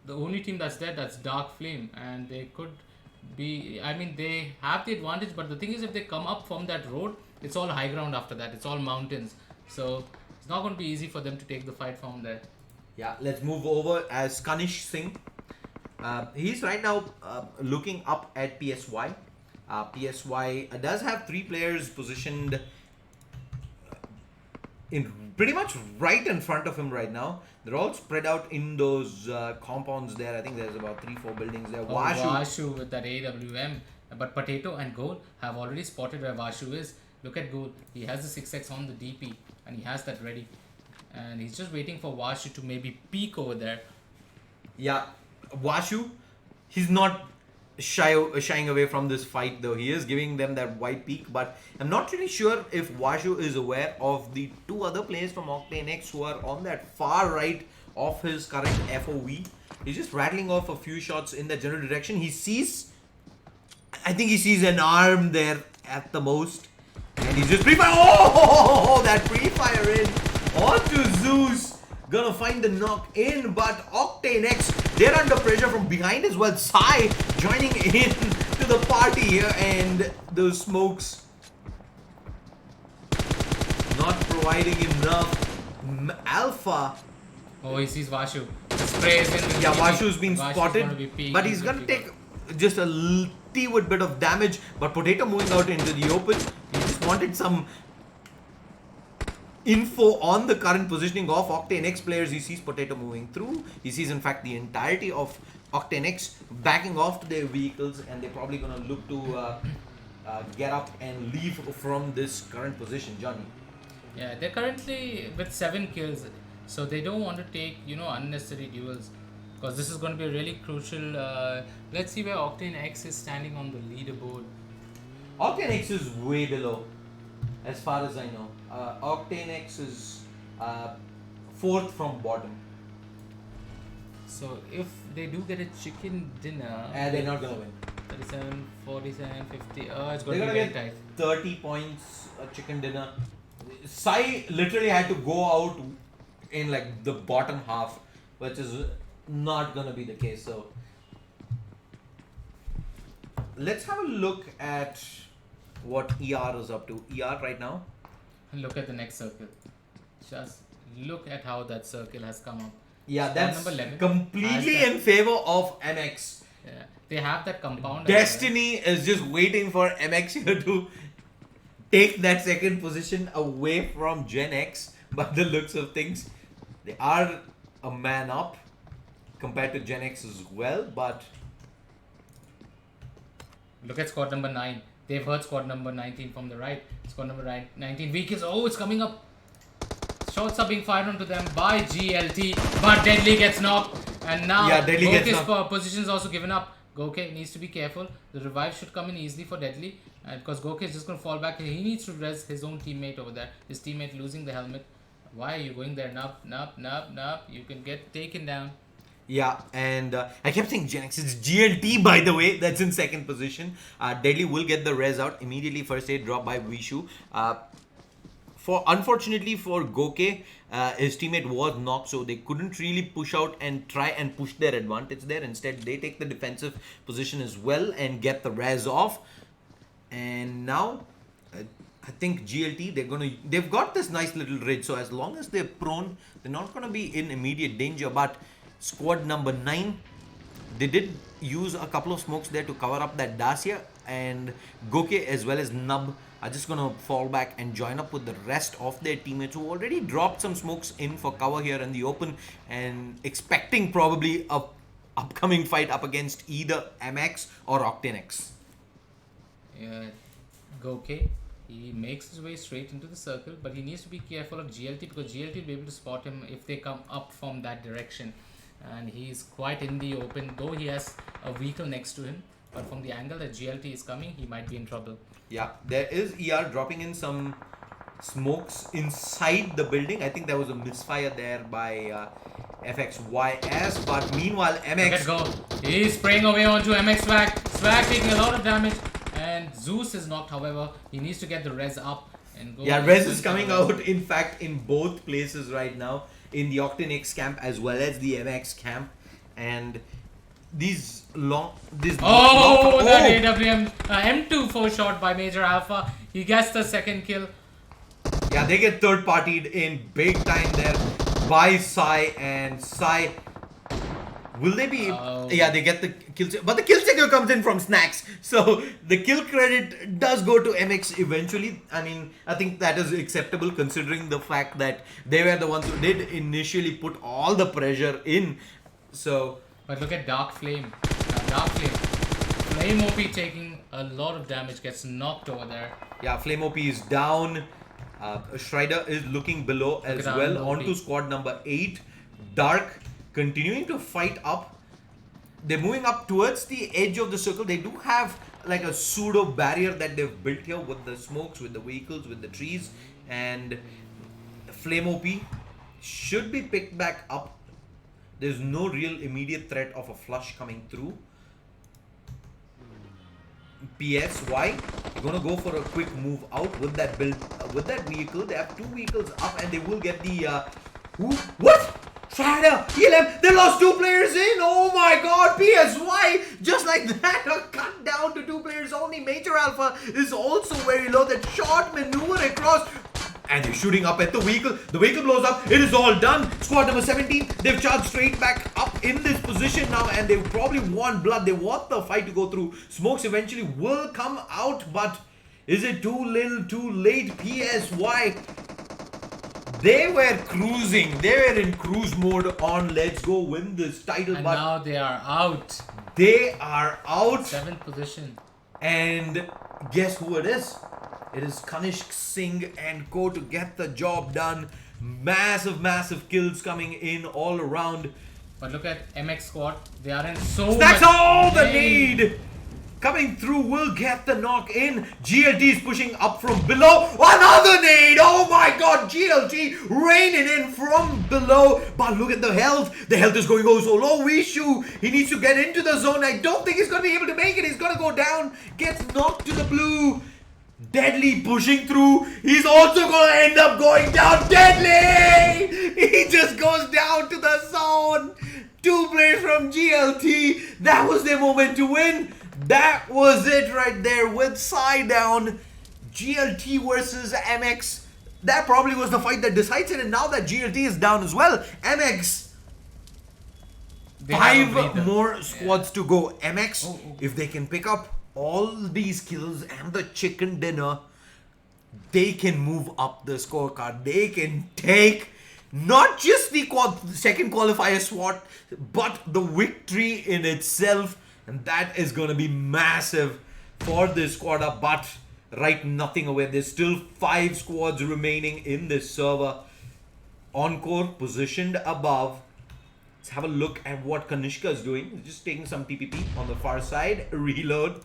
The only team that's there, that's Dark Flame, and they could be, I mean, they have the advantage, but the thing is, if they come up from that road, it's all high ground after that. It's all mountains. So it's not going to be easy for them to take the fight from there. Yeah, let's move over as Kanish Singh. He's right now looking up at PSY. PSY does have 3 players positioned in pretty much right in front of him right now. They're all spread out in those compounds there. I think there's about 3-4 buildings there. Vashu with that AWM. But Potato and Goal have already spotted where Vashu is. Look at Goal. He has the 6x on the DP and he has that ready. And he's just waiting for Vashu to maybe peek over there. Yeah, Vashu, he's not shying away from this fight though. He is giving them that white peak, but I'm not really sure if Vashu is aware of the 2 other players from Octane X who are on that far right of his current FOV. He's just rattling off a few shots in the general direction. He sees, I think he sees an arm there at the most, and he's just pre-fire. Oh, that pre-fire in onto Zeus. Gonna find the knock in, but Octane X, they're under pressure from behind as well. Sai joining in to the party here, and those smokes not providing enough alpha. Oh, he sees Vashu. The spray is in the Yeah, DP. Vashu's been Vashu's spotted, gonna be peeking, but he's gonna take just a little bit of damage. But Potato moving out into the open. He just wanted some info on the current positioning of Octane X players. He sees Potato moving through. He sees, in fact, the entirety of Octane X backing off to their vehicles, and they're probably going to look to get up and leave from this current position. Johnny. Yeah, they're currently with 7 kills, so they don't want to take, you know, unnecessary duels, because this is going to be really crucial. Let's see where Octane X is standing on the leaderboard. Octane X is way below, as far as I know. Octane X is 4th from bottom. So if they do get a chicken dinner, They're not gonna win. 37, 47, 50. Oh, it's They're going to gonna be very get tight. 30 points, a chicken dinner. Sai literally had to go out in like the bottom half, which is not gonna be the case. So let's have a look at what ER is up to. ER right now. And look at the next circle. Just look at how that circle has come up. Yeah, Squad that's number 11 completely has that. in favor of MX. Yeah, they have that compound. Destiny is just waiting for MX here to take that 2nd position away from Gen X. By the looks of things, they are a man up compared to Gen X as well. But Look at squad number 9. They've heard squad number 19 from the right. Squad number 19 weakest. Oh, it's coming up. Shots are being fired onto them by GLT, but Deadly gets knocked, and now Yeah, Deadly both gets his positions also given up. Goke needs to be careful. The revive should come in easily for Deadly, because Goke is just going to fall back. He needs to res his own teammate over there. His teammate losing the helmet. Why are you going there? Nup. You can get taken down. Yeah, and I kept saying Genex. It's GLT, by the way, that's in second position. Deadly will get the res out immediately. First aid drop by Vishu. Unfortunately for Goke, his teammate was knocked, so they couldn't really push out and try and push their advantage there. Instead, they take the defensive position as well and get the res off. And now, I think GLT, they've got this nice little ridge, so as long as they're prone, they're not gonna be in immediate danger. But squad number 9, they did use a couple of smokes there to cover up that Dacia, and Goke as well as Nub are just gonna fall back and join up with the rest of their teammates who already dropped some smokes in for cover here in the open, and expecting probably a upcoming fight up against either MX or Octanex. Yeah, Goke, he makes his way straight into the circle, but he needs to be careful of GLT, because GLT will be able to spot him if they come up from that direction. And he's quite in the open, though he has a vehicle next to him. But from the angle that GLT is coming, he might be in trouble. Yeah, there is ER dropping in some smokes inside the building. I think there was a misfire there by FXYS. But meanwhile, MX... Let's go. He's spraying away onto MX Swag. Swag taking a lot of damage. And Zeus is knocked, however. He needs to get the res up. And go. Yeah, res is coming out, in fact, in both places right now. In the Octanex camp as well as the MX camp. And these long... That AWM M2 shot by Major Alpha. He gets the second kill. Yeah, they get third partied in big time there by Sai, and Sai... Will they be... Yeah, they get the kill... But the kill sticker comes in from Snacks. So, the kill credit does go to MX eventually. I mean, I think that is acceptable considering the fact that they were the ones who did initially put all the pressure in. So... But look at Dark Flame. Dark Flame. Flame OP taking a lot of damage, gets knocked over there. Yeah, Flame OP is down. Strider is looking below as well. On to squad number 8. Dark continuing to fight up. They're moving up towards the edge of the circle. They do have like a pseudo barrier that they've built here with the smokes, with the vehicles, with the trees. And Flame OP should be picked back up. There's no real immediate threat of a flush coming through. PS, why? You're gonna go for a quick move out with that build, with that vehicle. They have 2 vehicles up, and they will get the what? Strider, ELM, they lost 2 players in. Oh my god, PSY, just like that, cut down to 2 players only. Major Alpha is also very low. That short maneuver across, and they're shooting up at the vehicle. The vehicle blows up. It is all done. Squad number 17, they've charged straight back up in this position now, and they probably want blood. They want the fight to go through. Smokes eventually will come out, but is it too little, too late? PSY, they were cruising. They were in cruise mode on Let's Go Win this title. And but now they are out. They are out. 7th position. And guess who it is? It is Kanishk Singh and co to get the job done. Massive kills coming in all around. But look at MX squad. They are in so That's much all the pain. need. Coming through will get the knock in. GLT is pushing up from below. Another nade. Oh my god. GLT raining in from below. But look at the health. The health is going oh so low. Vishu, he needs to get into the zone. I don't think he's going to be able to make it. He's going to go down. Gets knocked to the blue. Deadly pushing through. He's also going to end up going down. Deadly! He just goes down to the zone. 2 players from GLT. That was their moment to win. That was it right there with Sai down. GLT versus MX. That probably was the fight that decides it. And now that GLT is down as well, MX, They have a 5 breather. more squads to go. MX, if they can pick up all these kills and the chicken dinner, they can move up the scorecard. They can take not just the second qualifier spot, but the victory in itself. And that is going to be massive for this squad up. But right, nothing away. There's still 5 squads remaining in this server. Encore positioned above. Let's have a look at what Kanishka is doing. He's just taking some TPP on the far side. Reload.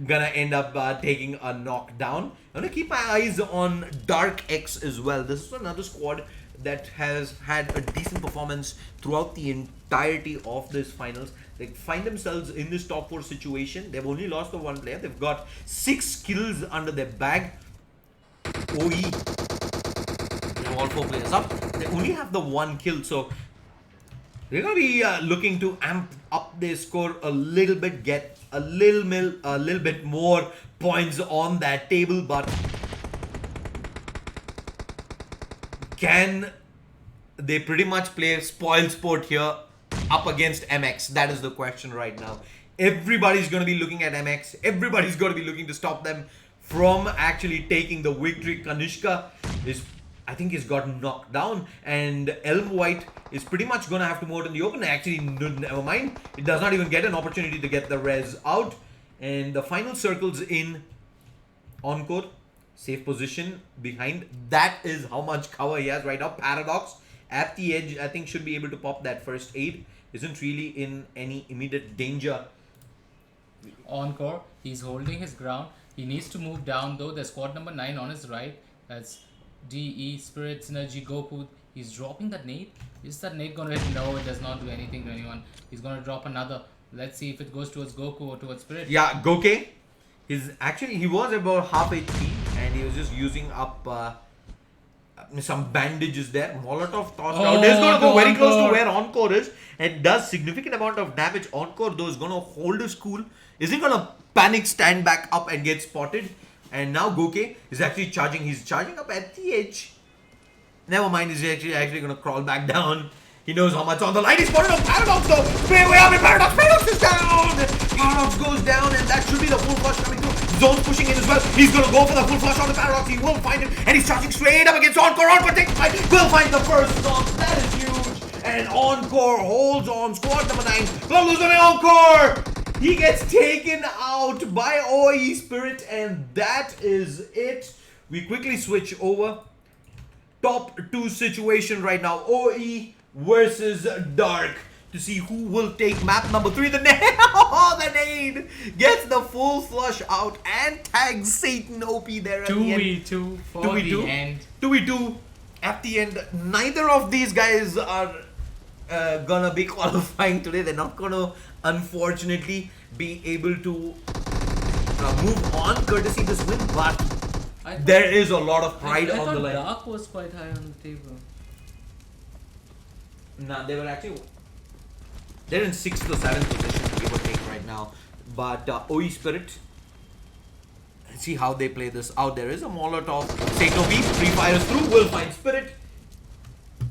Gonna end up taking a knockdown. I'm gonna keep my eyes on Dark X as well. This is another squad that has had a decent performance throughout the entirety of this finals. They find themselves in this top 4 situation. They've only lost the 1 player. They've got 6 kills under their bag. OE, they have all 4 players up. They only have the 1 kill, so they're gonna be looking to amp up their score a little bit, get a little bit more points on that table. But can they pretty much play spoil sport here up against MX? That is the question right now. Everybody's going to be looking at MX. Everybody's going to be looking to stop them from actually taking the victory. Kanishka is, I think, he's got knocked down, and Elm White is pretty much going to have to move out in the open. Actually, never mind. It does not even get an opportunity to get the res out. And the final circles in Encore. Safe position behind. That is how much cover he has right now. Paradox at the edge, I think, should be able to pop that first aid. Isn't really in any immediate danger. Encore, he's holding his ground. He needs to move down though. There's squad number 9 on his right. That's DE, Spirit, Synergy, Goku. He's dropping that nade. Is that nade going to hit? No, it does not do anything to anyone. He's going to drop another. Let's see if it goes towards Goku or towards Spirit. Yeah, Goke. He was about half HP and he was just using up some bandages there. Molotov tossed out. It's going to go very close to where Encore is and does significant amount of damage. Encore though is going to hold his cool. Isn't going to panic, stand back up and get spotted. And now Goke is actually charging. He's charging up at the edge. Never mind, he's actually going to crawl back down. He knows how much on the line. He's spotted on Paradox though. Where we are with Paradox. Paradox is down. Paradox goes down and that should be the full flush coming through. Zone's pushing in as well. He's going to go for the full flush on the Paradox. He will find it and he's charging straight up against Encore. Encore takes the fight. Will find the first knock. That is huge. And Encore holds on. Squad number 9. Will lose on Encore. He gets taken out by OE Spirit and that is it. We quickly switch over. Top 2 situation right now. OE versus Dark to see who will take map number 3. The nade, the nade gets the full flush out and tags Satan OP there at the end. 2v2 for the end. 2v2 at the end. Neither of these guys are gonna be qualifying today. They're not gonna, unfortunately, be able to move on courtesy this win, but there is a lot of pride on the line. Dark was quite high on the table. Nah, they were actually... They're in 6th or 7th position, give or take right now. But OE Spirit, let's see how they play this out. There is a Molotov. Satan OP, free fires through, will find Spirit.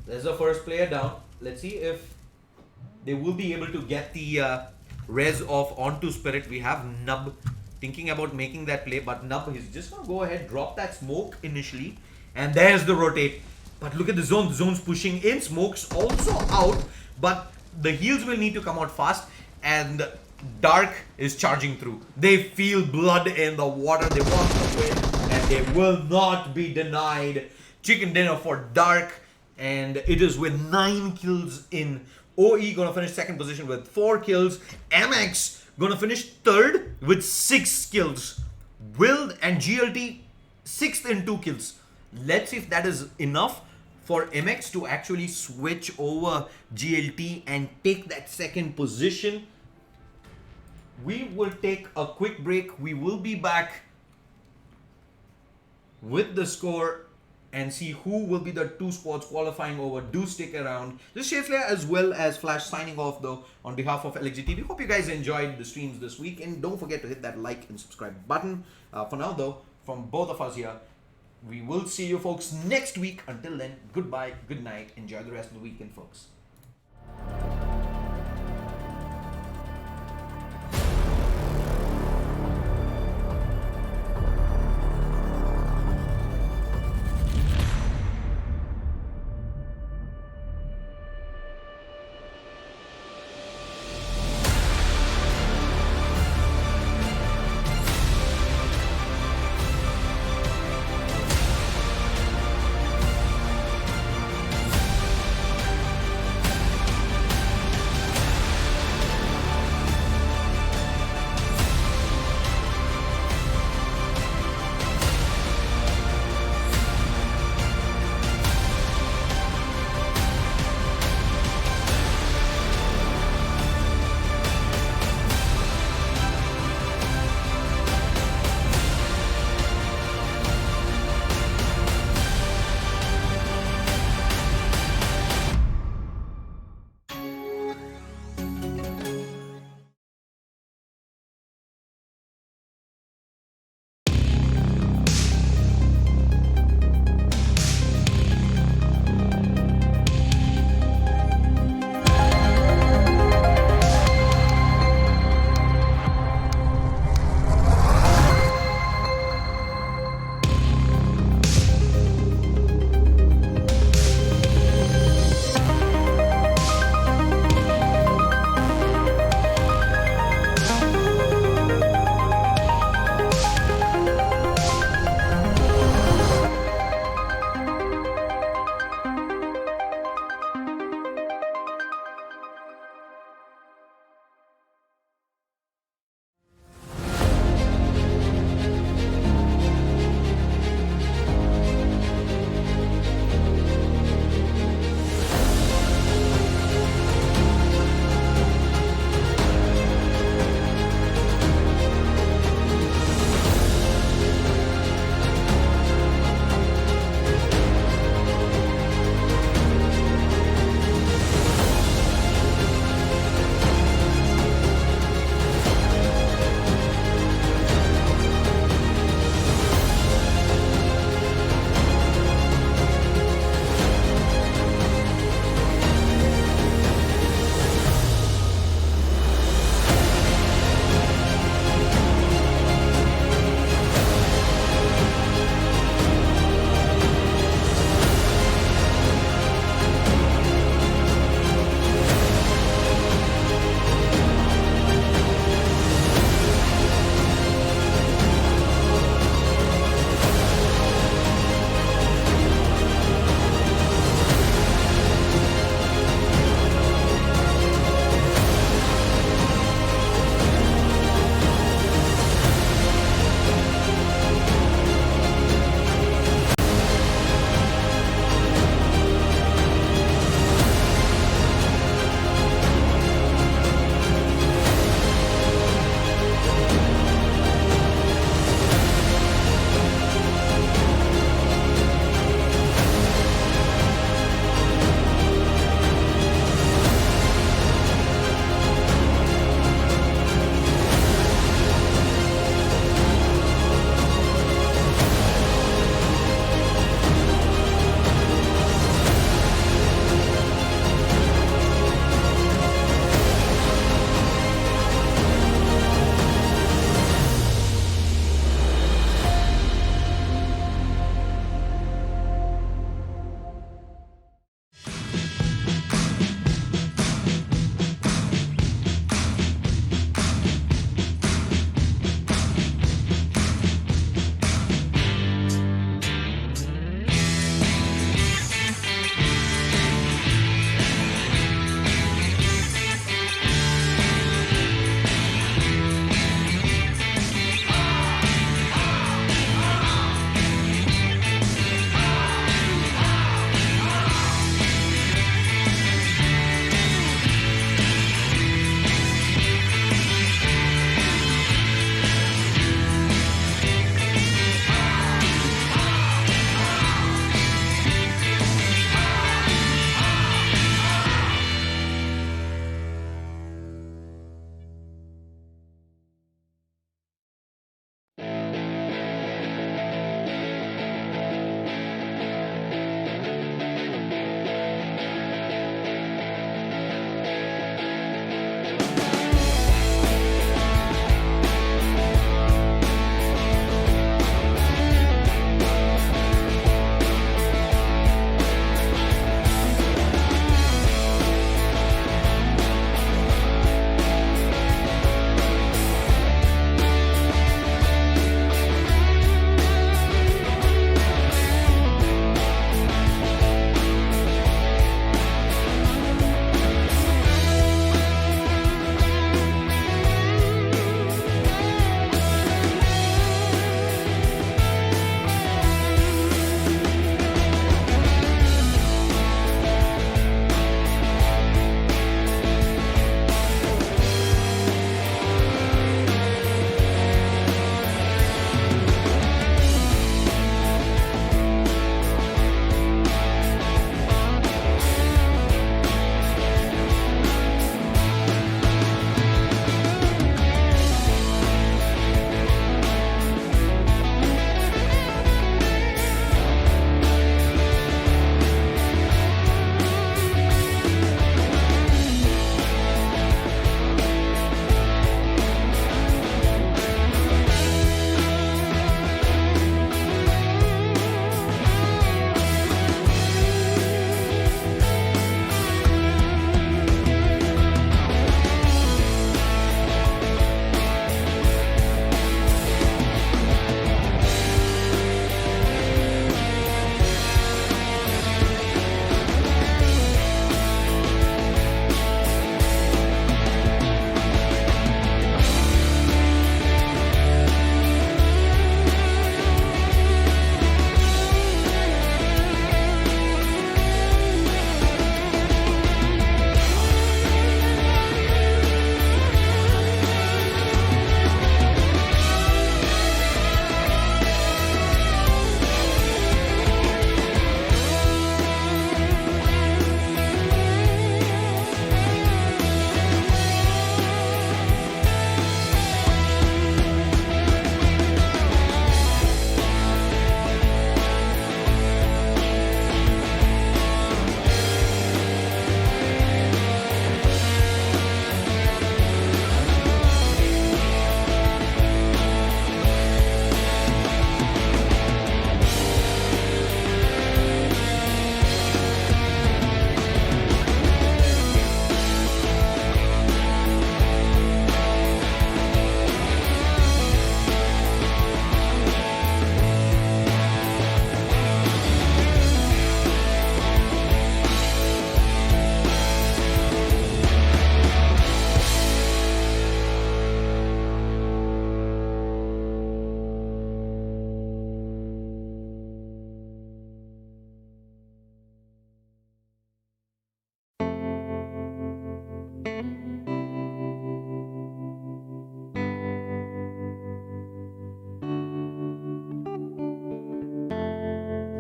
There's the first player down. Let's see if they will be able to get the res off onto Spirit. We have Nub thinking about making that play, but Nub is just gonna go ahead, drop that smoke initially, and there's the rotate. But look at the zone. The zone's pushing in. Smoke's also out, but the heals will need to come out fast, and Dark is charging through. They feel blood in the water. They want to win, and they will not be denied. Chicken dinner for Dark, and it is with 9 kills in. OE gonna finish 2nd position with 4 kills. MX gonna finish 3rd with 6 kills. Will and GLT 6th in 2 kills. Let's see if that is enough for MX to actually switch over GLT and take that 2nd position. We will take a quick break. We will be back with the score and see who will be the 2 squads qualifying over. Do stick around. This is Shayslayer as well as Flash signing off though on behalf of lxgtv. Hope you guys enjoyed the streams this week and don't forget to hit that like and subscribe button. For now though, from both of us here, we will see you folks next week. Until then, goodbye, good night. Enjoy the rest of the weekend, folks.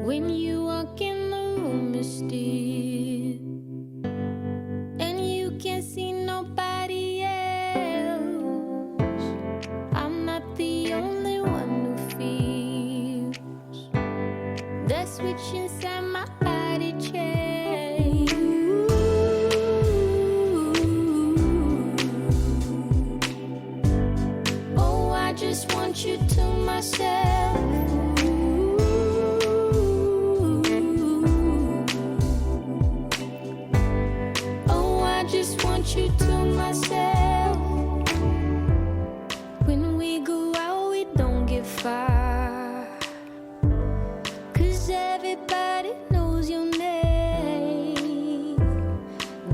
When you walk in the room, it's still, and you can't see nobody else. I'm not the only one who feels the switch inside my body change. Oh, I just want you to myself. Oh, I just want you to myself. When we go out, we don't get far, 'cause everybody knows your name.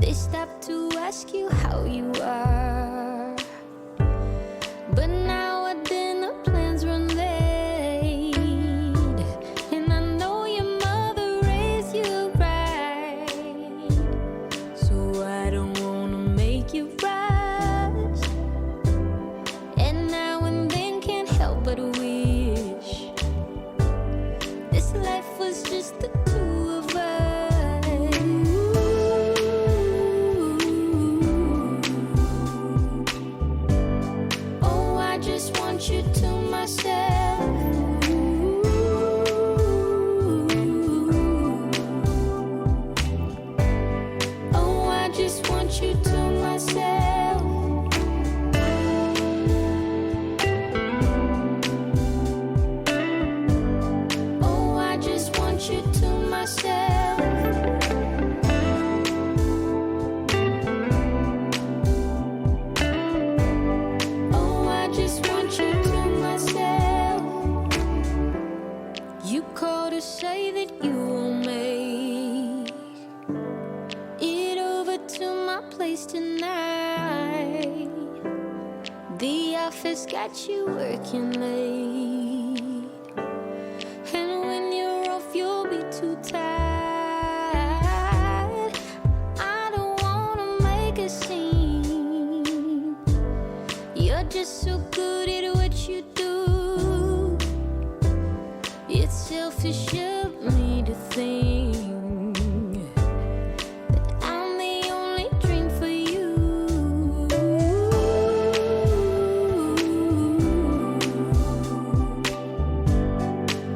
They stop to ask you how you are, but now our dinner plans run late. And I know your mother raised you right, so I don't wanna make you rush. And now and then can't help but wish this life was just the two of us. Oh, I just want you to myself. Oh, I just want you to myself. Oh, I just want you to myself. Oh, I just want you to myself. You called to say that you will make it over to my place tonight. The office got you working late, and when you're off, you'll be too tired. I don't wanna make a scene. You're just so good at what you do. It's selfish of me to think that I'm the only dream for you.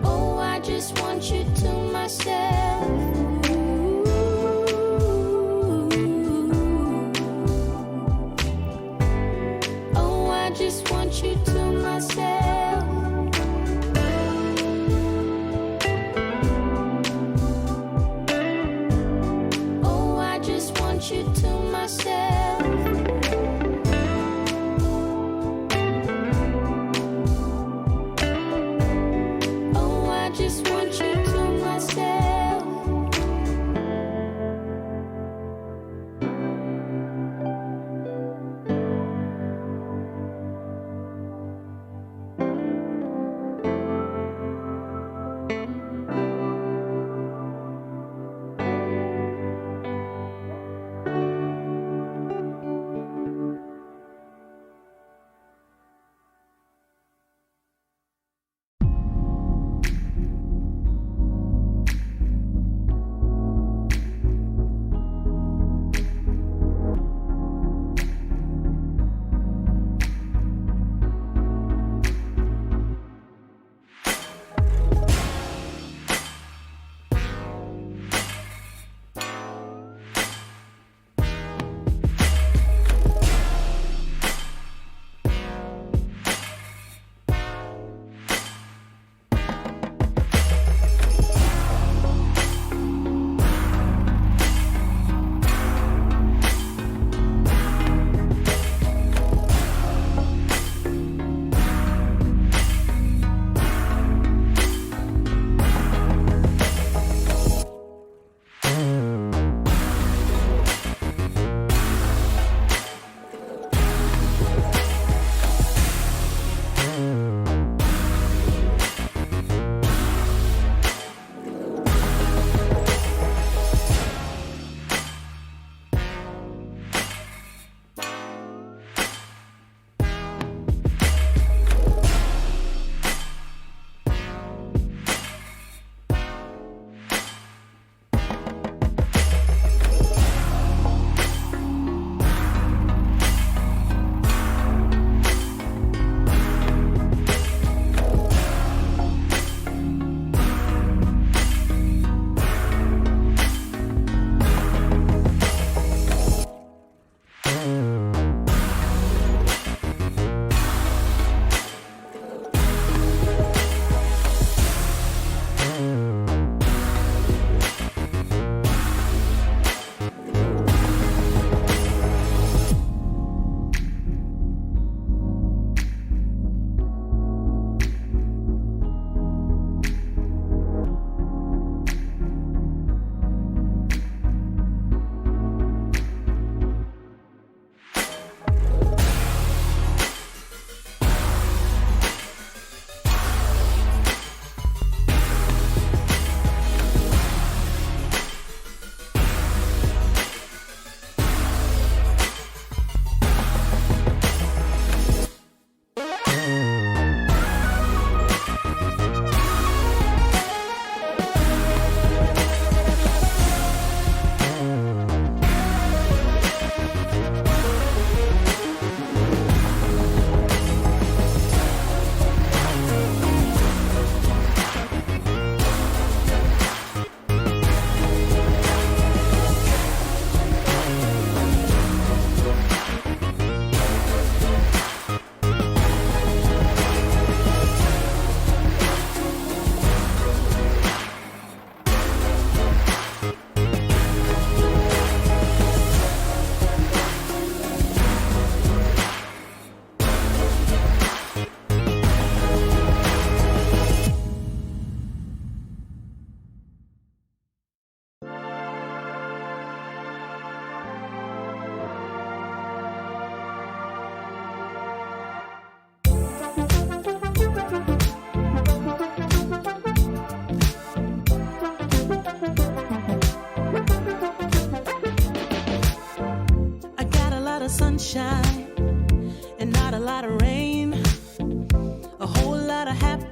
Oh, I just want you to myself. Oh, I just want you to myself.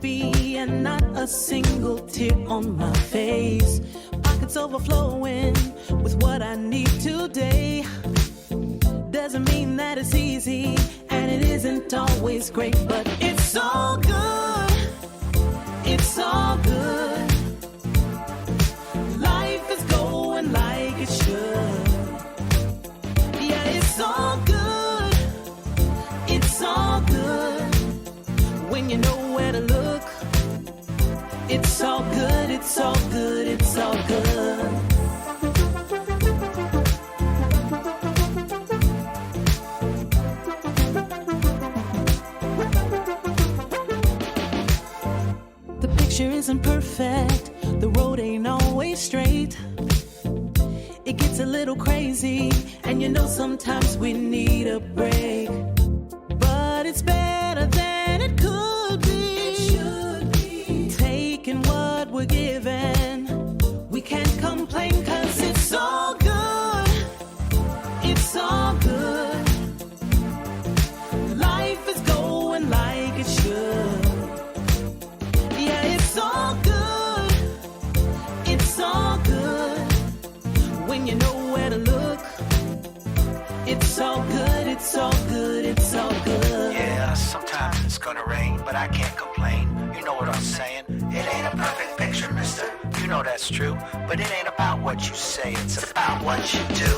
be, and not a single tear on my face. Pockets overflowing with what I need today. Doesn't mean that it's easy, and it isn't always great, but it's all good. It's all good. Life is going like it should. Yeah, it's all good. It's all good. When you know where to look, it's all good. It's all good. It's all good. The picture isn't perfect, the road ain't always straight. It gets a little crazy, and you know sometimes we need a break. But it's better than it could be. It should be. Taking what we're given, we can't complain, 'cause it's all good. It's all good. Life is going like it should. Yeah, it's all good. It's all good. When you know where to look, it's all good. It's all good. It's all good. Yeah, sometimes it's gonna rain, but I can't complain. You know what I'm saying? It ain't a perfect picture, mister. You know that's true. But it ain't about what you say, it's about what you do.